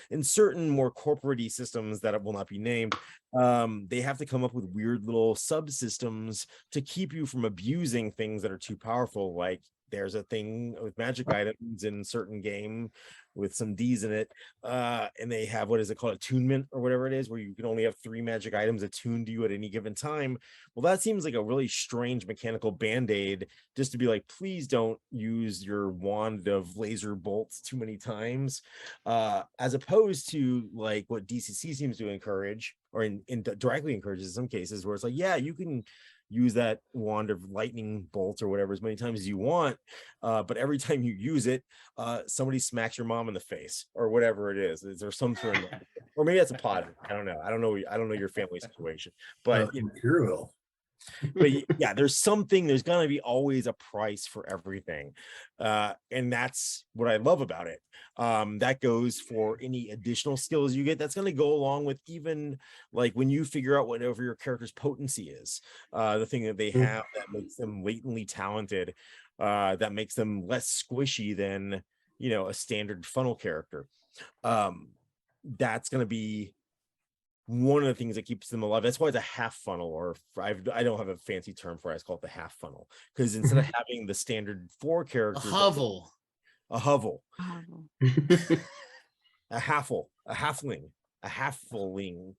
in certain more corporate-y systems that will not be named, they have to come up with weird little subsystems to keep you from abusing things that are too powerful. Like there's a thing with magic items in certain game with some D's in it, and they have, what is it called, attunement or whatever it is, where you can only have 3 magic items attuned to you at any given time. Well, that seems like a really strange mechanical band-aid, just to be like, please don't use your wand of laser bolts too many times, as opposed to like what DCC seems to encourage, or directly encourages in some cases, where it's like, yeah, you can use that wand of lightning bolts or whatever as many times as you want, but every time you use it, somebody smacks your mom in the face or whatever it is. Is there some sort of, or maybe that's a positive? I don't know your family situation, but but yeah, there's gonna be always a price for everything, and that's what I love about it. That goes for any additional skills you get. That's going to go along with even like when you figure out whatever your character's potency is, the thing that they have that makes them latently talented, that makes them less squishy than, you know, a standard funnel character. That's going to be one of the things that keeps them alive. That's why it's a half funnel, or I don't have a fancy term for it. I call it the half funnel, because instead of having the standard 4 characters, a hovel. a hovel, Oh, a halfle, a halfling, a halfling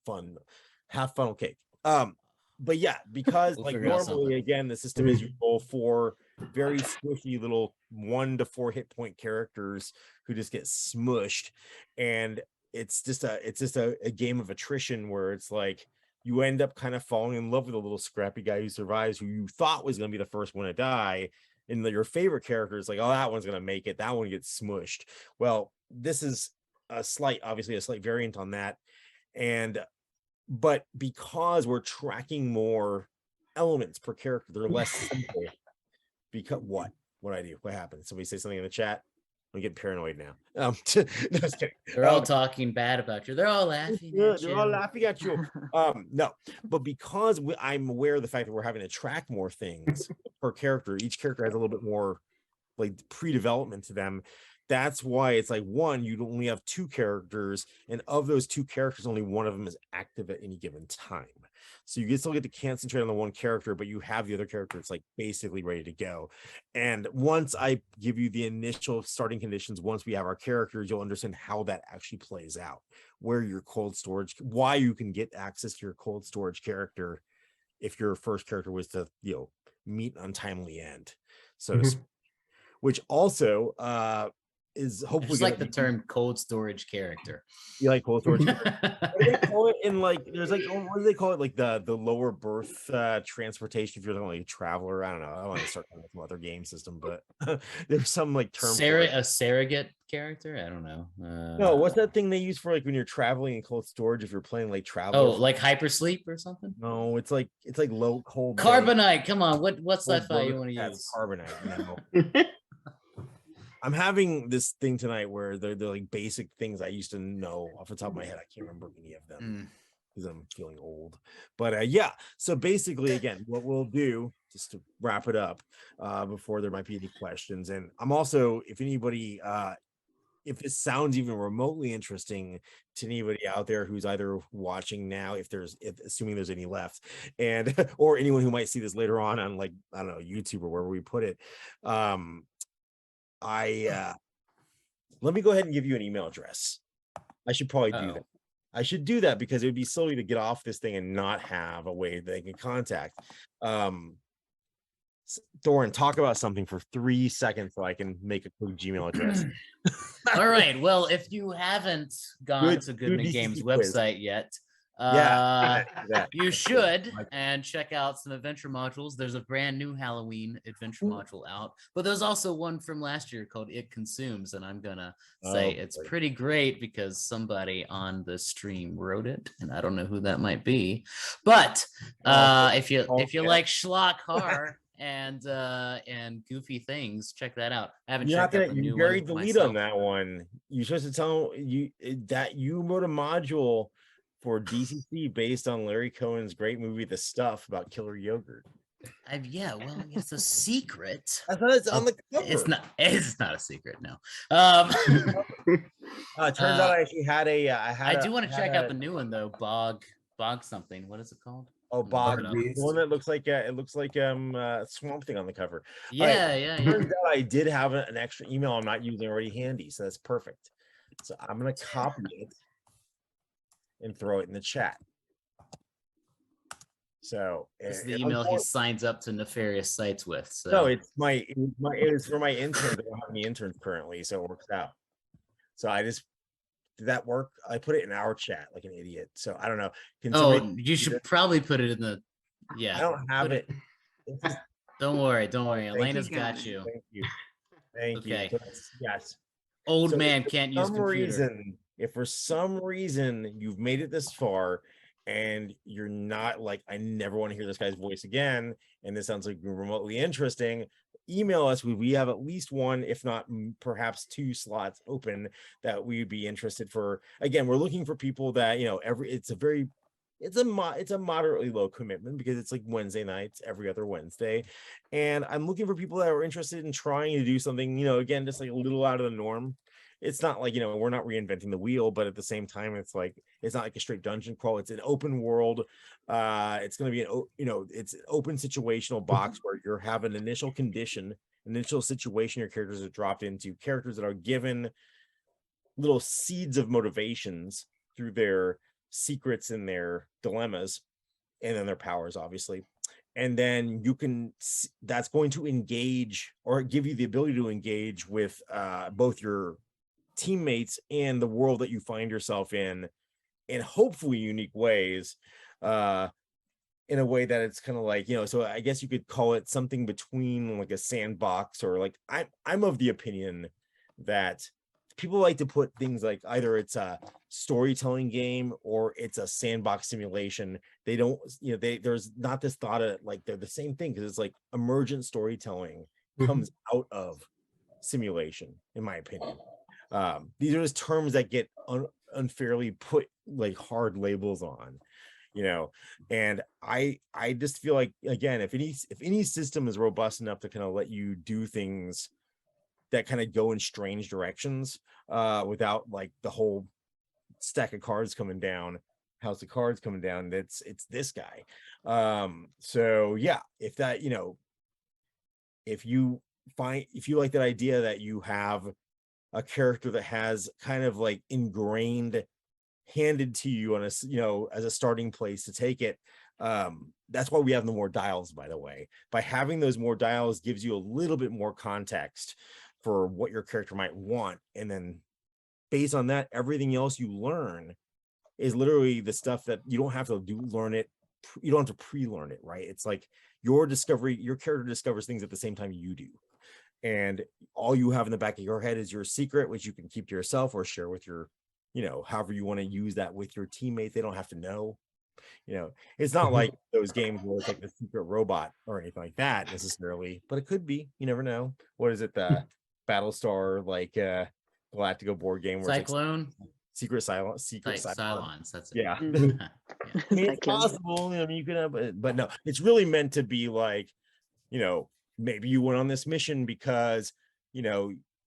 half funnel cake. But yeah, because We'll like figure out normally something. again, the system is you roll for very squishy little 1 to 4 hit point characters who just get smushed, and it's just a game of attrition where it's like you end up kind of falling in love with a little scrappy guy who survives, who you thought was going to be the first one to die, and your favorite character is like, oh, that one's going to make it, that one gets smushed. Well, this is obviously a slight variant on that, but because we're tracking more elements per character, they're less simple. Because what I do? What happened? Somebody say something in the chat. I'm getting paranoid now. No, just kidding. They're all talking bad about you. They're all laughing at They're all you. laughing at you. No, but because I'm aware of the fact that we're having to track more things per character, each character has a little bit more like pre-development to them. That's why it's like you only have 2 characters, and of those 2 characters, only one of them is active at any given time. So you still get to concentrate on the one character, but you have the other character. It's like basically ready to go. And once I give you the initial starting conditions, once we have our characters, you'll understand how that actually plays out, where your cold storage, why you can get access to your cold storage character if your first character was to, meet an untimely end. So to speak. Which also is I hopefully just gonna like the be- term cold storage character. You like cold storage? What do they call it in like? There's like, what do they call it? Like the lower berth transportation. If you're like a traveler, I don't know. I want to start with some other game system, but there's some like term. For it. A surrogate character? I don't know. No, what's that thing they use for like when you're traveling in cold storage? If you're playing like travel. Oh, like hypersleep or something? No, it's like low cold. Carbonite. Come on, what's Cold that file you berth, want to that's use? Carbonite. No. I'm having this thing tonight where they're like basic things I used to know off the top of my head. I can't remember any of them because I'm feeling old. But yeah, so basically, again, what we'll do just to wrap it up before there might be any questions. And I'm also, if anybody, if it sounds even remotely interesting to anybody out there who's either watching now, assuming there's any left, and or anyone who might see this later on like, I don't know, YouTube or wherever we put it. Let me go ahead and give you an email address. I should probably do that. I should do that because it would be silly to get off this thing and not have a way they can contact. Thorin, talk about something for 3 seconds so I can make a quick Gmail address. All right. Well, if you haven't gone to Goodman DCC Games quiz. website yet, you should and check out some adventure modules. There's a brand new Halloween adventure module out, but there's also one from last year called It Consumes, and I'm gonna say it's pretty great because somebody on the stream wrote it, and I don't know who that might be. But if you like schlock horror and goofy things, check that out. I haven't checked out the new one. You buried the lead on that one. You're supposed to tell you that you wrote a module for DCC based on Larry Cohen's great movie, The Stuff, about killer yogurt. Well, it's a secret. I thought it's on the cover. It's not a secret, no. Turns out I actually had a. I do want to check out the new one though. Bog something. What is it called? Oh, Bog, Beast. the one that looks like Swamp Thing on the cover. Yeah. Turns out I did have an extra email I'm not using already handy, so that's perfect. So I'm gonna copy it and throw it in the chat. So it's the email he signs up to nefarious sites with. So no, it was for my intern. I don't have any interns currently, so it works out. So did that work? I put it in our chat like an idiot. So I don't know. You should probably put it in the. Yeah, I don't have it. Don't worry. Elena's got you. Thank you. Thank you. Yes. Old man can't use computer. If for some reason you've made it this far and you're not like, I never want to hear this guy's voice again, and this sounds like remotely interesting, email us. We have at least one, if not perhaps 2 slots open that we'd be interested for. Again, we're looking for people that, it's a moderately low commitment because it's like Wednesday nights every other Wednesday, and I'm looking for people that are interested in trying to do something, again, just like a little out of the norm. It's not like, we're not reinventing the wheel, but at the same time, it's like, it's not like a straight dungeon crawl. It's an open world. It's going to be it's an open situational box where you have an initial condition initial situation your characters are dropped into, characters that are given little seeds of motivations through their secrets and their dilemmas, and then their powers, obviously. And then you can, that's going to engage or give you the ability to engage with both your teammates and the world that you find yourself in hopefully unique ways, in a way that it's kind of like, so I guess you could call it something between like a sandbox, or like I'm of the opinion that people like to put things like either it's a storytelling game or it's a sandbox simulation. They don't, there's not this thought of like they're the same thing, because it's like emergent storytelling comes out of simulation, in my opinion. These are just terms that get unfairly put like hard labels on, and I just feel like, again, if any system is robust enough to kind of let you do things that kind of go in strange directions, without like the whole stack of cards coming down, house of cards coming down, it's this guy. So yeah, if that, if you like that idea that you have a character that has kind of like ingrained, handed to you on a, as a starting place to take it. That's why we have the more dials, by the way. By having those more dials gives you a little bit more context for what your character might want. And then based on that, everything else you learn is literally the stuff that you don't have to learn it. You don't have to pre-learn it, right? It's like your character discovers things at the same time you do. And all you have in the back of your head is your secret, which you can keep to yourself or share with your, however you want to use that with your teammates. They don't have to know. It's not like those games where it's like the secret robot or anything like that necessarily, but it could be. You never know. What is it? The Battlestar Galactica board game where Cyclone. it's like Secret Cylons. That's it. Yeah. Mhm. I mean, it's Cyclone. possible. You can have, but no, it's really meant to be like, maybe you went on this mission because,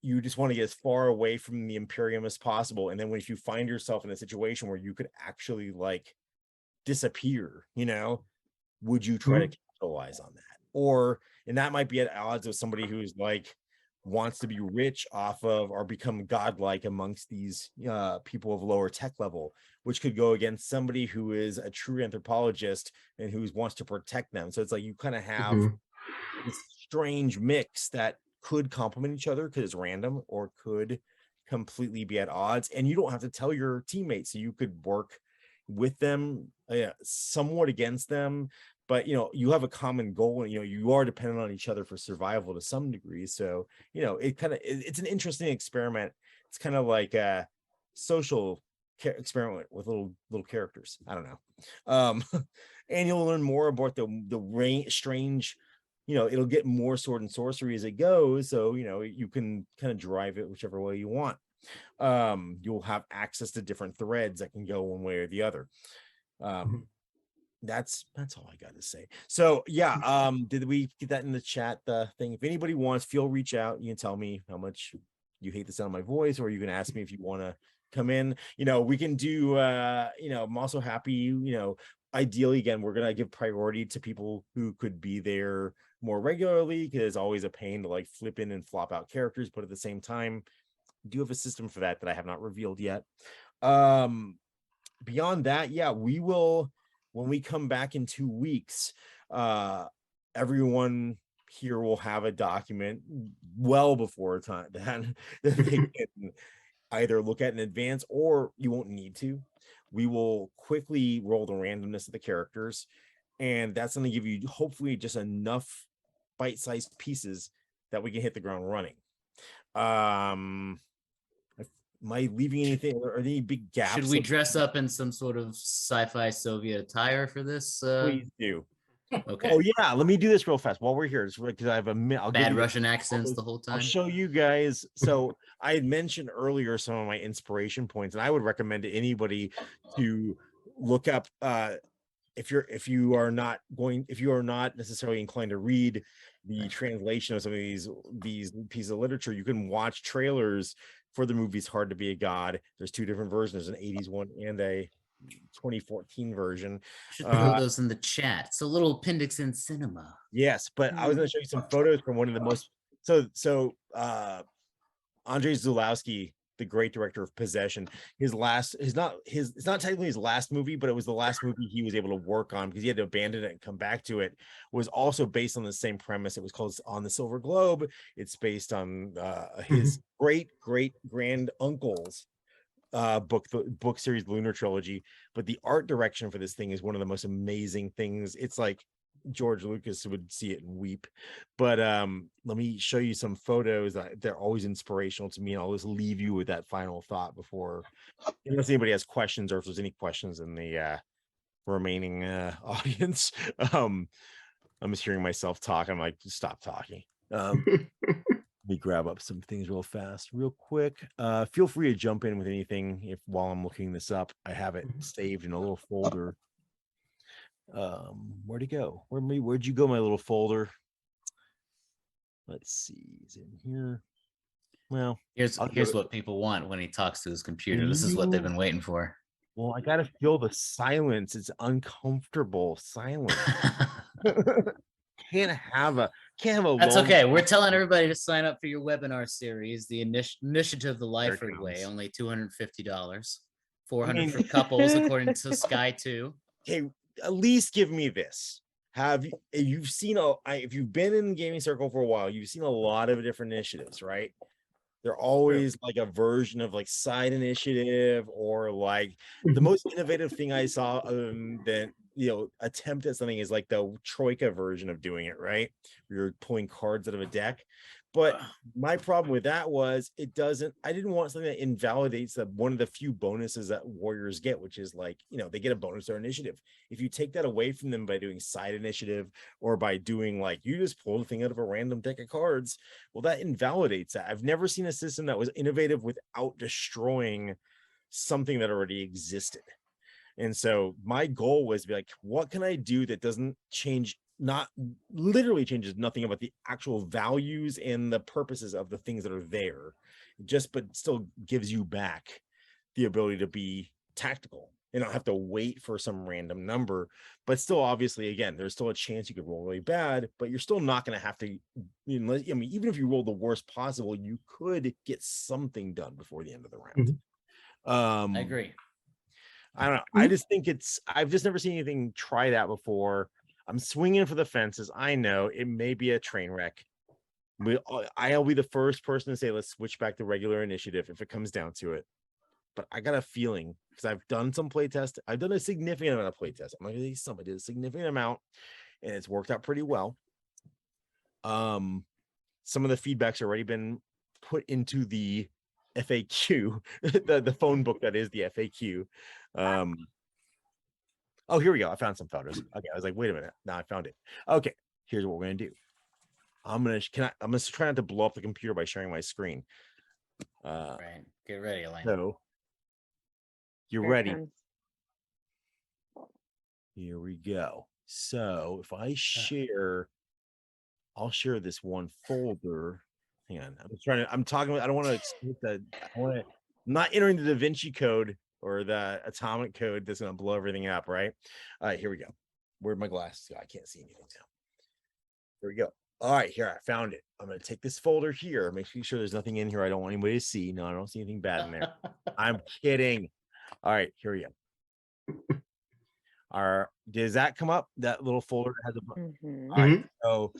you just want to get as far away from the Imperium as possible. And then if you find yourself in a situation where you could actually like disappear, would you try to capitalize on that? And that might be at odds with somebody who's like wants to be rich off of or become godlike amongst these people of lower tech level, which could go against somebody who is a true anthropologist and who wants to protect them. So it's like you kind of have this strange mix that could complement each other because it's random, or could completely be at odds, and you don't have to tell your teammates. So you could work with them, somewhat against them, but you have a common goal, and you are dependent on each other for survival to some degree. So it's an interesting experiment. It's kind of like a social experiment with little characters. I don't know. And you'll learn more about the strange, it'll get more sword and sorcery as it goes. So, you can kind of drive it whichever way you want. You'll have access to different threads that can go one way or the other. That's all I got to say. So yeah, did we get that in the chat, the thing? If anybody wants, reach out. You can tell me how much you hate the sound of my voice, or you can ask me if you want to come in. We can do I'm also happy, ideally, again, we're gonna give priority to people who could be there more regularly, because it's always a pain to like flip in and flop out characters, but at the same time, I do have a system for that I have not revealed yet. Beyond that, yeah, we will, when we come back in 2 weeks, everyone here will have a document well before time that they can either look at in advance, or you won't need to. We will quickly roll the randomness of the characters, and that's going to give you hopefully just enough bite-sized pieces that we can hit the ground running. Am I leaving anything, or any big gaps? Should we dress up in some sort of sci-fi Soviet attire for this? Please do. Okay. Oh yeah, let me do this real fast while we're here, because I have I'll give Bad you Russian accents the whole I'll time. show you guys. So I had mentioned earlier some of my inspiration points, and I would recommend to anybody to look up if you are not necessarily inclined to read the translation of some of these pieces of literature, you can watch trailers for the movies Hard to Be a God. There's 2 different versions. There's an 80s one and a 2014 version. Should put those in the chat. It's a little appendix in cinema. Yes, but I was going to show you some photos from one of the most Andrzej Zulawski, the great director of Possession, it's not technically his last movie, but it was the last movie he was able to work on because he had to abandon it and come back to it, was also based on the same premise. It was called On the Silver Globe. It's based on his great grand uncle's book series, Lunar Trilogy. But the art direction for this thing is one of the most amazing things. It's like George Lucas would see it and weep. But let me show you some photos. They're always inspirational to me, and I'll just leave you with that final thought before, unless anybody has questions, or if there's any questions in the remaining audience. I'm just hearing myself talk. I'm like, stop talking. Let me grab up some things real fast, real quick. Feel free to jump in with anything while I'm looking this up. I have it saved in a little folder. Where'd it go? Where'd you go, my little folder? Let's see, is it in here? Well, Here's what people want when he talks to his computer. This is what they've been waiting for. Well, I gotta feel the silence. It's uncomfortable silence. Can't have a That's long- okay. We're telling everybody to sign up for your webinar series, the initiative, the There it Lyford Way, comes. only $250, $400 mean- for couples, according to Sky 2. Okay, at least give me this. You've seen if you've been in the gaming circle for a while, you've seen a lot of different initiatives, right? They're always like a version of like side initiative, or like the most innovative thing I saw that attempt at something is like the Troika version of doing it, right? Where you're pulling cards out of a deck. But my problem with that was I didn't want something that invalidates one of the few bonuses that warriors get, which is like, they get a bonus to their initiative. If you take that away from them by doing side initiative, or by doing like, you just pull the thing out of a random deck of cards, well, that invalidates that. I've never seen a system that was innovative without destroying something that already existed. And so my goal was to be like, what can I do that doesn't change, not literally changes nothing about the actual values and the purposes of the things that are there, but still gives you back the ability to be tactical and not have to wait for some random number. But still, obviously, again, there's still a chance you could roll really bad, but you're still not going to have to, even if you roll the worst possible, you could get something done before the end of the round. I agree. I don't know. I just think I've just never seen anything try that before. I'm swinging for the fences. I know it may be a train wreck. I'll be the first person to say, let's switch back to regular initiative if it comes down to it. But I got a feeling, because I've done some playtest. I've done a significant amount of playtest. I'm not going to say some, I did a significant amount, and it's worked out pretty well. Some of the feedback's already been put into the FAQ, the phone book that is the FAQ. Oh, here we go. I found some photos. Okay, I was like, wait a minute. Now I found it. Okay, here's what we're gonna do. I'm gonna try not to blow up the computer by sharing my screen. Right. Get ready, Elaine. So you're Here it ready. comes. Here we go. So if I share, I'll share this one folder. Hang on. I'm talking. I don't want to exploit that. I'm not entering the Da Vinci Code or the atomic code that's going to blow everything up, right? All right, here we go. Where'd my glasses go? I can't see anything now. Here we go. All right, here, I found it. I'm going to take this folder here, make sure there's nothing in here I don't want anybody to see. No, I don't see anything bad in there. I'm kidding. All right, here we go. Does that come up? That little folder that has a Mhm. all right, so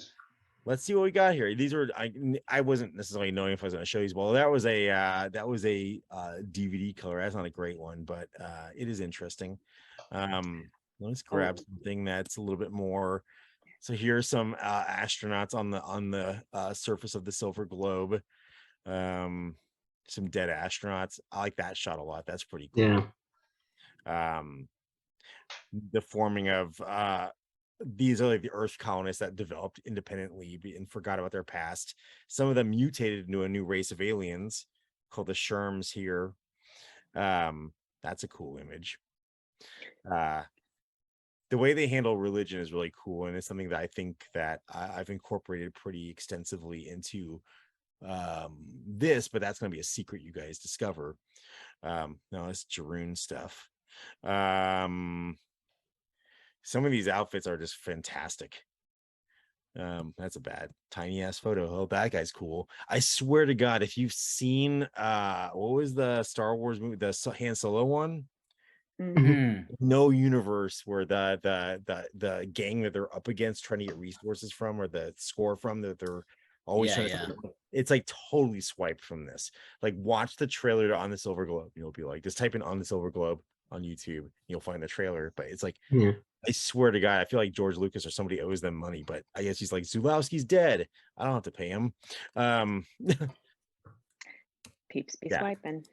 let's see what we got here. These are I wasn't necessarily knowing if I was going to show these. Well, that was a DVD color. That's not a great one, but it is interesting. Let's grab something that's a little bit more. So here's some astronauts on the surface of the Silver Globe. Some dead astronauts. I like that shot a lot. That's pretty cool. Yeah. The forming of these are like the Earth colonists that developed independently and forgot about their past. Some of them mutated into a new race of aliens called the Sherms here. That's a cool image. The way they handle religion is really cool, and it's something that I think that I've incorporated pretty extensively into this, but that's going to be a secret you guys discover. No, it's Jeroen stuff. Some of these outfits are just fantastic. That's a bad tiny ass photo. Oh, that guy's cool. I swear to God, if you've seen what was the Star Wars movie, the Han Solo one? Mhm. No universe where the gang that they're up against trying to get resources from, or the score from, that they're always Yeah, trying to yeah. it's like totally swiped from this. Like, watch the trailer to On the Silver Globe. You'll be like, just type in On the Silver Globe on YouTube, you'll find the trailer. But it's like, Yeah. I swear to God, I feel like George Lucas or somebody owes them money, but I guess he's like, Zulowski's dead, I don't have to pay him. Peeps be Yeah. swiping.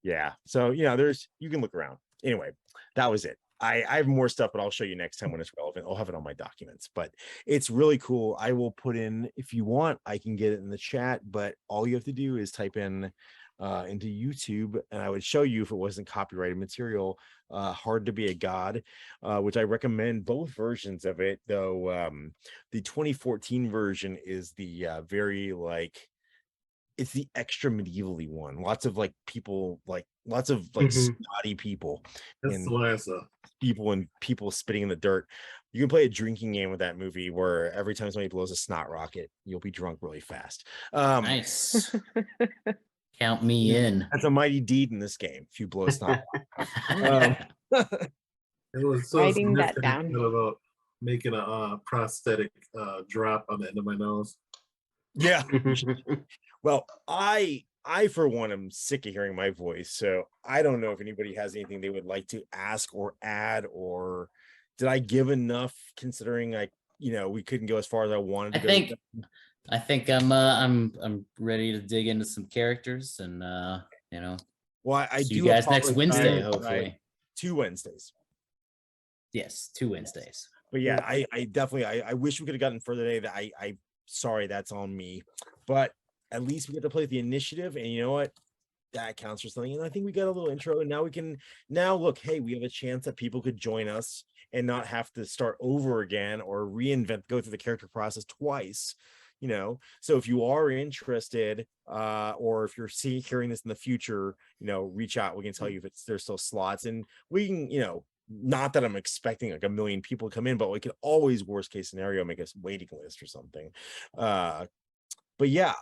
Yeah. So, you can look around. Anyway, that was it. I have more stuff, but I'll show you next time when it's relevant. I'll have it on my documents, but it's really cool. I will put in, if you want, I can get it in the chat, but all you have to do is type in into YouTube, and I would show you, if it wasn't copyrighted material, Hard to Be a God, which I recommend both versions of it, though. The 2014 version is the very, like, it's the extra medievally one. Lots of people, lots of Mhm. snotty people That's and the way I saw. people spitting in the dirt. You can play a drinking game with that movie where every time somebody blows a snot rocket, you'll be drunk really fast. Nice. Count me in. That's a mighty deed in this game if you blow a snot rocket. It was so Writing that significant down. about making a prosthetic drop on the end of my nose. Yeah. Well, I for one am sick of hearing my voice, so I don't know if anybody has anything they would like to ask or add, or did I give enough, considering we couldn't go as far as I wanted I to go. think I'm ready to dig into some characters, and Well, I see do you guys next apologize Wednesday, that hopefully. 2 Wednesdays. Yes, 2 Wednesdays. But yeah, I definitely I wish we could have gotten further today. That I sorry, that's on me. But at least we get to play the initiative, and you know what? That counts for something. And I think we got a little intro, and now look, hey, we have a chance that people could join us and not have to start over again or go through the character process twice. So if you are interested, or if you're hearing this in the future, reach out. We can tell you if there's still slots, and we can, not that I'm expecting like 1 million people to come in, but we could always, worst case scenario, make a waiting list or something. But yeah,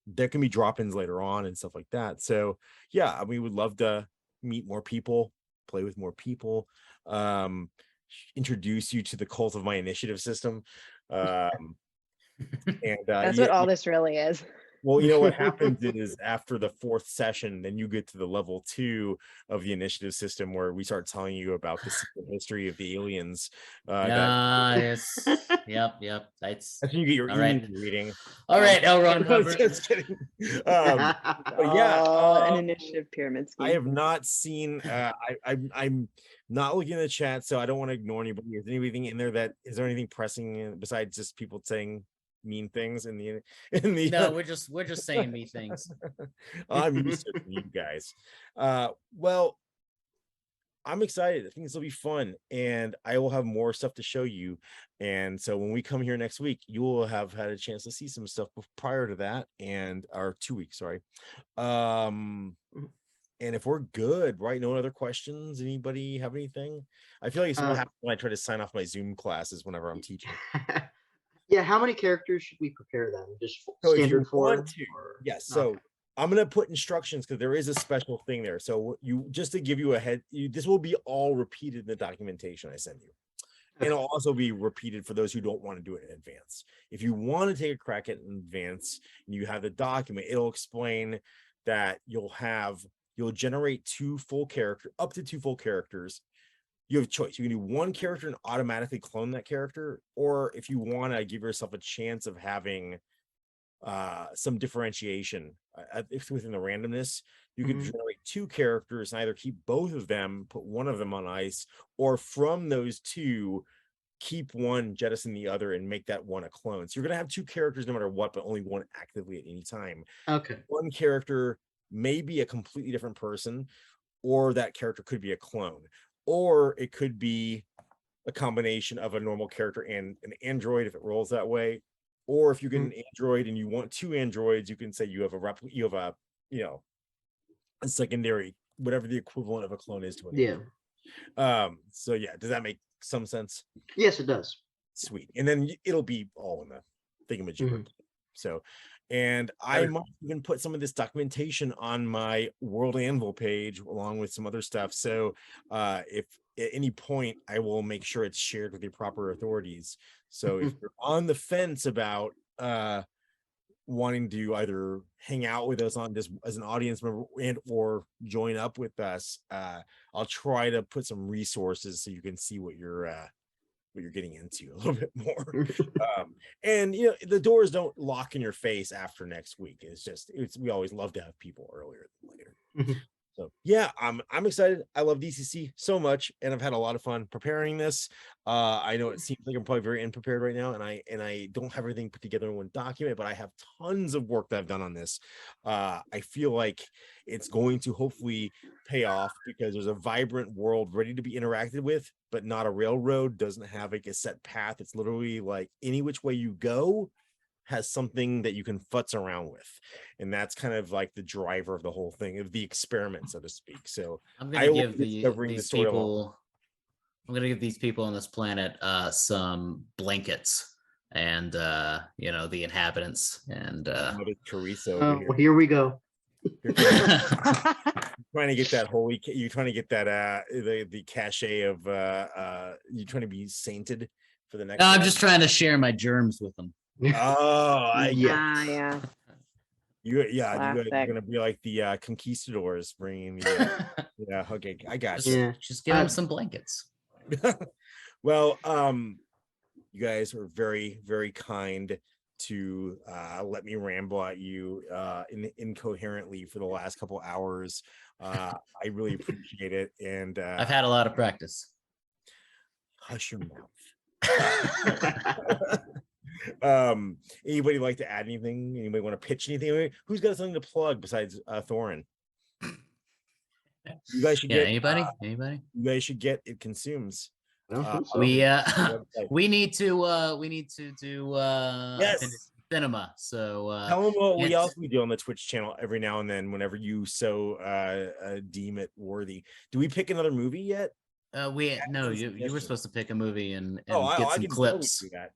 there can be drop-ins later on and stuff like that. So yeah, we would love to meet more people, play with more people, introduce you to the cult of my initiative system. And That's yeah, what all this really is. well, what happens is, after the 4th session, then you get to the level 2 of the initiative system, where we start telling you about the secret history of the aliens. Yes. Yep. That's When you get your all right. email reading. All right, L. Ron Hubbard. Just kidding. But yeah, An initiative pyramid scheme. I have not seen. I'm not looking at the chat, so I don't want to ignore anybody. Is anything in there is there anything pressing besides just people saying mean things in the No, we're just saying me things. I'm used to it from you guys. Well, I'm excited. I think this will be fun, and I will have more stuff to show you. And so when we come here next week, you will have had a chance to see some stuff prior to that, or 2 weeks, sorry. And if we're good, right? No other questions? Anybody have anything? I feel like it's what happens when I try to sign off my Zoom classes whenever I'm teaching. Yeah, how many characters should we prepare then? Just So if you standard 4? want to, yes. So Okay. I'm gonna put instructions, because there is a special thing there. So just to give you this will be all repeated in the documentation I send you. And it'll also be repeated for those who don't want to do it in advance. If you want to take a crack at it in advance and you have the document, it'll explain that you'll generate up to 2 full characters. You have a choice. You can do 1 character and automatically clone that character, or if you want to give yourself a chance of having some differentiation within the randomness, you could generate 2 characters and either keep both of them, put one of them on ice, or from those 2 keep one, jettison the other, and make that one a clone. So you're going to have 2 characters no matter what, but only one actively at any time. Okay. One character may be a completely different person, or that character could be a clone, or it could be a combination of a normal character and an android if it rolls that way. Or if you get an android and you want 2 androids, you can say you have a secondary, whatever the equivalent of a clone is to an android. So yeah, does that make some sense? Yes, it does. Sweet. And then it'll be all in the thingamajigger. So, and I Right. might even put some of this documentation on my World Anvil page along with some other stuff. So, if at any point I will make sure it's shared with the proper authorities. So, if you're on the fence about wanting to either hang out with us on this as an audience member and or join up with us, I'll try to put some resources so you can see what you're getting into a little bit more. And you know, the doors don't lock in your face after next week. We always love to have people earlier than later. So yeah, I'm excited. I love DCC so much, and I've had a lot of fun preparing this. I know it seems like I'm probably very unprepared right now, and I don't have everything put together in one document, but I have tons of work that I've done on this. I feel like it's going to hopefully pay off because there's a vibrant world ready to be interacted with, but not a railroad. Doesn't have like a set path. It's literally like any which way you go has something that you can futz around with, and that's kind of like the driver of the whole thing, of the experiment, so to speak. So I'm I gonna will give be discovering these the story along. people. I'm gonna give these people on this planet some blankets and you know, the inhabitants and Mother Teresa over Oh, here we go. here. Trying to get that holy. You're trying to get that the cachet of you're trying to be sainted for the next. No, I'm one? just trying to share my germs with them. Oh, Yeah. Yeah. you guys are Classic. gonna be like the conquistadors bringing the. Yeah, okay, I got you. Yeah. Just give them Uh, some blankets. Well, you guys are very, very kind to let me ramble at you incoherently for the last couple hours. I really appreciate it, and I've had a lot of practice. hush your mouth. Anybody like to add anything? Anybody want to pitch anything? Who's got something to plug besides Thorin? You guys should Yeah, get anybody? you guys should get It Consumes. I don't think so. We website. we need to do Yes. cinema. So Tell them what it's- else we do on the Twitch channel every now and then, whenever you so deem it worthy. Do we pick another movie yet? we no, some you were suggestions. supposed to pick a movie and get I some can totally clips. do that.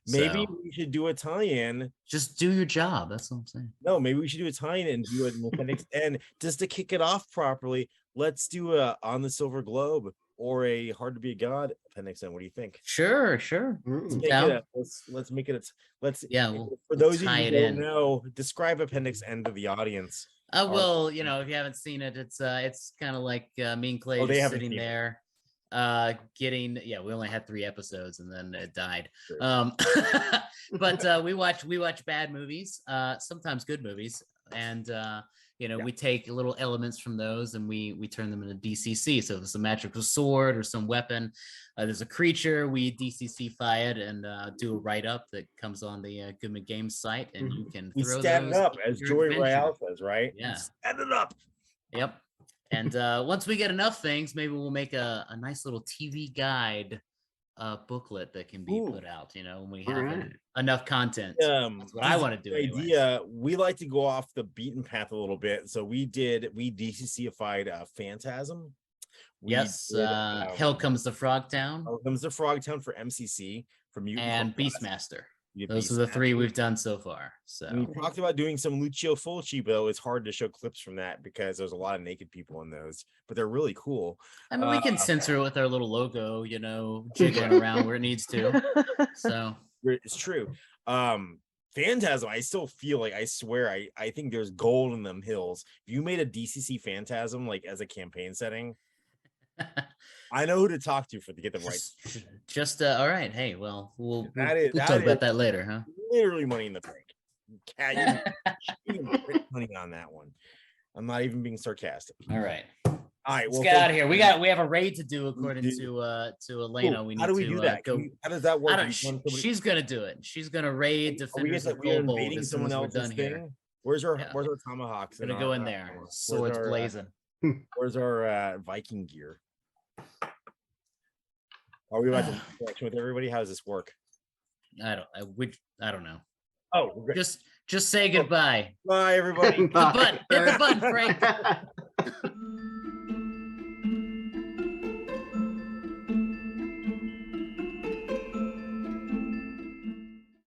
Maybe So- we should do a tie-in. Just do your job. That's what I'm saying. No, maybe we should do a tie-in and do an appendix. And just to kick it off properly, let's do a On the Silver Globe or a Hard to Be a God appendix. What do you think? Sure. Let's Mm. make Down. it let's make it let's Yeah, for we'll those of tie you it who don't in. know, describe appendix N to the audience. Well, you know, if you haven't seen it, it's kind of like me and Clay Oh, they just haven't sitting seen it. there getting we only had 3 episodes and then it died. Sure. But we watch bad movies, sometimes good movies, and you know, Yeah. we take little elements from those and we turn them into DCC. So if it's a magical sword or some weapon, there's a creature, we DCC-fy it and do a write-up that comes on the Goodman Games site, and you can We throw stand it those up, in as your Joy adventure. Royale says, right? Yeah. Stand it up. Yep. And once we get enough things, maybe we'll make a nice little TV guide booklet that can be Ooh. put out, you know, when we have Alright. enough content. That's what I this want is to do. the Anyways. idea. We like to go off the beaten path a little bit. So we DCC-ified Phantasm. We Yes. did, Hell Comes to Frogtown Hell Comes to Frogtown for MCC, for Mutant and Class. Beastmaster. We did Those are the 3 Beastmaster. we've done so far. So We talked about doing some Lucio Fulci, but it's hard to show clips from that because there's a lot of naked people in those, but they're really cool. I mean, we can censor it with our little logo, you know, jiggling around where it needs to. So It's true. Phantasm, I still feel like, I swear, I think there's gold in them hills. If you made a DCC Phantasm like as a campaign setting, I know who to talk to to get them right. just all right. Hey, well, we'll That is- we'll that talk is- about that later, huh? Literally money in the bank. You can print money on that one. I'm not even being sarcastic. All right. All right, Let's well, get thank out of here. We have a raid to do according do. to Elena. Cool. We need How do we to do that? go. How does that work? I Do don't, we want somebody- she's gonna do it. She's gonna raid Are we Defenders just of we are Kobold invading as soon someone as we're else's done here. thing? Where's our Yeah. tomahawks? Gonna and go our, in there, where's swords our, blazing. Where's our Viking gear? Are we about to interaction with everybody? How does this work? I don't know. Oh, we're good. Just say goodbye. Bye, everybody. Hit the button, Frank. Bye.